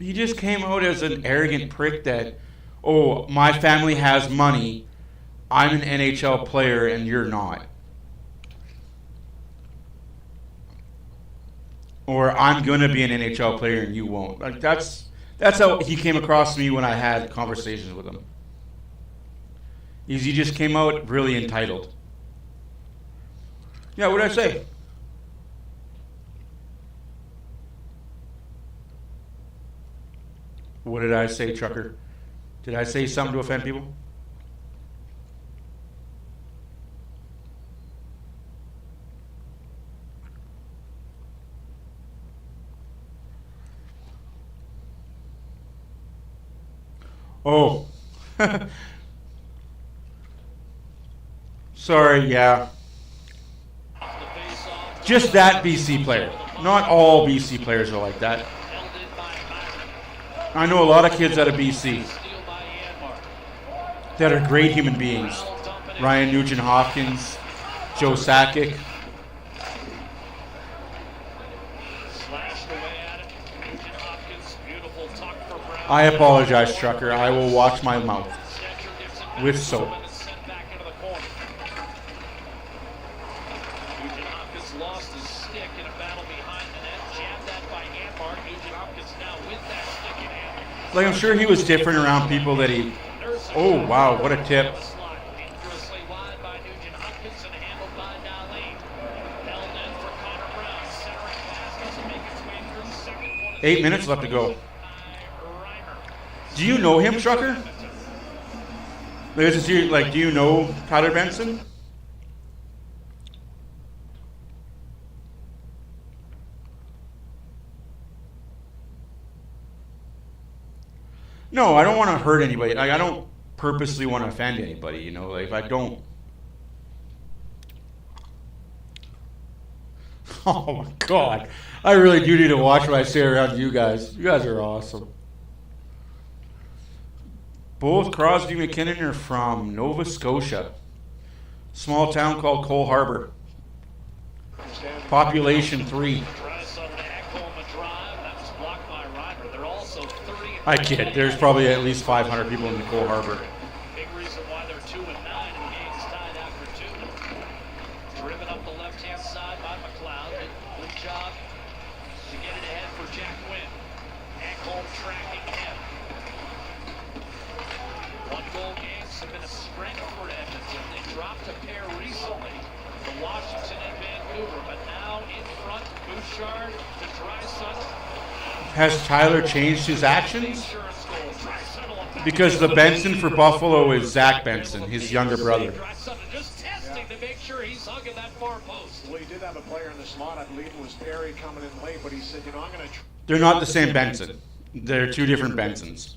as an arrogant prick that, oh, my family has money, I'm an NHL player and you're not. Or I'm going to be an NHL player and you won't. Like that's how he came across to me when I had conversations with him. He just came out really entitled. Yeah, what did I say? What did I say, Trucker? Did I say something to offend people? Oh. Sorry, yeah. Just that BC player. Not all BC players are like that. I know a lot of kids out of BC that are great human beings. Ryan Nugent-Hopkins, Joe Sakic. I apologize, Trucker. I will wash my mouth with soap. Like, I'm sure he was different around people that he... Oh, wow, what a tip. 8 minutes left to go. Do you know him, Trucker? Like, do you know Tyler Benson? No, I don't want to hurt anybody. Like, I don't purposely want to offend anybody, you know? Like, if I don't... Oh, my God. I really do need to watch what I say around you guys. You guys are awesome. Both Crosby and McKinnon are from Nova Scotia. Small town called Cole Harbour. Population 3. I kid. There's probably at least 500 people in Cole Harbour. Big reason why they're 2-9 and games tied after 2. Driven up the left-hand side by McLeod. Good job to get it ahead for Jack Quinn. Ekholm tracking him. One-goal games have been a strength for Edmonton. They dropped a pair recently to Washington and Vancouver, but now in front, Bouchard to Draisaitl. Has Tyler changed his actions? Because the Benson for Buffalo is Zach Benson, his younger brother. Just testing to make sure he's hugging that far post. Well, he did have a player in the slot. I believe it was Perry coming in late, but he said, you know, I'm going to... They're not the same Benson. They're two different Bensons.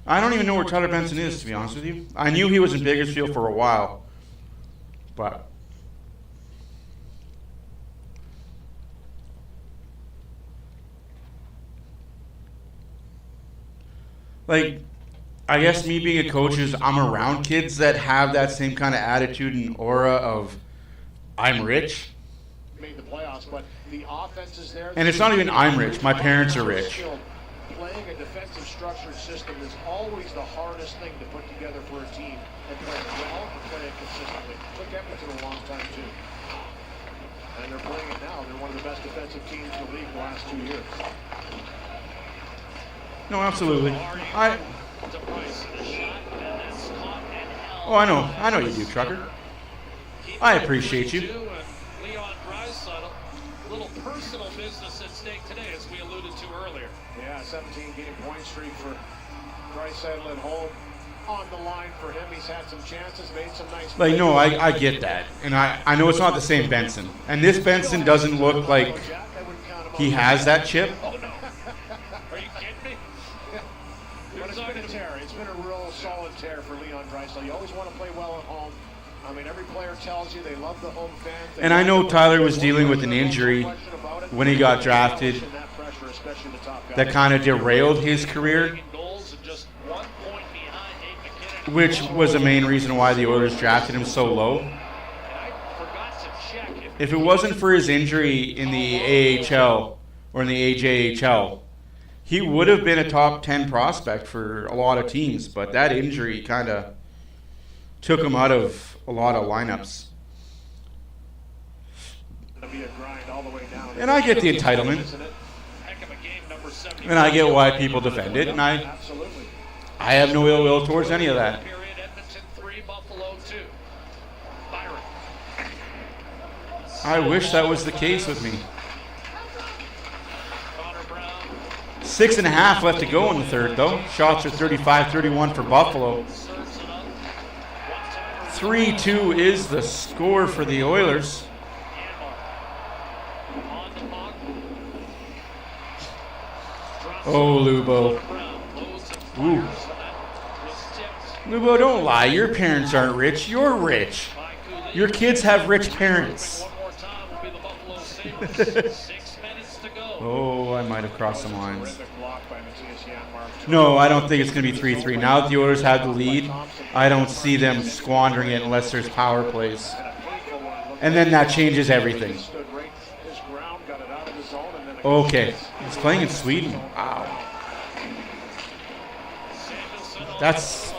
I don't even know where Tyler Benson is, to be honest with you. I knew he was in Bakersfield for a while, but... Like, I guess me being a coach is I'm around kids that have that same kind of attitude and aura of I'm rich. Made the playoffs, but the offense is there. And it's not even I'm rich. My parents are rich. Playing a defensive structured system is always the hardest thing to put together for a team and play it well and play it consistently. Took Edmonton a long time too. And they're playing it now. They're one of the best defensive teams in the league the last 2 years. No, absolutely. I know you do, Trucker. I appreciate you. Leon Draisaitl, a little personal business at stake today, as we alluded to earlier. Yeah, 17-game point streak for Draisaitl at home. On the line for him, he's had some chances, made some nice plays. Like, no, I get that. And I know it's not the same Benson. And this Benson doesn't look like he has that chip. Oh, no. Are you kidding me? But it's been a tear. It's been a real solid tear for Leon Draisaitl. You always want to play well at home. I mean, every player tells you they love the home fans. And I know Tyler was dealing with an injury when he got drafted that kind of derailed his career, which was the main reason why the Oilers drafted him so low. I forgot to check if it wasn't for his injury in the AHL or in the AJHL, he would have been a top 10 prospect for a lot of teams, but that injury kind of took him out of a lot of lineups. And I get the entitlement. And I get why people defend it, and I have no ill will towards any of that. I wish that was the case with me. 6.5 left to go in the third, though. Shots are 35-31 for Buffalo. 3-2 is the score for the Oilers. Oh, Lubo. Ooh. Lubo, don't lie. Your parents aren't rich. You're rich. Your kids have rich parents. Oh, I might have crossed some lines. No, I don't think it's going to be 3-3. Now that the Oilers have the lead, I don't see them squandering it unless there's power plays. And then that changes everything. Okay. He's playing in Sweden. Wow. That's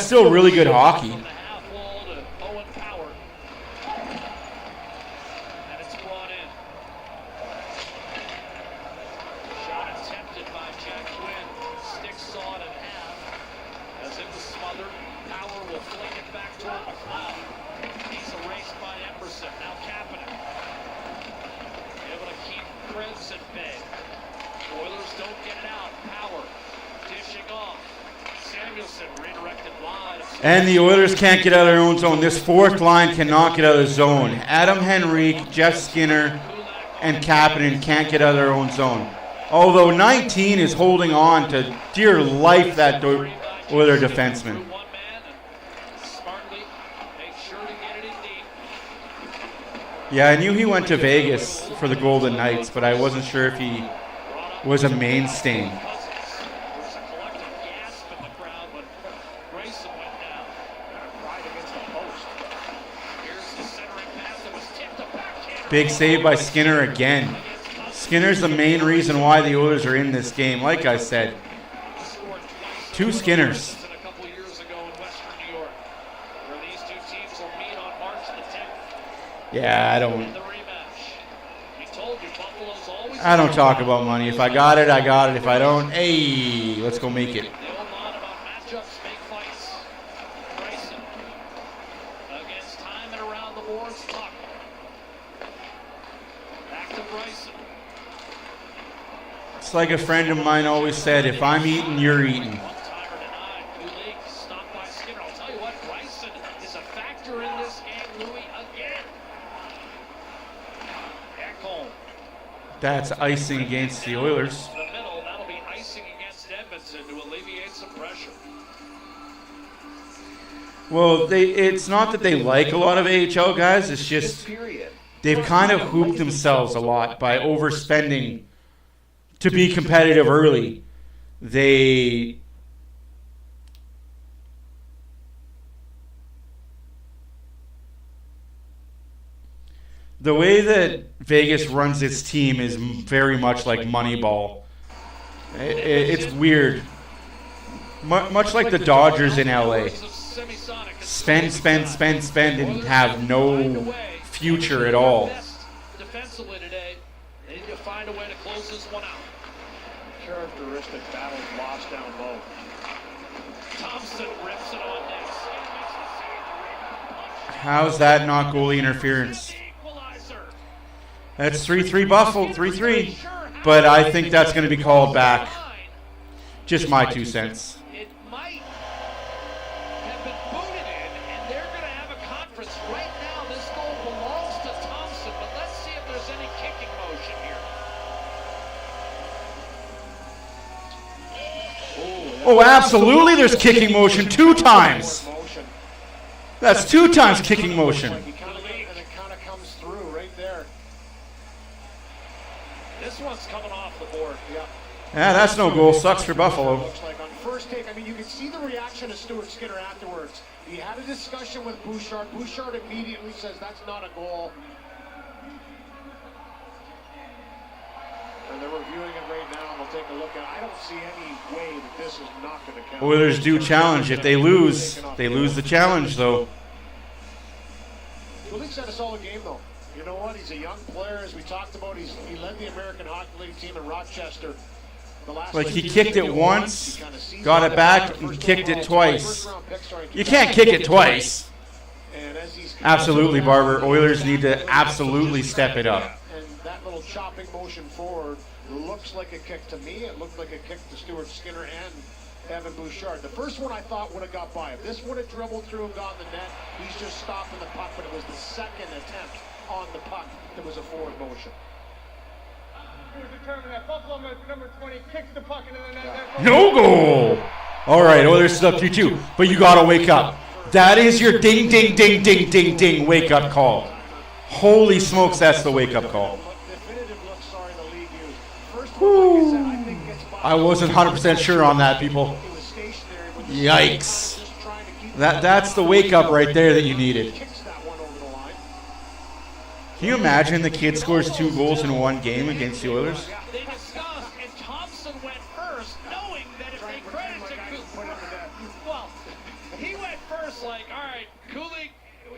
still really good hockey. And the Oilers can't get out of their own zone. This fourth line cannot get out of the zone. Adam Henrique, Jeff Skinner, and Kapanen can't get out of their own zone. Although 19 is holding on to dear life that Oiler defenseman. Yeah, I knew he went to Vegas for the Golden Knights, but I wasn't sure if he was a mainstay. Big save by Skinner again. Skinner's the main reason why the Oilers are in this game. Like I said, 2 Skinners. Yeah, I don't talk about money. If I got it, I got it. If I don't, hey, let's go make it. It's like a friend of mine always said, if I'm eating, you're eating. That's icing against the Oilers. That'll be icing against Edmonton to alleviate some pressure. Well, it's not that they like a lot of AHL guys. It's just they've kind of hooped themselves a lot by overspending to be competitive early. The way that Vegas runs its team is very much like Moneyball. It's weird. Much like the Dodgers in LA. Spend, and have no future at all. Defensively today, they need to find a way to close this one out. Characteristic battles lost down low. Thompson rips it on next. How's that not goalie interference? That's 3-3 Buffalo, 3-3. But I think that's going to be called back. Just my 2 cents. It might have been booted in, and they're going to have a conference. Right now, this goal belongs to Thompson, but let's see if there's any kicking motion here. Oh, absolutely there's kicking motion 2 times. That's 2 times kicking motion. And it kind of comes through right there. This one's coming off the board. Yeah, that's no goal. Sucks for Buffalo. Looks like on first take, I mean, you can see the reaction of Stuart Skinner afterwards. He had a discussion with Bouchard. Bouchard immediately says that's not a goal. reviewing it right now, and we'll take a look at it. I don't see any way that this is not going to count. Oilers do challenge. If they lose the challenge, though. Kulik's had a solid game, though. You know what? He's a young player, as we talked about. He led the American Hockey League team in Rochester. Like, he kicked it once, got it back, and kicked it twice. You can't kick it twice. Absolutely, Barber. Oilers need to absolutely step it up. And that little chopping motion forward looks like a kick to me. It looked like a kick to Stuart Skinner and Evan Bouchard. The first one I thought would have got by. If this would have dribbled through and gone the net, he's just stopping the puck, but it was the second attempt on the puck that was a forward motion. No goal. All right, Oilers is up 3-2, but you got to wake up. That is your ding, ding, ding, ding, ding, ding wake-up call. Holy smokes, that's the wake-up call. Woo. I wasn't 100% sure on that, people. Yikes. That's the wake-up right there that you needed. Can you imagine the kid scores 2 goals in one game against the Oilers? They discussed, and Thompson went first, knowing that if they credit to well, he went first, like, all right, Kulik,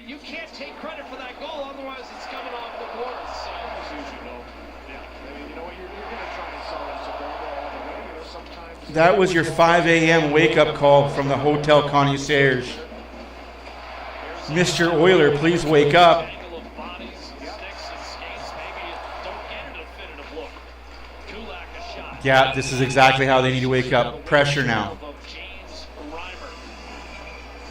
you can't take credit for that goal, otherwise it's coming off the boards. So. That was your 5 a.m. wake-up call from the Hotel Concierge. Mr. Oiler, please wake up. Yeah, this is exactly how they need to wake up. Pressure now.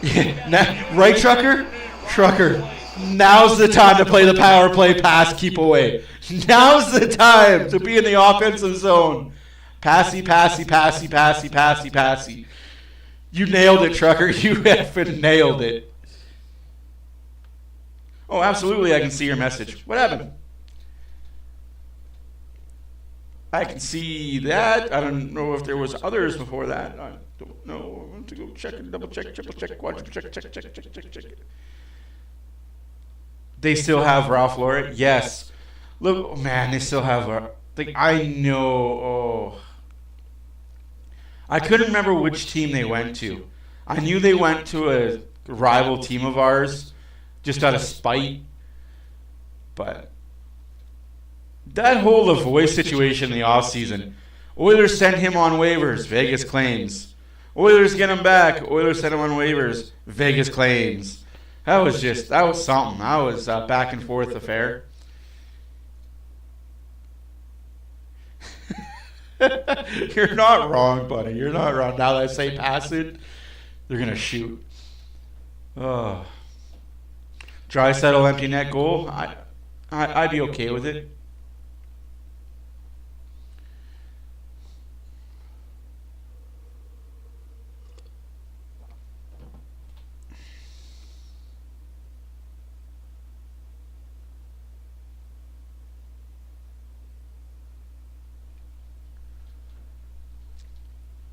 Right, Trucker? Trucker, now's the time to play the power play pass, keep away. Now's the time to be in the offensive zone. Passy, passy, passy, passy, passy, passy. You nailed it, Trucker. You effing nailed it. Oh, absolutely, I can see your message. What happened? I can see that. I don't know if there was others before that. I don't know. I want to go check and double check, triple check, quadruple check, check. They still have Ralph Lauren? Yes. Look, oh man, they still have. Like, I know. Oh, I couldn't remember which team they went to. I knew they went to a rival team of ours, just out of spite. But that whole Lavoie situation in the offseason, Oilers sent him on waivers, Vegas claims. Oilers get him back, Oilers sent him on waivers, Vegas claims. That was something. That was a back and forth affair. You're not wrong, buddy. You're not wrong. Now that I say pass it, they're going to shoot. Oh. Dry settle empty net goal. I'd be okay with it.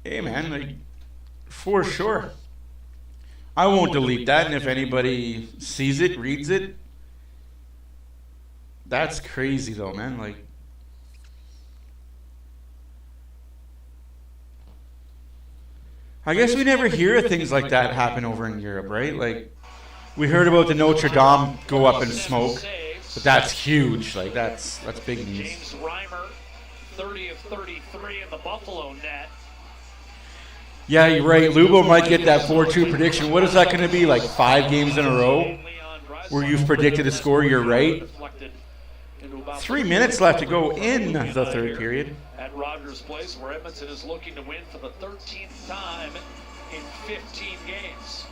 Hey man, like, for sure. I won't delete that, and if anybody sees it, reads it, that's crazy though, man. Like, I guess we never hear of things like that happen over in Europe, right? Like, we heard about the Notre Dame go up in smoke, but that's huge. Like, that's big news. James Reimer, 30 of 33 in the Buffalo net. Yeah, you're right. Lubo might get that 4-2 prediction. What is that going to be, like 5 games in a row where you've predicted a score you're right? 3 minutes left to go in the third period. At Rogers Place, where Edmonton is looking to win for the 13th time in 15 games.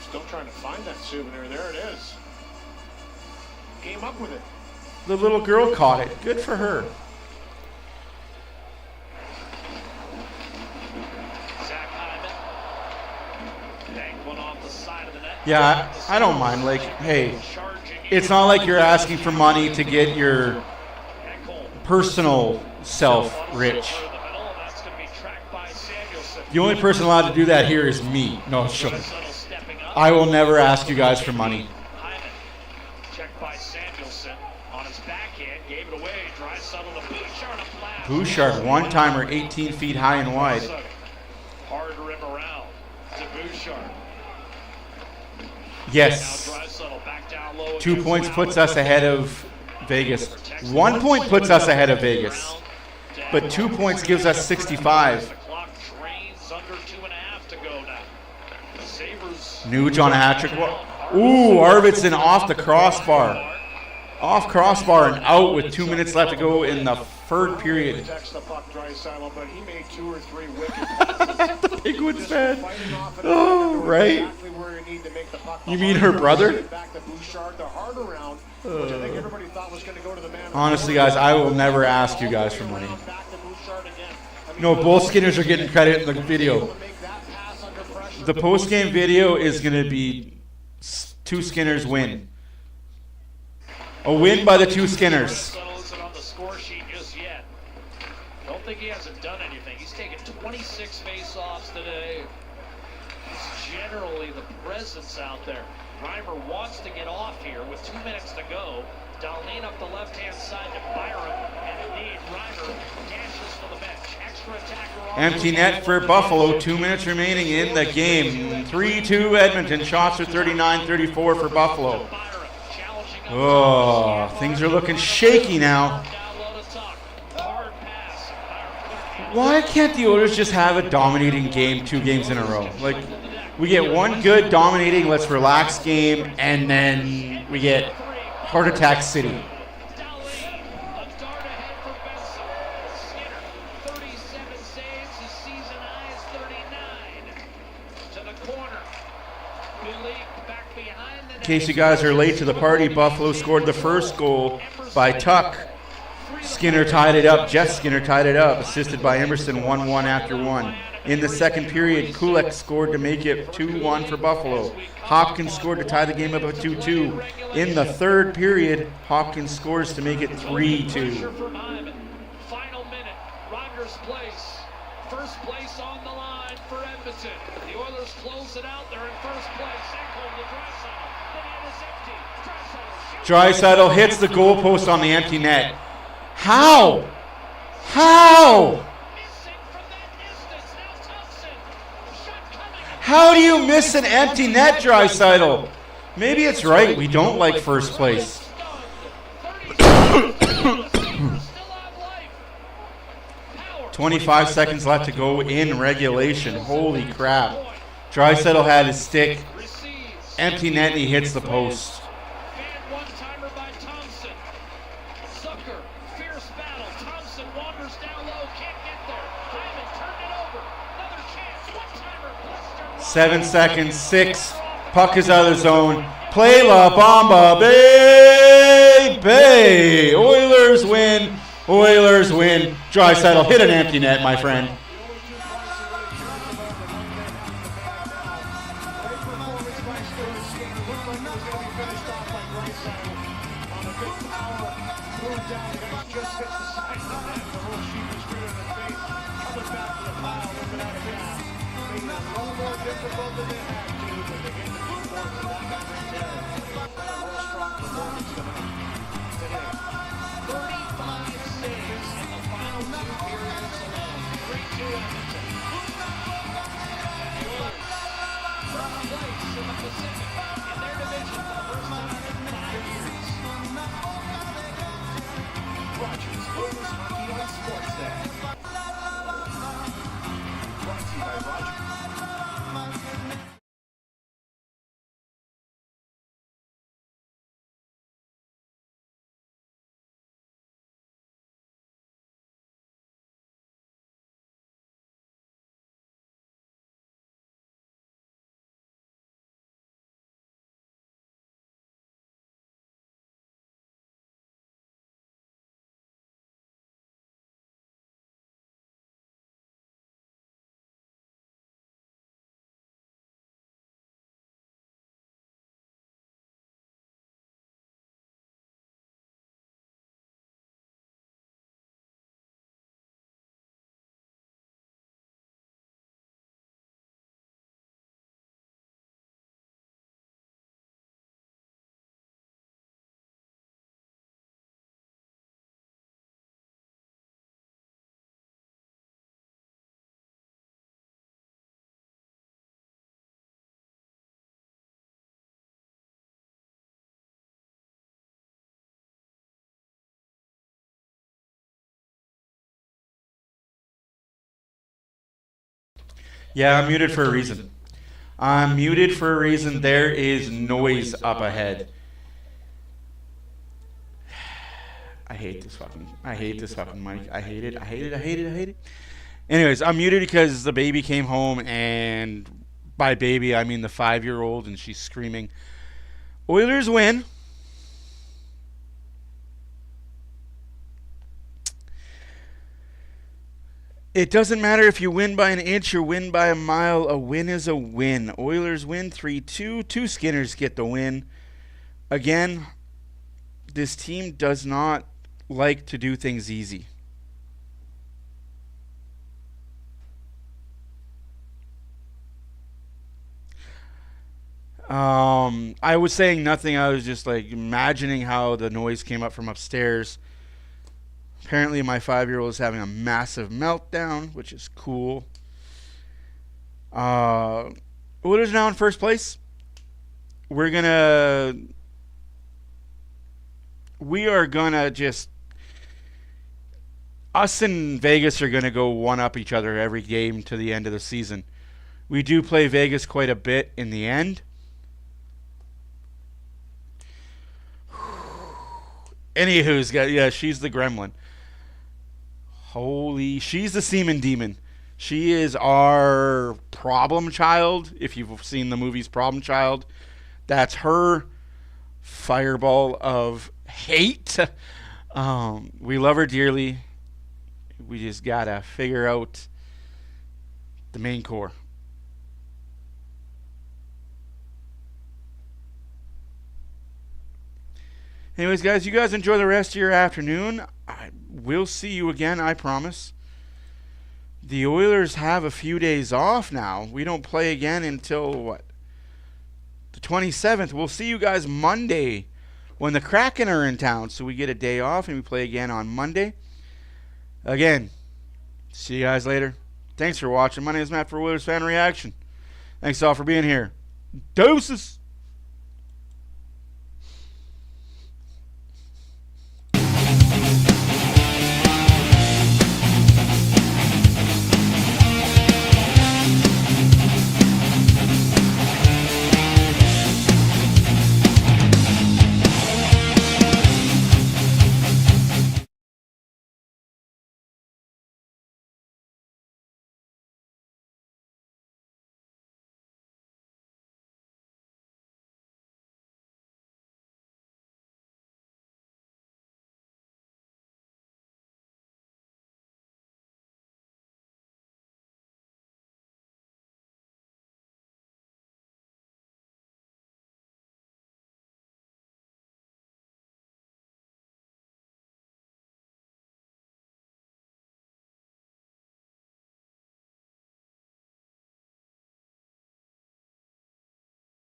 Still trying to find that souvenir. There it is. Came up with it. The little girl caught it. Good for her. Yeah, I don't mind. Like, hey, it's not like you're asking for money to get your personal self rich. The only person allowed to do that here is me. No, sure. I will never ask you guys for money. Checked by Samuelson. Edmonton on his backhand, gave it away. Draisaitl to Bouchard, a blast. Bouchard, one-timer, 18 feet high and wide. Hard rim around to Bouchard. Yes. Now Draisaitl back down low. 2 points puts us ahead of Vegas. 1 point puts us ahead of Vegas. But 2 points gives us 65. The clock drains under 2.5 to go now. The Sabers. Nuge on a hat trick. Ooh, Arvidsson off the crossbar. Off crossbar and out with 2 minutes left to go in the third period. But he made 2 or 3 wicked passes. The Penguins fan. Fighting off it. Oh, right. Exactly where you need to make the puck. You mean her brother? Back to Bouchard, the hard around, which I think everybody thought was going to go to the man. Honestly, guys, I will never ask you guys for money. Back to Bouchard again. I mean, No, both Skinners are getting credit in the video. to make that pass under pressure. The post-game video is going to be 2 Skinners win. A win by the 2 Skinners. Draisaitl isn't on the score sheet just yet. Don't think he hasn't done anything. He's taken 26 face-offs today. It's generally the presence out there. Reimer wants to get off here with 2 minutes to go. Dahlin up the left-hand side to Byram, and indeed Reimer dashes for the bench. Extra attacker on Empty net for Buffalo. 2 minutes remaining in the game. 3-2 Edmonton. Shots are 39-34 for Buffalo. Oh, things are looking shaky now. Why can't the Oilers just have a dominating game 2 games in a row? Like, we get one good dominating, let's relax game, and then we get Heart Attack City. In case you guys are late to the party, Buffalo scored the first goal by Tuck. Skinner tied it up. Jeff Skinner tied it up, assisted by Emerson 1-1 after 1. In the second period, Kulak scored to make it 2-1 for Buffalo. Hopkins scored to tie the game up at 2-2. In the third period, Hopkins scores to make it 3-2. Final minute, Rogers Place. First place on the line for Edmonton. The Oilers close it out. They're in first place. Ekholm to Draisaitl. The net is empty. Draisaitl hits the goalpost on the empty net. How? How? Missing from that distance. Now Thompson. Shot coming. How do you miss an empty net, Draisaitl? Maybe it's right. We don't like first place. 25 seconds left to go in regulation. Holy crap. Draisaitl had his stick. Empty net and he hits the post. Fan one-timer by Thompson. Zucker, fierce battle. Thompson wanders down low, can't get there. Hyman turned it over. Another chance. One-timer. Blister. 7 seconds. 6. Puck is out of the zone. Play La Bamba, baby! Oilers win. Oilers win. Draisaitl hit an empty net, my friend. Yeah, I'm muted for a reason. I'm muted for a reason. There is noise up ahead. I hate this fucking mic. I hate it. Anyways, I'm muted because the baby came home, and by baby I mean the 5-year-old, and she's screaming, Oilers win. It doesn't matter if you win by an inch or win by a mile. A win is a win. Oilers win 3-2. Two Skinners get the win. Again, this team does not like to do things easy. I was saying nothing. I was just like imagining how the noise came up from upstairs. Apparently, my 5-year-old is having a massive meltdown, which is cool. Oilers now in first place. We are gonna just, us and Vegas are gonna go one up each other every game to the end of the season. We do play Vegas quite a bit in the end. Anywho's got, yeah, she's the gremlin. She's the semen demon. She is our problem child. If you've seen the movies Problem Child, that's her fireball of hate. We love her dearly. We just gotta figure out the main core. Anyways, guys, you guys enjoy the rest of your afternoon. I will see you again, I promise. The Oilers have a few days off now. We don't play again until, what? The 27th. We'll see you guys Monday when the Kraken are in town. So we get a day off and we play again on Monday. Again, see you guys later. Thanks for watching. My name is Matt for OilersFanReaction. Thanks all for being here. Deuces.